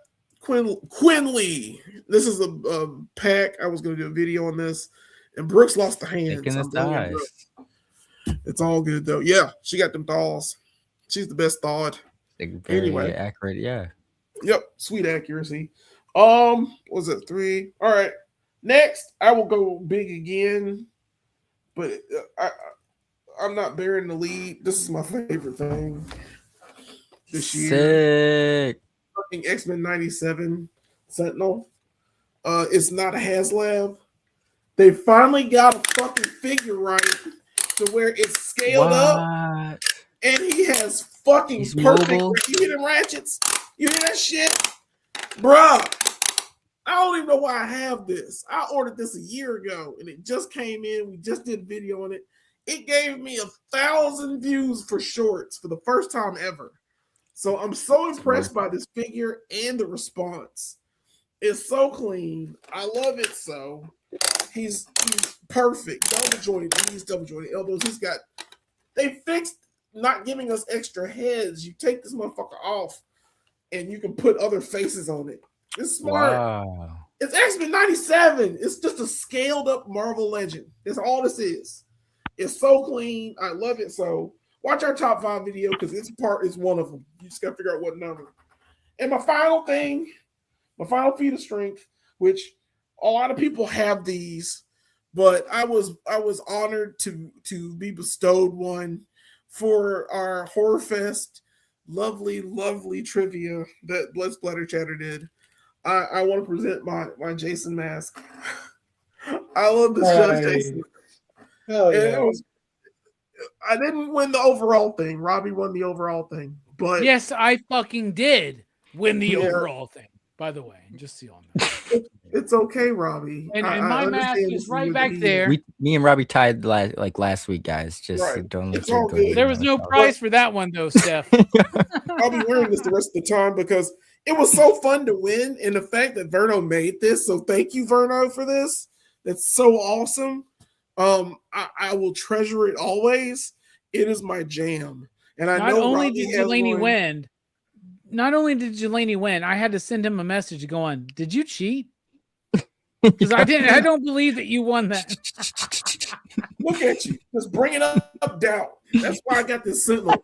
Quinley. This is a pack. I was going to do a video on this, and Brooks lost the hands. It's all good though. Yeah, she got them dolls. She's the best thawed. Anyway, accurate. Yeah. Yep, sweet accuracy. Was it 3? All right. Next, I will go big again, but I'm not bearing the lead. This is my favorite thing this year. Sick. Fucking X-Men 97 Sentinel. It's not a HasLab. They finally got a fucking figure right to where it's scaled up, and he has fucking He's perfect. mobile. You hear them ratchets? You hear that shit, bruh? I don't even know why I have this. I ordered this a year ago, and it just came in. We just did a video on it. It gave me 1,000 views for shorts for the first time ever. So I'm so impressed by this figure and the response. It's so clean. I love it so. He's perfect. Double jointed knees, double jointed elbows. They fixed not giving us extra heads. You take this motherfucker off and you can put other faces on it. It's smart. Wow. It's X-Men 97. It's just a scaled up Marvel Legend. That's all this is. It's so clean. I love it so. Watch our top 5 video because this part is one of them. You just got to figure out what number. And my final thing, my final feat of strength, which a lot of people have these, but I was honored to be bestowed one for our Horror Fest lovely trivia that Blood Splatter Chatter did. I want to present my Jason mask. I love this Judge Jason. Hell yeah. I didn't win the overall thing. Robbie won the overall thing. But yes, I fucking did win the overall thing, by the way. Just so you all know. It's okay, Robbie. And my mask is right back there. Me and Robbie tied last week, guys. Just don't let it go. There was no prize for that one, though, Steph. I'll be wearing this the rest of the time because it was so fun to win. And the fact that Verno made this, so thank you, Verno, for this. That's so awesome. I will treasure it always. It is my jam. And I know only did Jelani win. Not only did Jelani win, I had to send him a message going, "Did you cheat?" Because I didn't. I don't believe that you won that. Look at you, just bringing up doubt. That's why I got this Sentinel.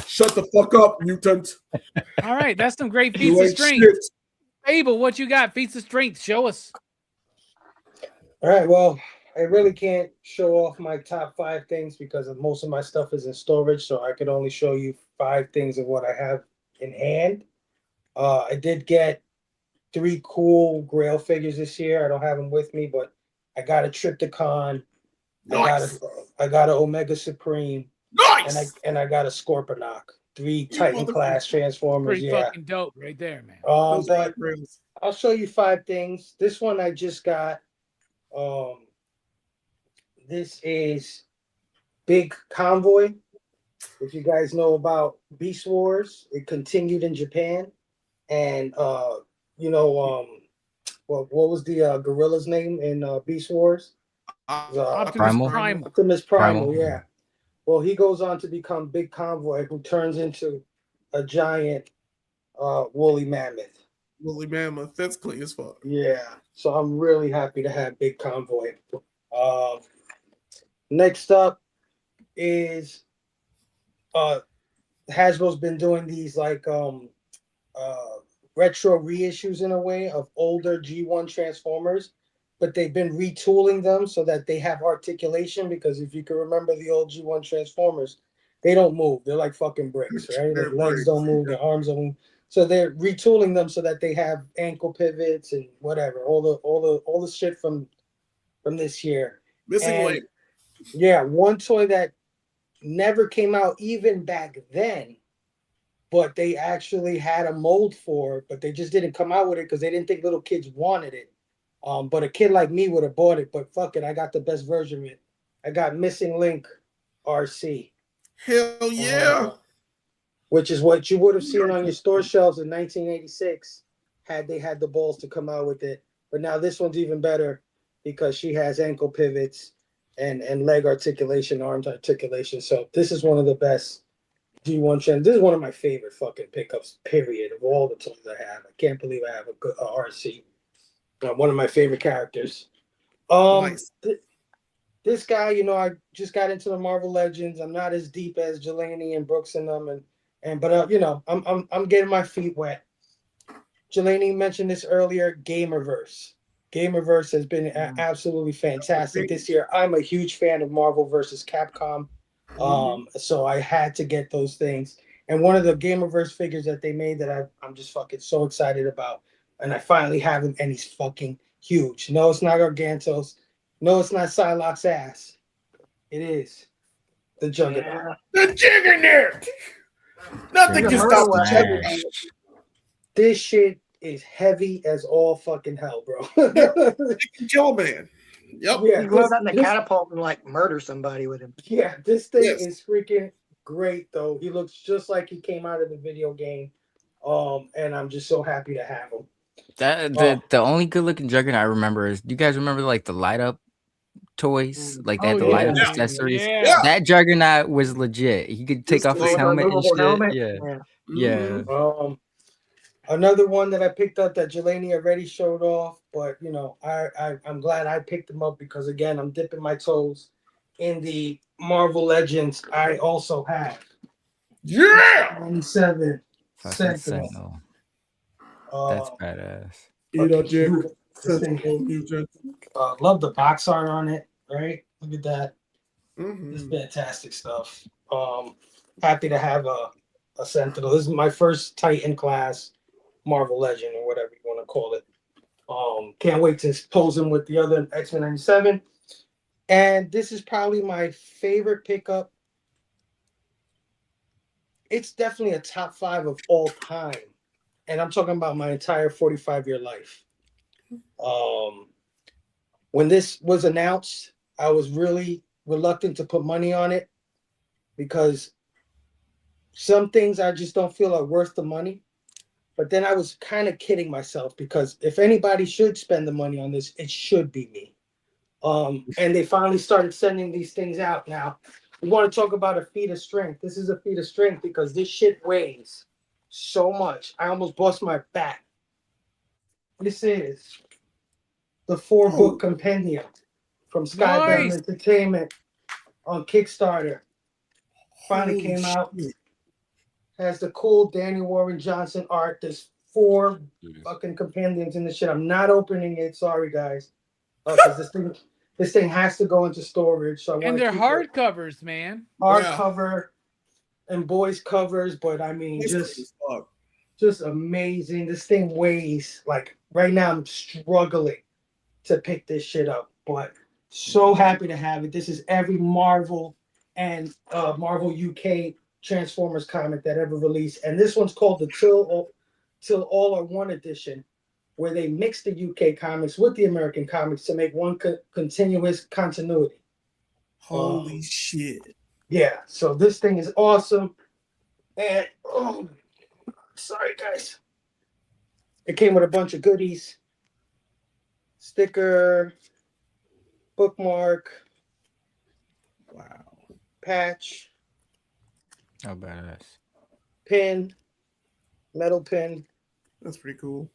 Shut the fuck up, mutant. All right, that's some great feats of strength. Abel, what you got? Feats of strength. Show us. All right. Well, I really can't show off my top 5 things because most of my stuff is in storage, so I could only show you 5 things of what I have in hand. I did get 3 cool Grail figures this year. I don't have them with me, but I got a Triptychon. Nice. I got an Omega Supreme. Nice. And I got a Scorponok. 3 Titan class Transformers. Pretty fucking dope right there, man. But I'll show you 5 things. This one I just got. This is Big Convoy. If you guys know about Beast Wars, it continued in Japan. And what was the gorilla's name in Beast Wars? Optimus Primal. Optimus Primal, yeah. Well, he goes on to become Big Convoy, who turns into a giant woolly mammoth. Woolly mammoth, that's clean as fuck. Yeah, so I'm really happy to have Big Convoy. Next up is Hasbro's been doing these like retro reissues in a way of older G1 Transformers, but they've been retooling them so that they have articulation, because if you can remember the old G1 Transformers, they don't move. They're like fucking bricks, right? Their legs don't move, their arms don't move. So they're retooling them so that they have ankle pivots and whatever, all the shit from this year. Missing link. Yeah, one toy that never came out even back then, but they actually had a mold for, but they just didn't come out with it because they didn't think little kids wanted it. But a kid like me would have bought it, but fuck it, I got the best version of it. I got Missing Link RC. Hell yeah. Which is what you would have seen on your store shelves in 1986 had they had the balls to come out with it. But now this one's even better because she has ankle pivots and leg articulation, arms articulation. So this is one of the best G1 trends. This is one of my favorite fucking pickups, period, of all the toys I have. I can't believe I have a good RC. One of my favorite characters. Nice. This guy, I just got into the Marvel Legends. I'm not as deep as Jelani and Brooks and them, but I'm getting my feet wet. Jelani mentioned this earlier. Gamerverse. Gamerverse has been absolutely fantastic this year. I'm a huge fan of Marvel versus Capcom. So I had to get those things. And one of the Gamerverse figures that they made that I'm just fucking so excited about. And I finally have him, and he's fucking huge. No, it's not Gargantos. No, it's not Psylocke's ass. It is the Juggernaut. The Juggernaut! Nothing can stop the Juggernaut. This shit is heavy as all fucking hell, bro. It can kill a man. Yep. Yeah, you go out in the catapult and like murder somebody with him. Yeah, this thing is freaking great though. He looks just like he came out of the video game. And I'm just so happy to have him. The only good looking Juggernaut I remember is, do you guys remember like the light up toys? Like they had the light up accessories. Yeah. That Juggernaut was legit. He could take off his helmet and shit. Yeah. Another one that I picked up that Jelani already showed off, but you know, I'm glad I picked them up because again, I'm dipping my toes in the Marvel Legends. I also have 97 Sentinel. That's badass. Love the box art on it, right? Look at that. It's fantastic stuff. Happy to have a Sentinel. This is my first Titan class Marvel Legend or whatever you want to call it. Can't wait to pose him with the other X-Men 97. And this is probably my favorite pickup. It's definitely a top 5 of all time. And I'm talking about my entire 45-year life. When this was announced, I was really reluctant to put money on it because some things I just don't feel are worth the money. But then I was kind of kidding myself because if anybody should spend the money on this, it should be me. And they finally started sending these things out. Now, we want to talk about a feat of strength. This is a feat of strength because this shit weighs so much. I almost bust my back. This is the 4-book compendium from Skybound Entertainment on Kickstarter. Finally came out. Has the cool Daniel Warren Johnson art. There's 4 fucking compendiums in this shit. I'm not opening it. Sorry, guys. Because this thing has to go into storage. So and they're hardcovers, man. Hardcover and boys covers, but I mean, just amazing. This thing weighs like right now. I'm struggling to pick this shit up, but so happy to have it. This is every Marvel and Marvel UK Transformers comic that ever released, and this one's called the Till All Are One edition, where they mix the UK comics with the American comics to make one continuous continuity. Holy shit! Yeah, so this thing is awesome, and sorry guys, it came with a bunch of goodies, sticker, bookmark, patch. Oh, badass. Pin, metal pin. That's pretty cool.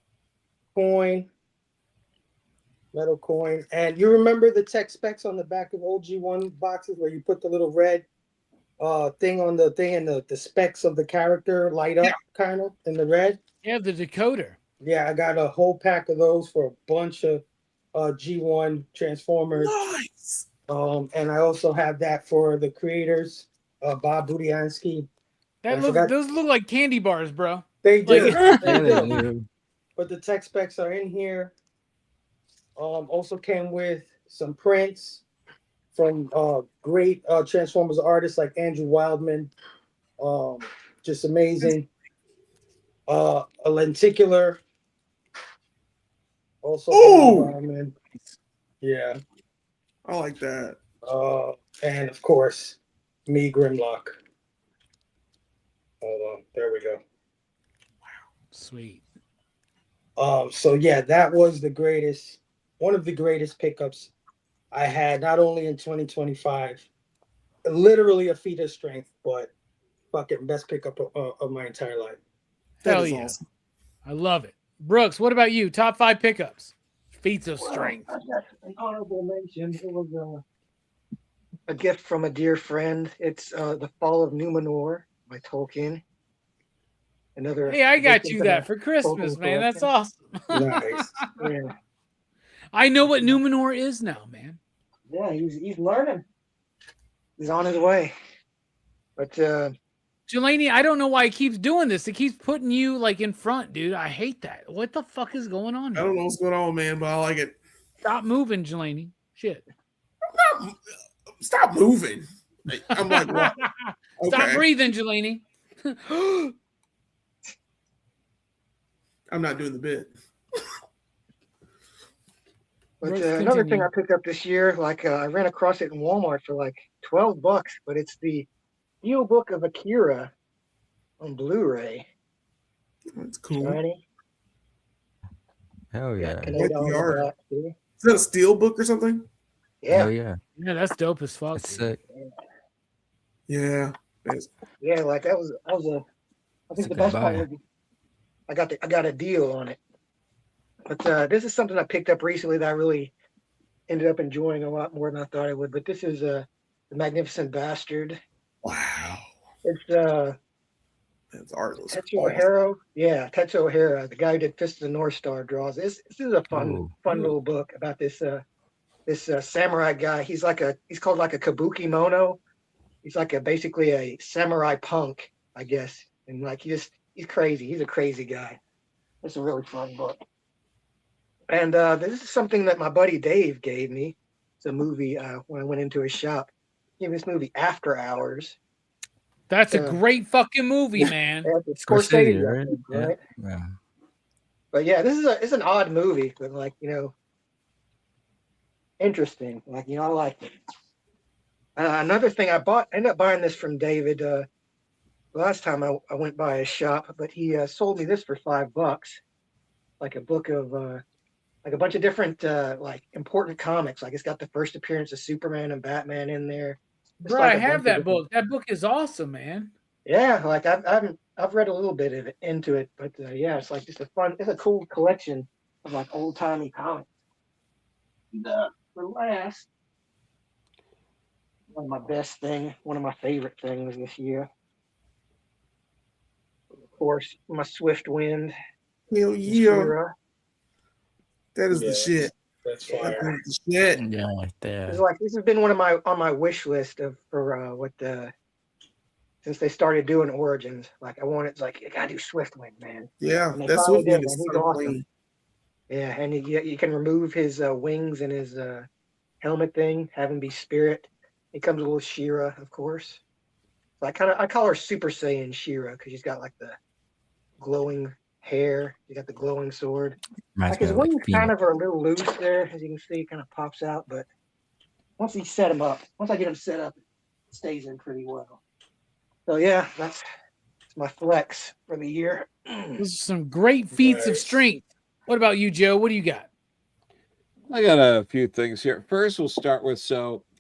Coin, metal coin. And you remember the tech specs on the back of old G1 boxes where you put the little red thing on the thing and the specs of the character light up kind of in the red? Yeah, the decoder. Yeah, I got a whole pack of those for a bunch of G1 Transformers. Nice. And I also have that for the creators. Bob Budiansky. Those look like candy bars, bro. They do. They do. But the tech specs are in here. Also came with some prints from great Transformers artists like Andrew Wildman. Just amazing. A lenticular. Also, Wildman. Yeah. I like that. And of course, me, Grimlock. Hold on. There we go. Wow. Sweet. So yeah, that was one of the greatest pickups I had, not only in 2025, literally a feat of strength, but fucking best pickup of my entire life. Hell yeah. Awesome. I love it. Brooks, what about you? Top 5 pickups. Feats of strength. An honorable mention. It was a gift from a dear friend. It's The Fall of Numenor by Tolkien. Hey, I got you that for Christmas, man. That's awesome. Nice. Yeah. I know what Numenor is now, man. Yeah, he's learning. He's on his way. But Jelani, I don't know why he keeps doing this. It keeps putting you like in front, dude. I hate that. What the fuck is going on I here? don't know what's going on, man, but I like it. Stop moving, Jelani. Shit. Stop moving. I'm like, what? Stop Okay. breathing, Jelani. I'm not doing the bit. But another thing I picked up this year, like I ran across it in Walmart for like $12, but it's the Steel Book of Akira on Blu-ray. That's cool. Shiny. Hell yeah. I like the art. Is that a steel book or something? Yeah. Hell yeah. Yeah, that's dope as fuck. That's sick. Yeah. Yeah, like I think the best part was I got a deal on it. But this is something I picked up recently that I really ended up enjoying a lot more than I thought I would. But this is The Magnificent Bastard. Wow. It's That's artless. Tetsuo Hiro. Yeah, Tetsuo Hiro, the guy who did Fist of the North Star draws. This is a fun little book about this samurai guy. He's called like a kabuki mono. He's like basically a samurai punk, I guess. And like he's crazy. He's a crazy guy. It's a really fun book. And this is something that my buddy Dave gave me. It's a movie when I went into his shop. He gave me this movie After Hours. That's a great fucking movie, man. Scorsese, right? Yeah. But yeah, it's an odd movie, but like, interesting. Like, I like it. Another thing I ended up buying this from David last time I went by his shop, but he sold me this for $5, like a book of like a bunch of different like important comics. Like it's got the first appearance of Superman and Batman in there. It's Bro, like I have that book. That book is awesome, man. Yeah, like I've read a little bit of it into it, but yeah, it's like just it's a cool collection of like old timey comics. And for last, one of my favorite things this year. Of course, my Swift Wind. Hell yeah. That is the shit. That's fire. That is the shit. Yeah, right there. It's like this has been on my wish list since they started doing Origins. Like I gotta do Swiftwind, man. Yeah, that's Swiftwind is he's so awesome. clean. Yeah, and you can remove his wings and his helmet thing, have him be spirit. It comes with a little She-Ra, of course. So I call her Super Saiyan She-Ra because she's got like the glowing hair. She got the glowing sword. Like his wings kind of are a little loose there, as you can see, it kind of pops out. But once I get him set up, it stays in pretty well. So yeah, that's my flex for the year. Those are some great feats of strength. What about you, Joe? What do you got? I got a few things here. First, we'll start with,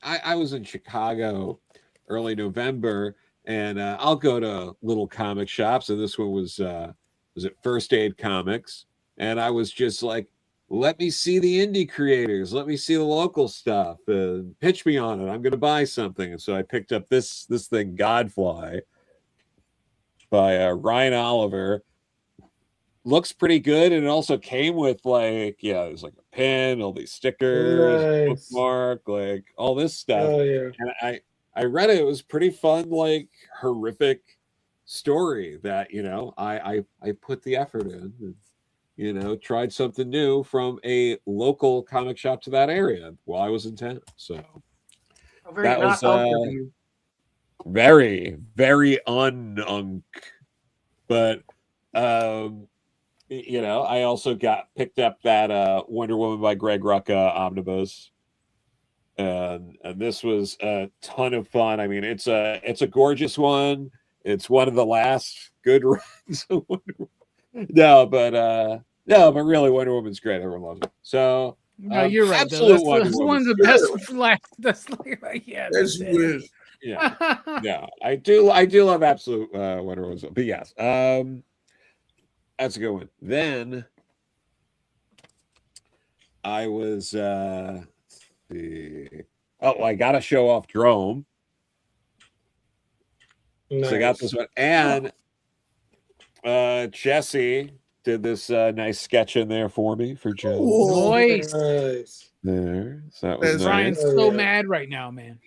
I was in Chicago early November, and I'll go to little comic shops, and this one was it First Aid Comics, and I was just like, let me see the indie creators, let me see the local stuff, and pitch me on it. I'm going to buy something, and so I picked up this thing, Godfly, by Ryan Oliver. Looks pretty good, and it also came with there's like a pin, all these stickers, bookmark, like all this stuff. Oh yeah. And I read it. It was pretty fun, like horrific story that I put the effort in, and, tried something new from a local comic shop to that area while I was in town. So that was very, very un-unk, but I also picked up that Wonder Woman by Greg Rucka omnibus, and this was a ton of fun. I mean, it's a gorgeous one. It's one of the last good runs of Wonder Woman. No, but really, Wonder Woman's great. Everyone loves it. So no, you're right. Absolute That's one of the best. That's like, yeah. As you wish. Yeah, yeah. I do love Absolute Wonder Woman. But yes, that's a good one. Then I was let's see. Oh, I got to show off Drome. Nice. So I got this one. And Jesse did this nice sketch in there for me for Joe. Cool. Nice. There, so that was That's nice. Ryan's so mad right now, man.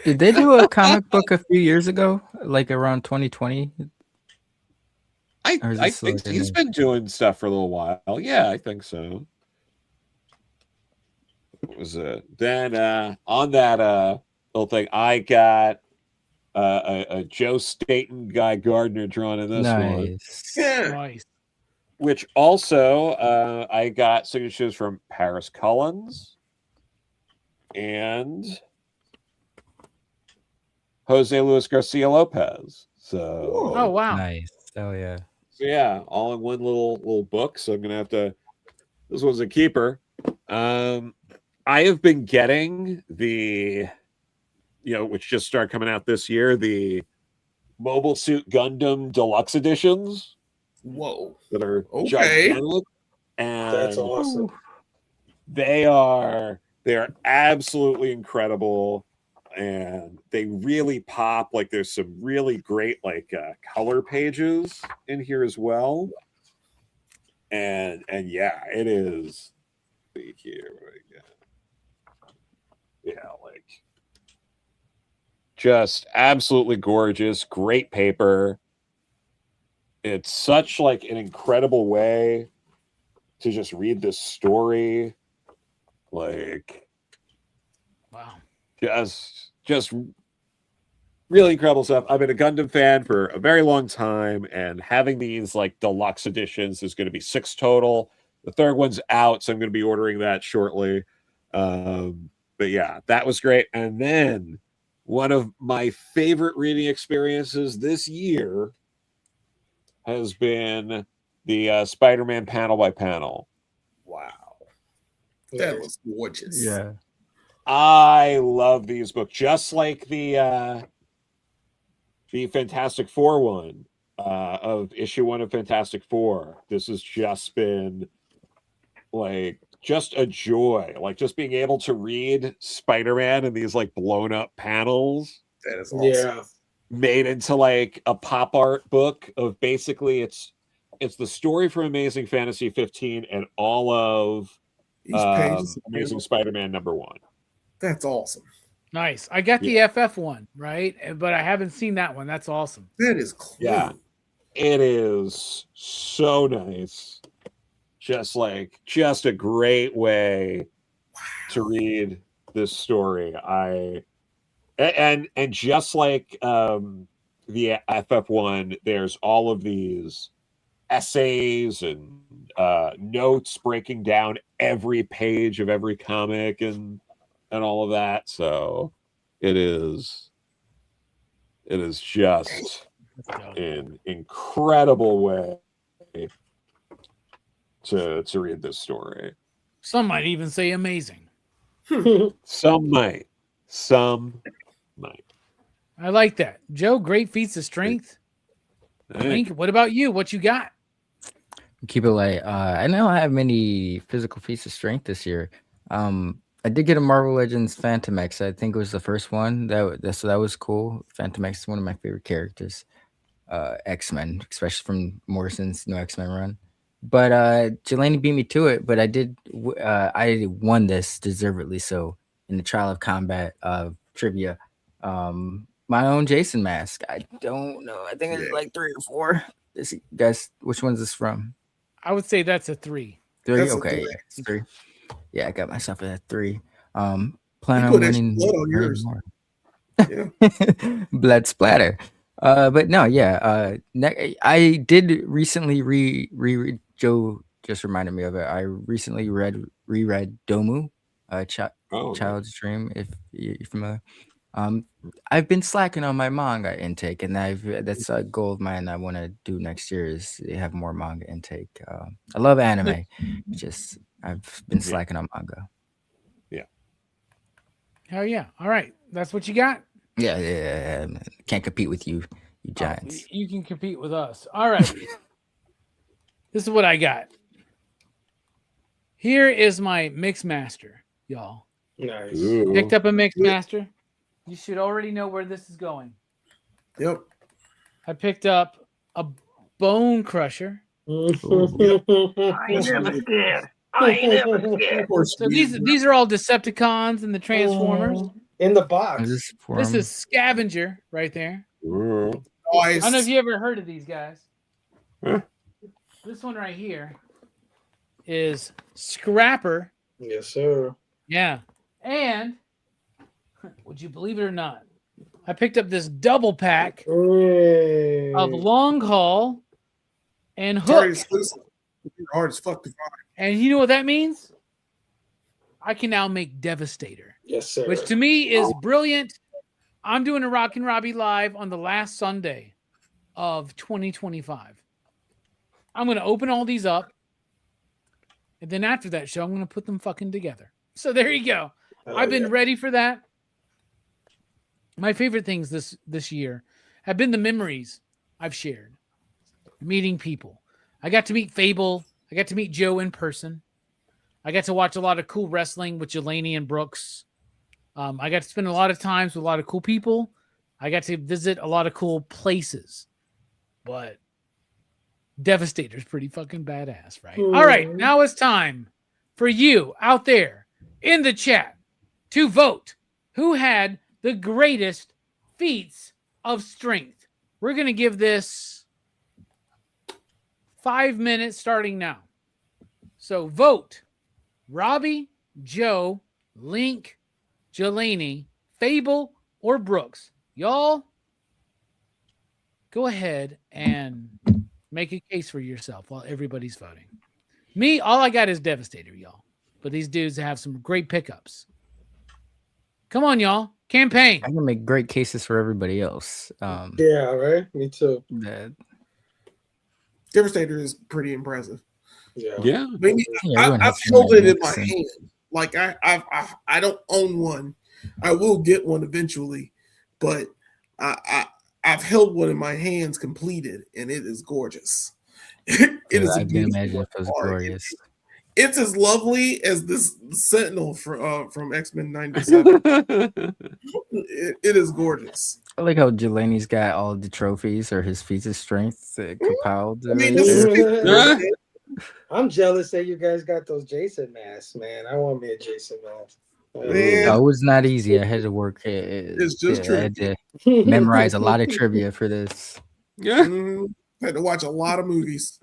Did they do a comic book a few years ago, like around 2020? I think he's been doing stuff for a little while. Yeah, I think so. What was it? Then on that little thing, I got a Joe Staten, Guy Gardner drawn in this one. Yeah. Nice. Which also I got signatures from Paris Cullens and Jose Luis Garcia Lopez. So Oh wow. Nice. Oh yeah. So yeah, all in one little book. So I'm gonna have to. This was a keeper. I have been getting the, which just started coming out this year, the Mobile Suit Gundam Deluxe editions. Whoa. That are Okay. gigantic, and That's awesome. They're absolutely incredible, and they really pop. Like there's some really great color pages in here as well, and yeah, it is. See here, yeah, just absolutely gorgeous, great paper. It's such an incredible way to just read this story. Wow. Just really incredible stuff. I've been a Gundam fan for a very long time, and having these deluxe editions, there's going to be 6 total. The third one's out, so I'm going to be ordering that shortly. But yeah, that was great. And then one of my favorite reading experiences this year has been the Spider-Man panel by panel. Wow. That was gorgeous. Yeah. I love these books, just like the Fantastic Four one of issue 1 of Fantastic Four. This has just been just a joy, just being able to read Spider-Man in these blown up panels. That is awesome. Yeah. Made into a pop art book of basically it's the story from Amazing Fantasy 15 and all of Amazing Spider-Man #1. That's awesome. Nice. I got the FF one, right? But I haven't seen that one. That's awesome. That is cool. Yeah. It is so nice. Just a great way to read this story. And just like the FF1, there's all of these essays and notes breaking down every page of every comic and all of that. So it is just an incredible way to read this story. Some might even say amazing. Some might. I like that. Joe, great feats of strength. Link, what about you? What you got? Keep it light. I don't have many physical feats of strength this year. I did get a Marvel Legends Phantom X. I think it was the first one. That was cool. Phantom X is one of my favorite characters. X-Men, especially from Morrison's new X-Men run. But Jelani beat me to it. But I won this deservedly so in the Trial of Combat trivia. My own Jason mask. I don't know. I think it's 3 or 4. Guys, which one's this from? I would say that's a 3. 3? That's a Okay, 3. yeah, it's 3. Yeah, I got myself at 3. Plan on put winning blood on yours. more. Yeah. Blood splatter. But no, yeah. I did recently reread. Joe just reminded me of it. I recently reread Domu, Child's Dream. If you're familiar. I've been slacking on my manga intake, and that's a goal of mine. I want to do next year is have more manga intake. I love anime, just I've been slacking on manga. Yeah. Hell yeah! All right, that's what you got. Yeah. Can't compete with you giants. You can compete with us. All right. This is what I got. Here is my mix master, y'all. Nice. Ooh. Picked up a mix master. You should already know where this is going. Yep. I picked up a Bone Crusher I ain't never scared. I ain't never scared. So these are all Decepticons and the Transformers. In the box. This is Scavenger right there. Nice. I don't know if you ever heard of these guys. Huh? This one right here is Scrapper. Yes, sir. Yeah. And would you believe it or not, I picked up this double pack of Long Haul and Hook. Hard as fuck to find. And you know what that means? I can now make Devastator. Yes, sir. Which to me is brilliant. I'm doing a Rockin' Robbie live on the last Sunday of 2025. I'm going to open all these up. And then after that show, I'm going to put them fucking together. So there you go. I've been ready for that. My favorite things this year have been the memories I've shared. Meeting people. I got to meet Fable. I got to meet Joe in person. I got to watch a lot of cool wrestling with Jelani and Brooks. I got to spend a lot of times with a lot of cool people. I got to visit a lot of cool places. But Devastator's pretty fucking badass, right? All right, now it's time for you out there in the chat to vote who had the greatest feats of strength. We're going to give this 5 minutes starting now. So vote Robbie, Joe, Link, Jelani, Fable, or Brooks. Y'all go ahead and make a case for yourself while everybody's voting. Me, all I got is Devastator, y'all. But these dudes have some great pickups. Come on, y'all. Campaign. I can make great cases for everybody else. Yeah, right? Me too. Devastator is pretty impressive. Yeah. Maybe I've held it in my hand. Like I don't own one. I will get one eventually, but I've held one in my hands completed, and it is gorgeous. It is. I can imagine it was glorious. It's as lovely as this Sentinel from X-Men 97. It is gorgeous. I like how Jelani's got all the trophies or his feats of strength compiled. I mean, this is I'm jealous that you guys got those Jason masks, man. I want me a Jason mask. Man. It was not easy. I had to work. It's just true. I had to memorize a lot of trivia for this. Yeah. Had to watch a lot of movies.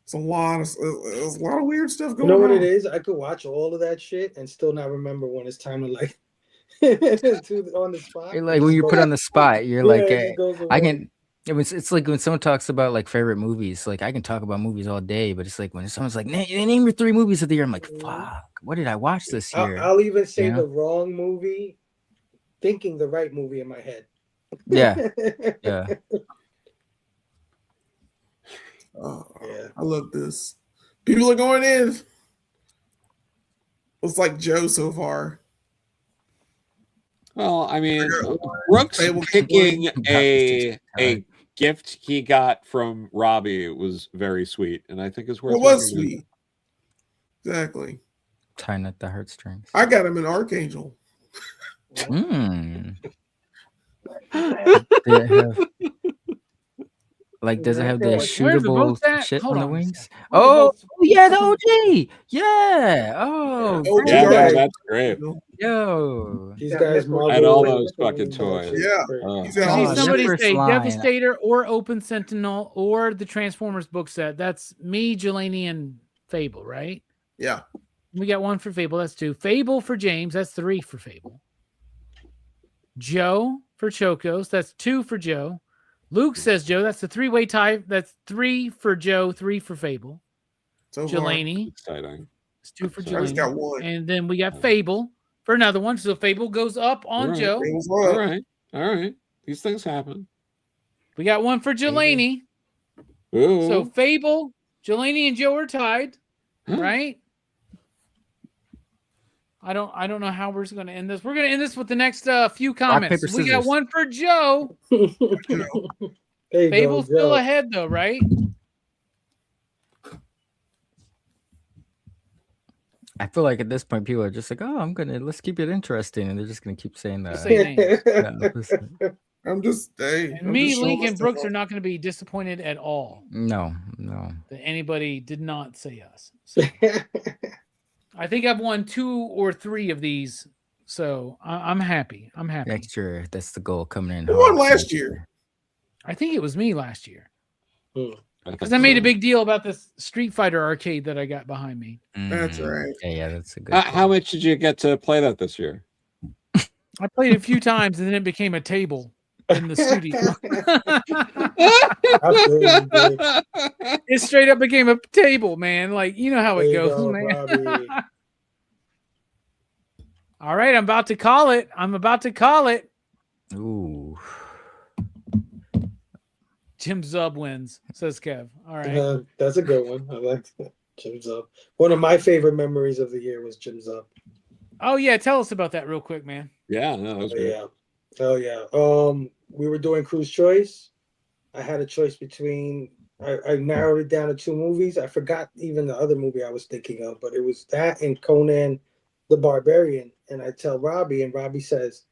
It's a lot of weird stuff going on. You know what it is? I could watch all of that shit and still not remember when it's time to like on the spot. Like when you're put on the spot, you're like, I can. It's like when someone talks about like favorite movies. Like I can talk about movies all day, but it's like when someone's like, name your 3 movies of the year. I'm like, fuck, what did I watch this year? I'll even say the wrong movie, thinking the right movie in my head. Yeah, yeah. Yeah, I love this. People are going in. Looks like Joe so far. Well, I mean, Brooks picking a gift he got from Robbie was very sweet, and I think it's worth. It was sweet. Exactly. Tying at the heartstrings. I got him an Archangel. Does it have the shootable shit on the wings? Oh, yeah, the OG. Yeah. Oh, yeah, that's great. Yo, these guys and all those fucking toys. Yeah. Somebody say Devastator or Open Sentinel or the Transformers book set. That's me, Jelani, and Fable, right? Yeah. We got 1 for Fable. That's 2. Fable for James. That's 3 for Fable. Joe for Chocos. That's 2 for Joe. Luke says Joe. That's the 3-way tie. That's 3 for Joe, 3 for Fable. So Jelani. Exciting. It's 2 for I Jelani. just got 1. And then we got Fable for another one. So Fable goes up on Joe. All right. These things happen. We got 1 for Jelani. Ooh. So Fable, Jelani, and Joe are tied, right? I don't know how we're going to end this. We're going to end this with the next few comments. Rock, paper, we got 1 for Joe. Fable's still ahead though, right? I feel like at this point people are just like, let's keep it interesting, and they're just gonna keep saying that. I'm just hey. And I'm me, just showing Lincoln us Brooks the- are not going to be disappointed at all No. that anybody did not say us. So, I think I've won 2 or 3 of these, so I'm happy. I'm happy. Next year, that's the goal coming in. Who won hard. last year? I think it was me last year. Hmm. Because I made a big deal about this Street Fighter arcade that I got behind me. That's right. Yeah, that's a good. How much did you get to play that this year? I played it a few times and then it became a table in the studio. It straight up became a table, man. Like, you know how it goes, man. Robbie. All right, I'm about to call it. Ooh. Jim Zub wins, says Kev. All right. That's a good one. I like that. Jim Zub. One of my favorite memories of the year was Jim Zub. Oh yeah, tell us about that real quick, man. Yeah, no, that was great. Yeah. Oh yeah. We were doing Crew's Choice. I had a choice between. I narrowed it down to 2 movies. I forgot even the other movie I was thinking of, but it was that and Conan the Barbarian. And I tell Robbie, and Robbie says,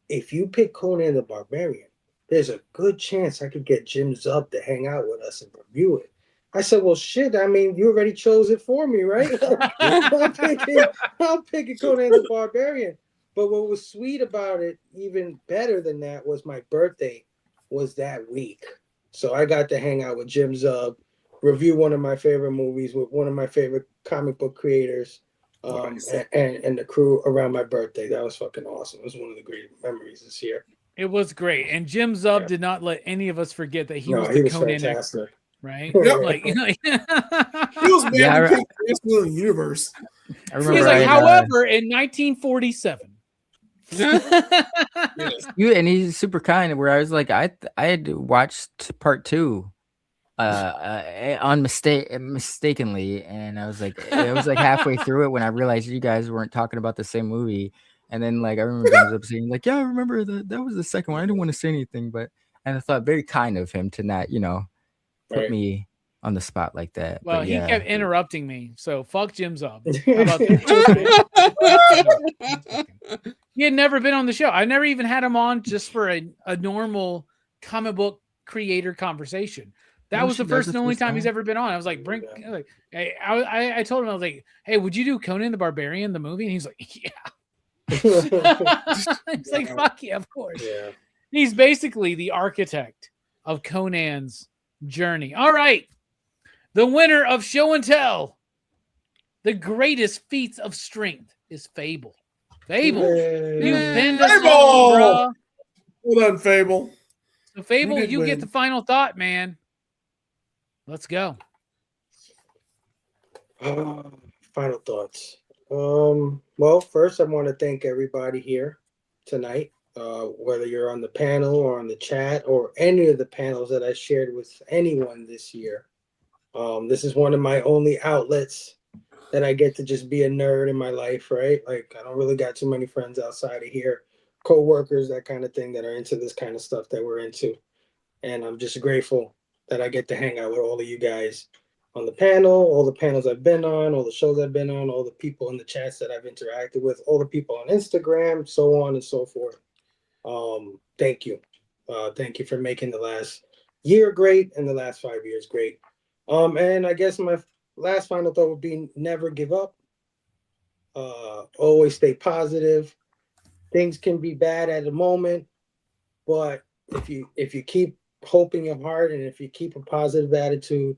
if you pick Conan the Barbarian, there's a good chance I could get Jim Zub to hang out with us and review it. I said, well, shit, I mean, you already chose it for me, right? I'm picking Conan the Barbarian. But what was sweet about it, even better than that, was my birthday was that week. So I got to hang out with Jim Zub, review one of my favorite movies with one of my favorite comic book creators, Nice. and the crew around my birthday. That was fucking awesome. It was one of the great memories this year. It was great. And Jim Zub did not let any of us forget that he was the Conan expert, right? Yep. Like, He was man Yeah, who picked the best one in the universe. I remember. he's like, however, in 1947. He's super kind. Where I was like, I had watched part 2, mistakenly, and I was like halfway through it when I realized you guys weren't talking about the same movie. And then like I remember James up saying like, yeah, I remember that was the second one. I didn't want to say anything, and I thought very kind of him to not, put me on the spot like that. Well, but, he yeah. kept interrupting me, so fuck Jim Zub. How about that? He had never been on the show. I never even had him on just for a normal comic book creator conversation. That was the first and only time he's ever been on. I was like, I told him, I was like, hey, would you do Conan the Barbarian, the movie? And he's like, yeah. He's like, fuck yeah, of course. Yeah. He's basically the architect of Conan's journey. All right. The winner of Show and Tell, the greatest feats of strength, is Fable. Fable. You pinned us all, bro. Well done, Fable. So Fable, you win. get the final thought, man. Let's go. Final thoughts. Well, first I want to thank everybody here tonight, whether you're on the panel or on the chat or any of the panels that I shared with anyone this year. This is one of my only outlets that I get to just be a nerd in my life, right? Like I don't really got too many friends outside of here, co-workers, that kind of thing, that are into this kind of stuff that we're into. And I'm just grateful that I get to hang out with all of you guys on the panel, all the panels I've been on, all the shows I've been on, all the people in the chats that I've interacted with, all the people on Instagram, so on and so forth. Thank you. Thank you for making the last year great and the last 5 years great. And I guess my last final thought would be never give up. Always stay positive. Things can be bad at the moment, but if you keep hope in your heart and if you keep a positive attitude,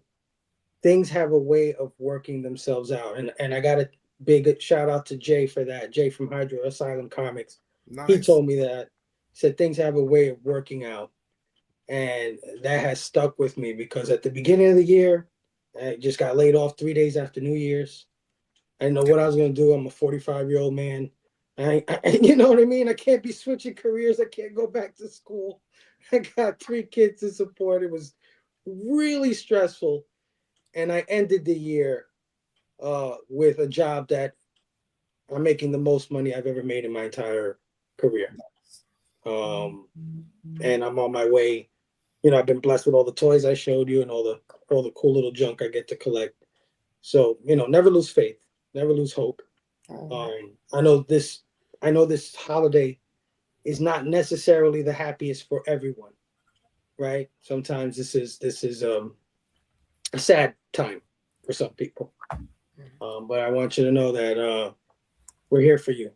things have a way of working themselves out. And I got a big shout out to Jay for that. Jay from Hydro Asylum Comics. Nice. He told me that. He said things have a way of working out. And that has stuck with me because at the beginning of the year, I just got laid off 3 days after New Year's. I didn't know what I was going to do. I'm a 45-year-old man. You know what I mean? I can't be switching careers. I can't go back to school. I got 3 kids to support. It was really stressful. And I ended the year with a job that I'm making the most money I've ever made in my entire career. And I'm on my way. You know, I've been blessed with all the toys I showed you and all the cool little junk I get to collect. So, you know, never lose faith, never lose hope. I know this holiday is not necessarily the happiest for everyone, right? Sometimes this is a sad time for some people. But I want you to know that we're here for you.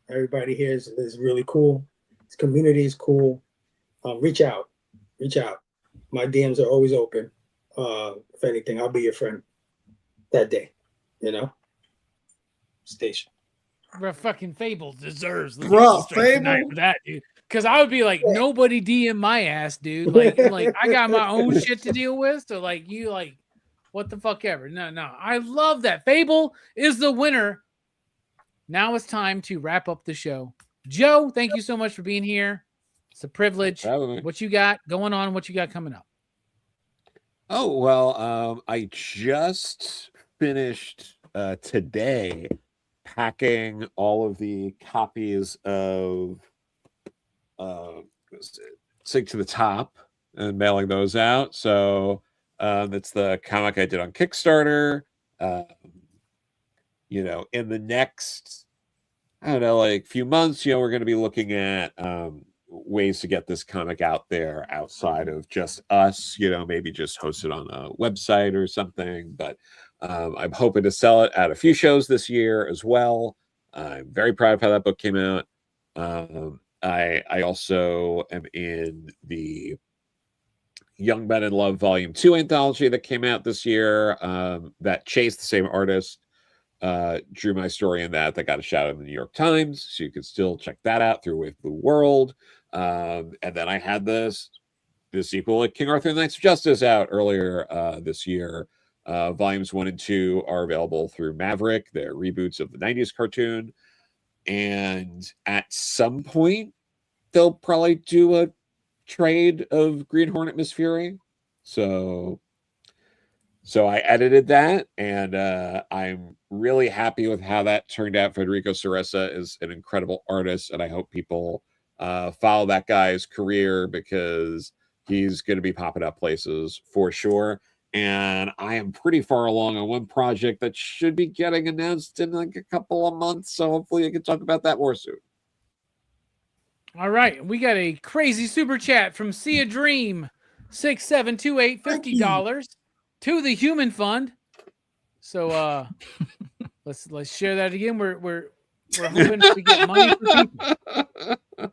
Everybody here is really cool. This community is cool. Reach out. My DMs are always open. If anything, I'll be your friend that day. Station. Bro, fucking Fable deserves the Bro, straight tonight for that, dude. Because I would be like, nobody DM my ass, dude. Like I got my own shit to deal with. So like you like, what the fuck ever. No. I love that. Fable is the winner. Now it's time to wrap up the show. Joe, thank you so much for being here. It's a privilege. What you got going on? What you got coming up? Oh, well, I just finished today packing all of the copies of Sink to the Top and mailing those out. So that's the comic I did on Kickstarter. In the next, I don't know, like few months, we're going to be looking at ways to get this comic out there outside of just us, maybe just host it on a website or something. But I'm hoping to sell it at a few shows this year as well. I'm very proud of how that book came out. I also am in the Young Men in Love Volume 2 anthology that came out this year. That Chase, the same artist, drew my story in that got a shout out in the New York Times. So you can still check that out through Wave Blue World. And then I had the sequel at King Arthur and the Knights of Justice out earlier this year. Volumes 1 and 2 are available through Maverick. They're reboots of the 90s cartoon. And at some point, they'll probably do a trade of Green Hornet Miss Fury. So I edited that, and I'm really happy with how that turned out. Federico Ceresa is an incredible artist, and I hope people follow that guy's career because he's going to be popping up places for sure. And I am pretty far along on one project that should be getting announced in like a couple of months. So hopefully I can talk about that more soon. All right. We got a crazy super chat from See a Dream, 6728, $50 to the Human Fund. So let's share that again. We're hoping to get money for people.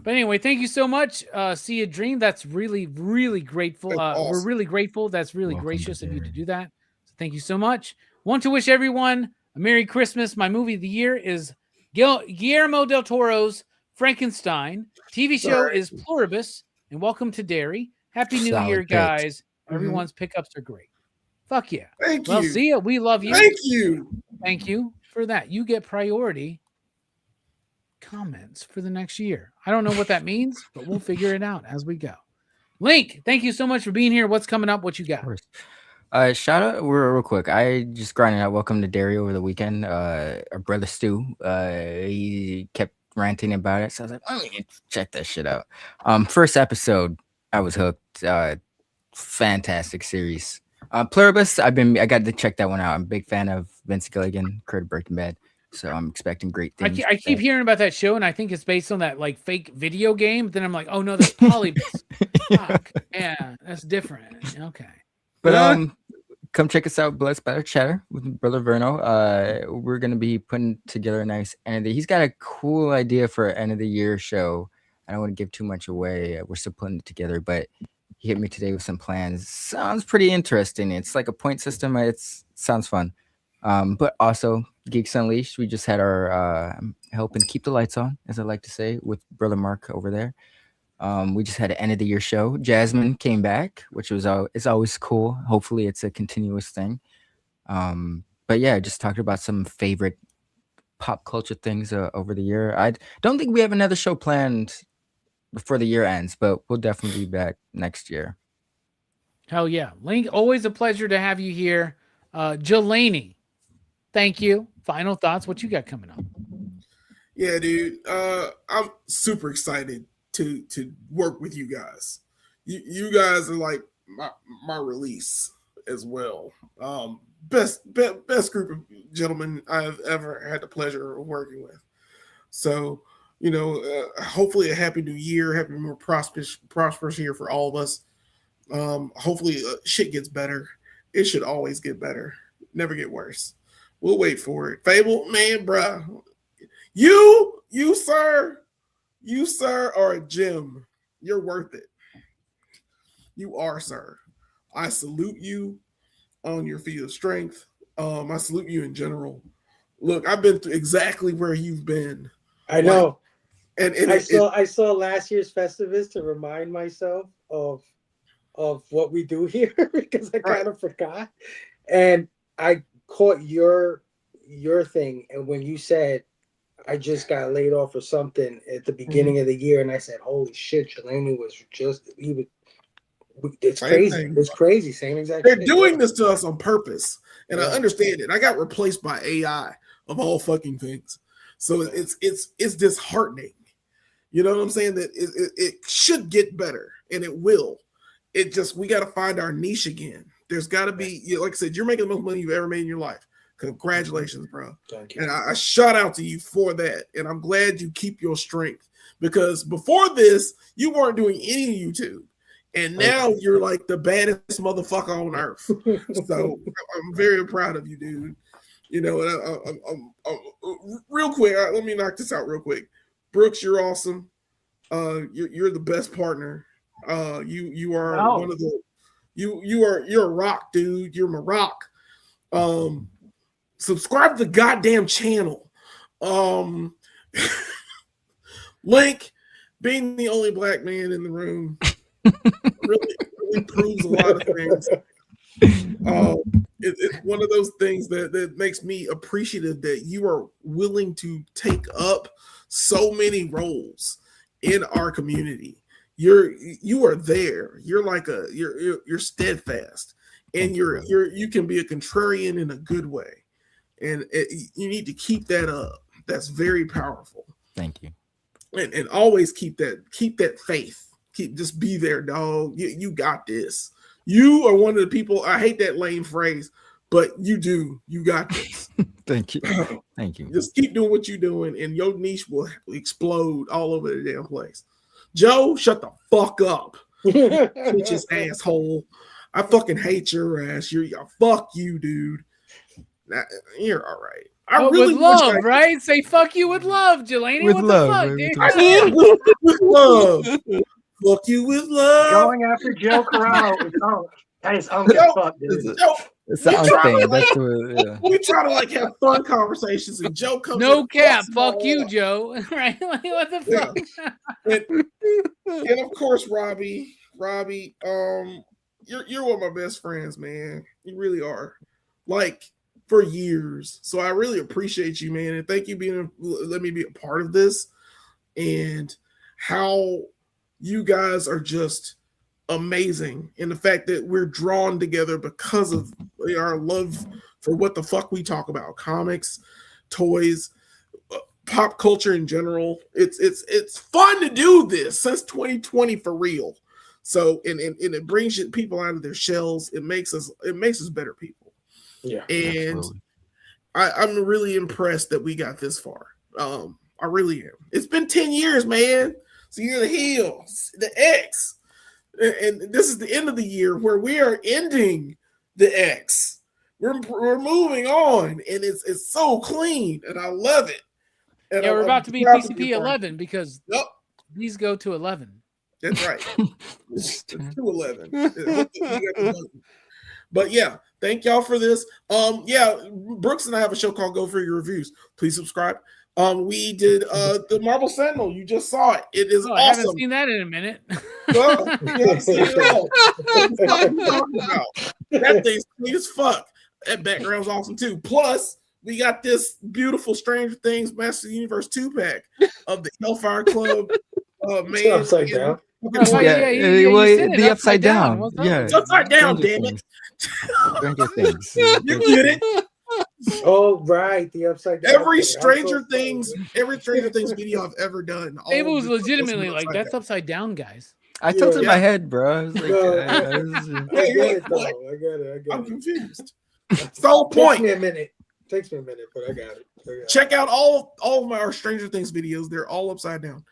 But anyway, thank you so much. See a Dream. That's really, really grateful. Awesome. We're really grateful. That's really gracious of you to do that. So thank you so much. Want to wish everyone a Merry Christmas. My movie of the year is Guillermo del Toro's Frankenstein. TV show is Pluribus, and Welcome to Derry. Happy New Year, guys. Everyone's pickups are great. Fuck yeah. Thank you. Well, see ya. We love you. Thank you. Thank you for that. You get priority comments for the next year. I don't know what that means, but we'll figure it out as we go. Link, thank you so much for being here. What's coming up? What you got? Shout out real quick. I just grinded out Welcome to Derry over the weekend. Our brother Stu, he kept ranting about it. So I was like, let me check that shit out. First episode, I was hooked. Fantastic series. Pluribus, I got to check that one out. I'm a big fan of Vince Gilligan, creator of Breaking Bad. So I'm expecting great things. I keep hearing about that show, and I think it's based on that like fake video game. Then I'm like, oh no, that's Polybus. Fuck. Yeah, that's different. Okay. But come check us out, Blessed Batter Chatter with Brother Verno. We're gonna be putting together a nice end. He's got a cool idea for an end of the year show. I don't want to give too much away. We're still putting it together, but he hit me today with some plans. Sounds pretty interesting. It's like a point system. It sounds fun. But also Geeks Unleashed. We just had our helping keep the lights on, as I like to say, with Brother Mark over there. We just had an end of the year show. Jasmine came back, which was it's always cool. Hopefully it's a continuous thing. But yeah, just talked about some favorite pop culture things over the year. I don't think we have another show planned before the year ends, but we'll definitely be back next year. Hell yeah. Link, always a pleasure to have you here. Jelani, thank you. Final thoughts. What you got coming up? Yeah, dude. I'm super excited to work with you guys. You guys are like my release as well. Best group of gentlemen I've ever had the pleasure of working with. So, hopefully a happy new year, happy more prosperous year for all of us. Hopefully shit gets better. It should always get better, never get worse. We'll wait for it. Fable, man, bruh. You sir, are a gem. You're worth it. You are, sir. I salute you on your feat of strength. I salute you in general. Look, I've been through exactly where you've been. I know. And I saw last year's Festivus to remind myself of what we do here because I kind of forgot. And I caught your thing, and when you said I just got laid off or something at the beginning of the year, and I said, "Holy shit, Jelani was just it's crazy. It's crazy. Same exact. They're doing this to us on purpose, and I understand it. I got replaced by AI of all fucking things, so it's disheartening. You know what I'm saying? That it should get better, and it will. It just we got to find our niche again. There's got to be, like I said, you're making the most money you've ever made in your life. Congratulations, bro. Thank you. And I shout out to you for that. And I'm glad you keep your strength, because before this, you weren't doing any YouTube. And now you're like the baddest motherfucker on earth. So I'm very proud of you, dude. Real quick, let me knock this out real quick. Brooks, you're awesome. You're the best partner. You are one of the you're a rock, dude. You're my rock. Subscribe to the goddamn channel. Link, being the only black man in the room, really proves a lot of things. It's one of those things that makes me appreciative that you are willing to take up so many roles in our community. You are there. You're like you're steadfast, and you can be a contrarian in a good way. And you need to keep that up. That's very powerful. Thank you. And always keep that faith. Just be there, dog. You got this. You are one of the people. I hate that lame phrase, but you do. You got this. Thank you. Thank you. Just keep doing what you're doing, and your niche will explode all over the damn place. Joe, shut the fuck up. Bitch's asshole. I fucking hate your ass. Fuck you, dude. You're all right. I really with love, right? Say fuck you with love, Jelani. With what love, the fuck, baby, dude? With love. Fuck you with love. Going after Joe Corrado. That is fuck, dude. It's the thing. That's what, we try to like have fun conversations, and Joe comes. No cap. Fuck you, Joe. Right? Like, what the fuck? And of course, Robbie, you're one of my best friends, man. You really are. Like, for years. So I really appreciate you, man. And thank you let me be a part of this, and how you guys are just amazing in the fact that we're drawn together because of our love for what the fuck we talk about: comics, toys, pop culture in general. It's fun to do this since 2020 for real. So and it brings people out of their shells. It makes us better people. Yeah, and absolutely. I'm really impressed that we got this far. I really am. It's been 10 years, man. So you're the heel, the X, and this is the end of the year where we are ending the X. We're moving on, and it's so clean, and I love it. And we're about to be PCP 11 because these go to 11. That's right. It's 211. But yeah, thank y'all for this. Brooks and I have a show called Go For Your Reviews. Please subscribe. We did the Marvel Sentinel. You just saw it. It is awesome. I haven't seen that in a minute. Well, you haven't seen it all. That thing's clean as fuck. That background's awesome too. Plus, we got this beautiful Stranger Things Master of the Universe 2-pack of the Hellfire Club. Man, upside down. The upside down. Yeah, it's upside down. Damn it. Stranger Things. You get it? Oh right, the upside down. Every Stranger Things video I've ever done. It was legitimately like that's upside down, guys. I tilted my head, bro. I was like, I get it. I'm confused. It's the whole point. Takes me a minute, but I got it. Check out all of our Stranger Things videos. They're all upside down.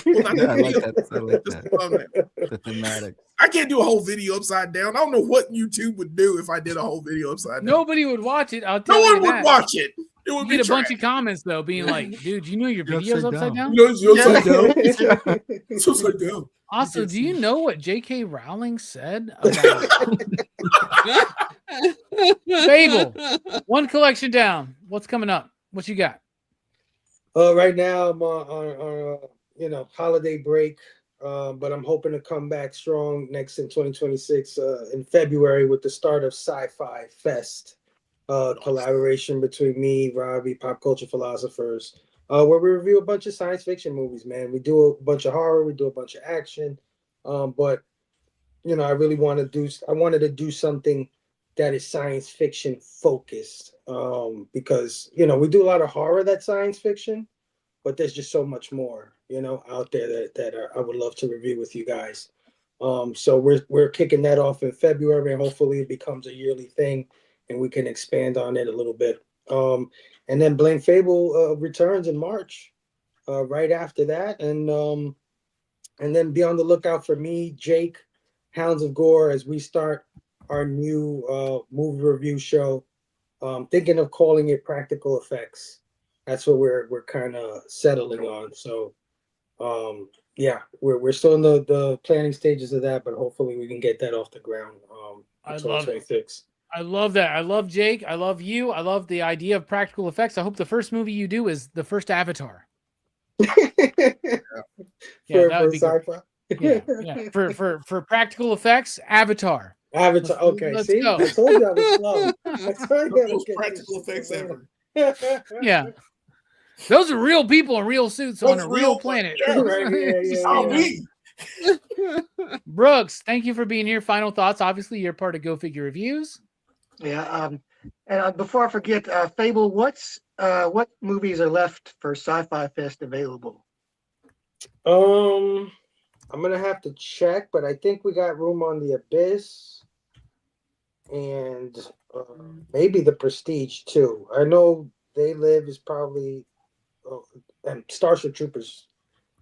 Well, I like that. I like that. The thematic. I can't do a whole video upside down. I don't know what YouTube would do if I did a whole video upside down. Nobody would watch it. I'll tell no you one would that. watch it. It would You be get a bunch of comments though, being like, "Dude, you know your video's upside down." No, it's upside down. It's upside down. Also, do you know what J.K. Rowling said about Fable? One collection down. What's coming up? What you got? Right now I'm on holiday break, but I'm hoping to come back strong next in 2026 in February with the start of Sci-Fi Fest, collaboration between me, Robbie, Pop Culture Philosophers, where we review a bunch of science fiction movies. Man, we do a bunch of horror, we do a bunch of action, but I really wanted to do something that is science fiction focused, because we do a lot of horror that's science fiction, but there's just so much more out there that I would love to review with you guys. So we're kicking that off in February, and hopefully it becomes a yearly thing and we can expand on it a little bit. And then Blame Fable returns in March, right after that, and then be on the lookout for me, Jake, Hounds of Gore, as we start our new movie review show. Thinking of calling it Practical Effects. That's what we're kind of settling on. So we're still in the planning stages of that, but hopefully we can get that off the ground. I love it. I love that. I love Jake. I love you. I love the idea of practical effects. I hope the first movie you do is the first Avatar. That would be good. Yeah. For practical effects, Avatar. Okay. Let's see, go. I told you I was slow. That's why I gotta Most get practical this effects shit, ever. Yeah. Those are real people in real suits on a real planet. Yeah. Right, yeah. Oh, we. Brooks, thank you for being here. Final thoughts. Obviously, you're part of Go Figure Reviews. Yeah. And before I forget, Fable, what movies are left for Sci-Fi Fest available? I'm gonna have to check, but I think we got room on The Abyss and maybe The Prestige too. I know They Live is probably and Starship Troopers.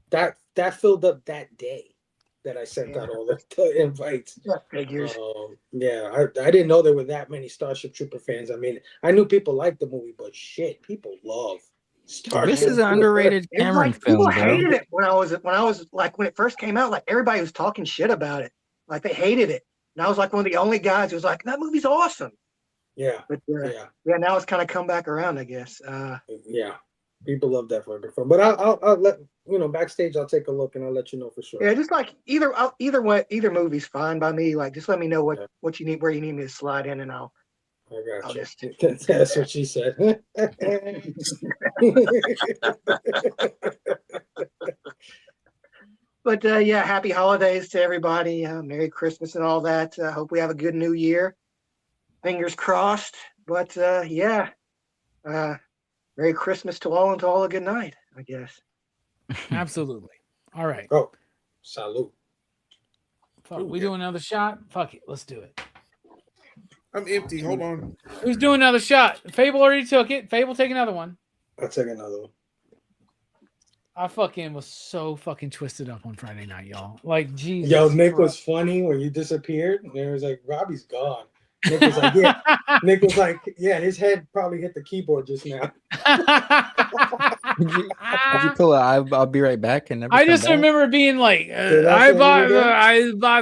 That filled up that day that I sent out all the invites. Yeah, figures. I didn't know there were that many Starship Trooper fans. I mean, I knew people liked the movie, but shit, people love Starship. This is an underrated Cameron film, people bro. hated it when it first came out. Like everybody was talking shit about it. Like they hated it. And I was like one of the only guys who was like, that movie's awesome. Yeah. But now it's kind of come back around, I guess. Yeah. People love that fucking film. But I'll let backstage I'll take a look and I'll let you know for sure. Yeah, just like either movie's fine by me. Like just let me know what you need, where you need me to slide in, and I'll got you. That's what she said. But happy holidays to everybody. Merry Christmas and all that. Hope we have a good new year. Fingers crossed. But Merry Christmas to all, and to all a good night, I guess. Absolutely. All right. Oh, salute. Fuck, we do another shot? Fuck it. Let's do it. I'm empty. Hold on. Who's doing another shot? Fable already took it. Fable, take another one. I'll take another one. I fucking was so fucking twisted up on Friday night, y'all. Like, Jesus. Yo, Nick was funny when you disappeared. And it was like, Robbie's gone. Nick was like, yeah. Nick was like, yeah, his head probably hit the keyboard just now. Did you pull I'll be right back and never I just remember being like, I bought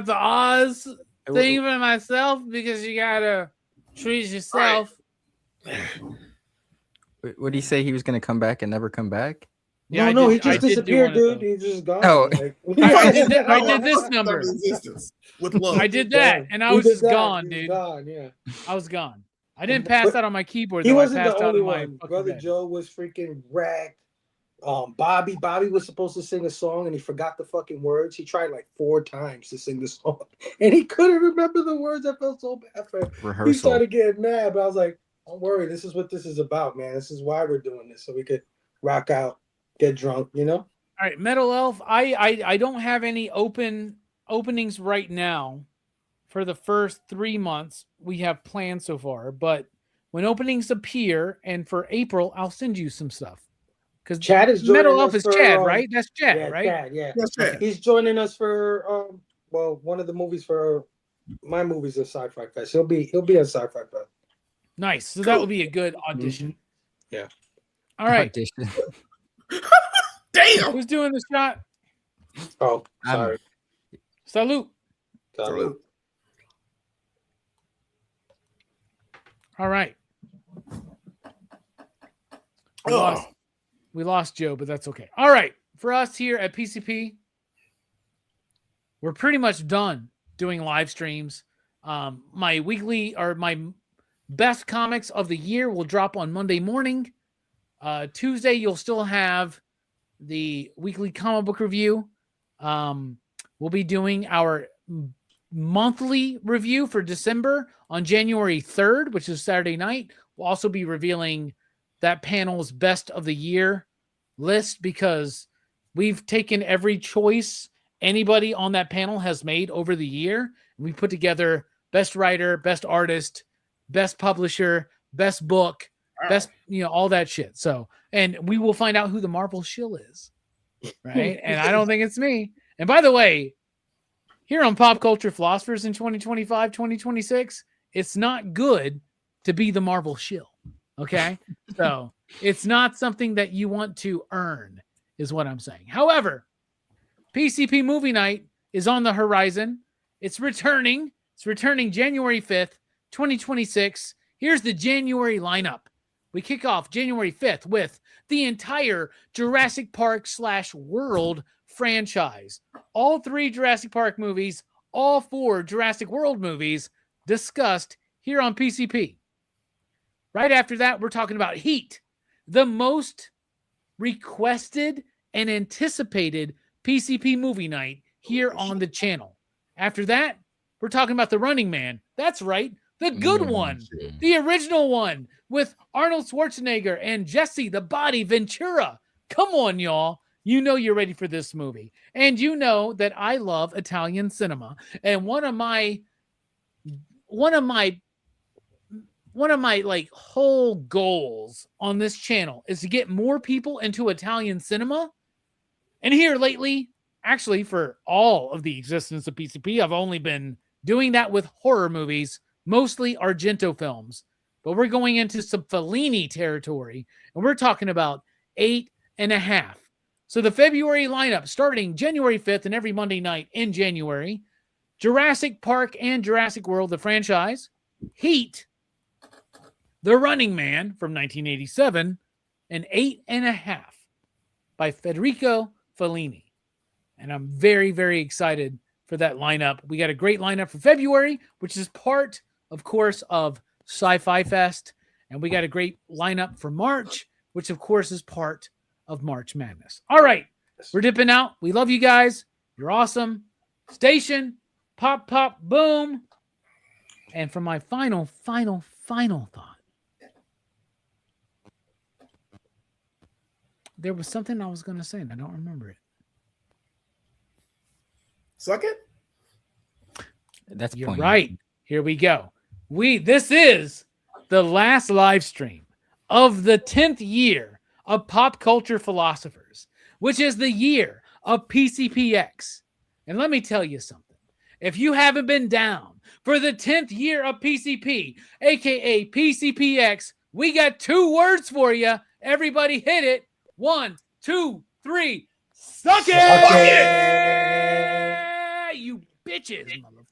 the Oz thing for myself because you gotta treat yourself. What did he say? He was gonna come back and never come back? Yeah, no, he just disappeared, dude. He's just gone. Oh. I did this number. With love. I did that, and I was just gone, dude. Gone, yeah. I was gone. I didn't pass out on my keyboard. He though. wasn't I passed the out only on my one. Brother bed. Joe was freaking wrecked. Bobby was supposed to sing a song and he forgot the fucking words. He tried like 4 times to sing the song and he couldn't remember the words. I felt so bad for him. Rehearsal. He started getting mad, but I was like, don't worry, this is what this is about, man. This is why we're doing this, so we could rock out, get drunk, All right, Metal Elf. I don't have any openings right now for the first 3 months we have planned so far, but when openings appear, and for April, I'll send you some stuff. Because Chad is Metal joining Elf us is for, Chad, right? That's Chad, yeah, right? Chad, yeah. That's Chad. He's joining us for one of the movies for my movies at Sci-Fi Fest. He'll be at Sci-Fi Fest. Nice. So that would be a good audition. Yeah. All right. Audition. Damn. Who's doing the shot? Oh, sorry. Salute. Salute. All right. We lost Joe, but that's okay. All right. For us here at PCP, we're pretty much done doing live streams. My weekly or my best comics of the year will drop on Monday morning. Tuesday, you'll still have the weekly comic book review. We'll be doing our monthly review for December on January 3rd, which is Saturday night. We'll also be revealing that panel's best of the year list because we've taken every choice anybody on that panel has made over the year. And we put together best writer, best artist, best publisher, best book, best, all that shit. So, and we will find out who the Marvel shill is. Right. And I don't think it's me. And by the way, here on Pop Culture Philosophers in 2025, 2026, it's not good to be the Marvel shill. Okay. So it's not something that you want to earn, is what I'm saying. However, PCP Movie Night is on the horizon. It's returning. It's returning January 5th, 2026. Here's the January lineup. We kick off January 5th with the entire Jurassic Park / World franchise. All 3 Jurassic Park movies, all 4 Jurassic World movies discussed here on PCP. Right after that, we're talking about Heat, the most requested and anticipated PCP movie night here on the channel. After that, we're talking about The Running Man. That's right, the good one, the original one with Arnold Schwarzenegger and Jesse the Body Ventura. Come on, y'all. You know you're ready for this movie. And you know that I love Italian cinema. And one of my like whole goals on this channel is to get more people into Italian cinema. And here lately, actually for all of the existence of PCP, I've only been doing that with horror movies, mostly Argento films. But we're going into some Fellini territory, and we're talking about 8.5. So the February lineup starting January 5th and every Monday night in January, Jurassic Park and Jurassic World, the franchise, Heat, The Running Man from 1987, and 8.5 by Federico Fellini. And I'm very, very excited for that lineup. We got a great lineup for February, which is part, of course, of Sci-Fi Fest. And we got a great lineup for March, which, of course, is part of March Madness. All right. We're dipping out. We love you guys. You're awesome. Station, pop, pop, boom. And for my final thought, there was something I was going to say, and I don't remember it. Suck it? That's You're poignant. right. Here we go. This is the last live stream of the 10th year of Pop Culture Philosophers, which is the year of PCPX. And let me tell you something. If you haven't been down for the 10th year of PCP, aka PCPX, we got 2 words for you. Everybody hit it. 1, 2, 3. Suck it! You bitches, motherfucker.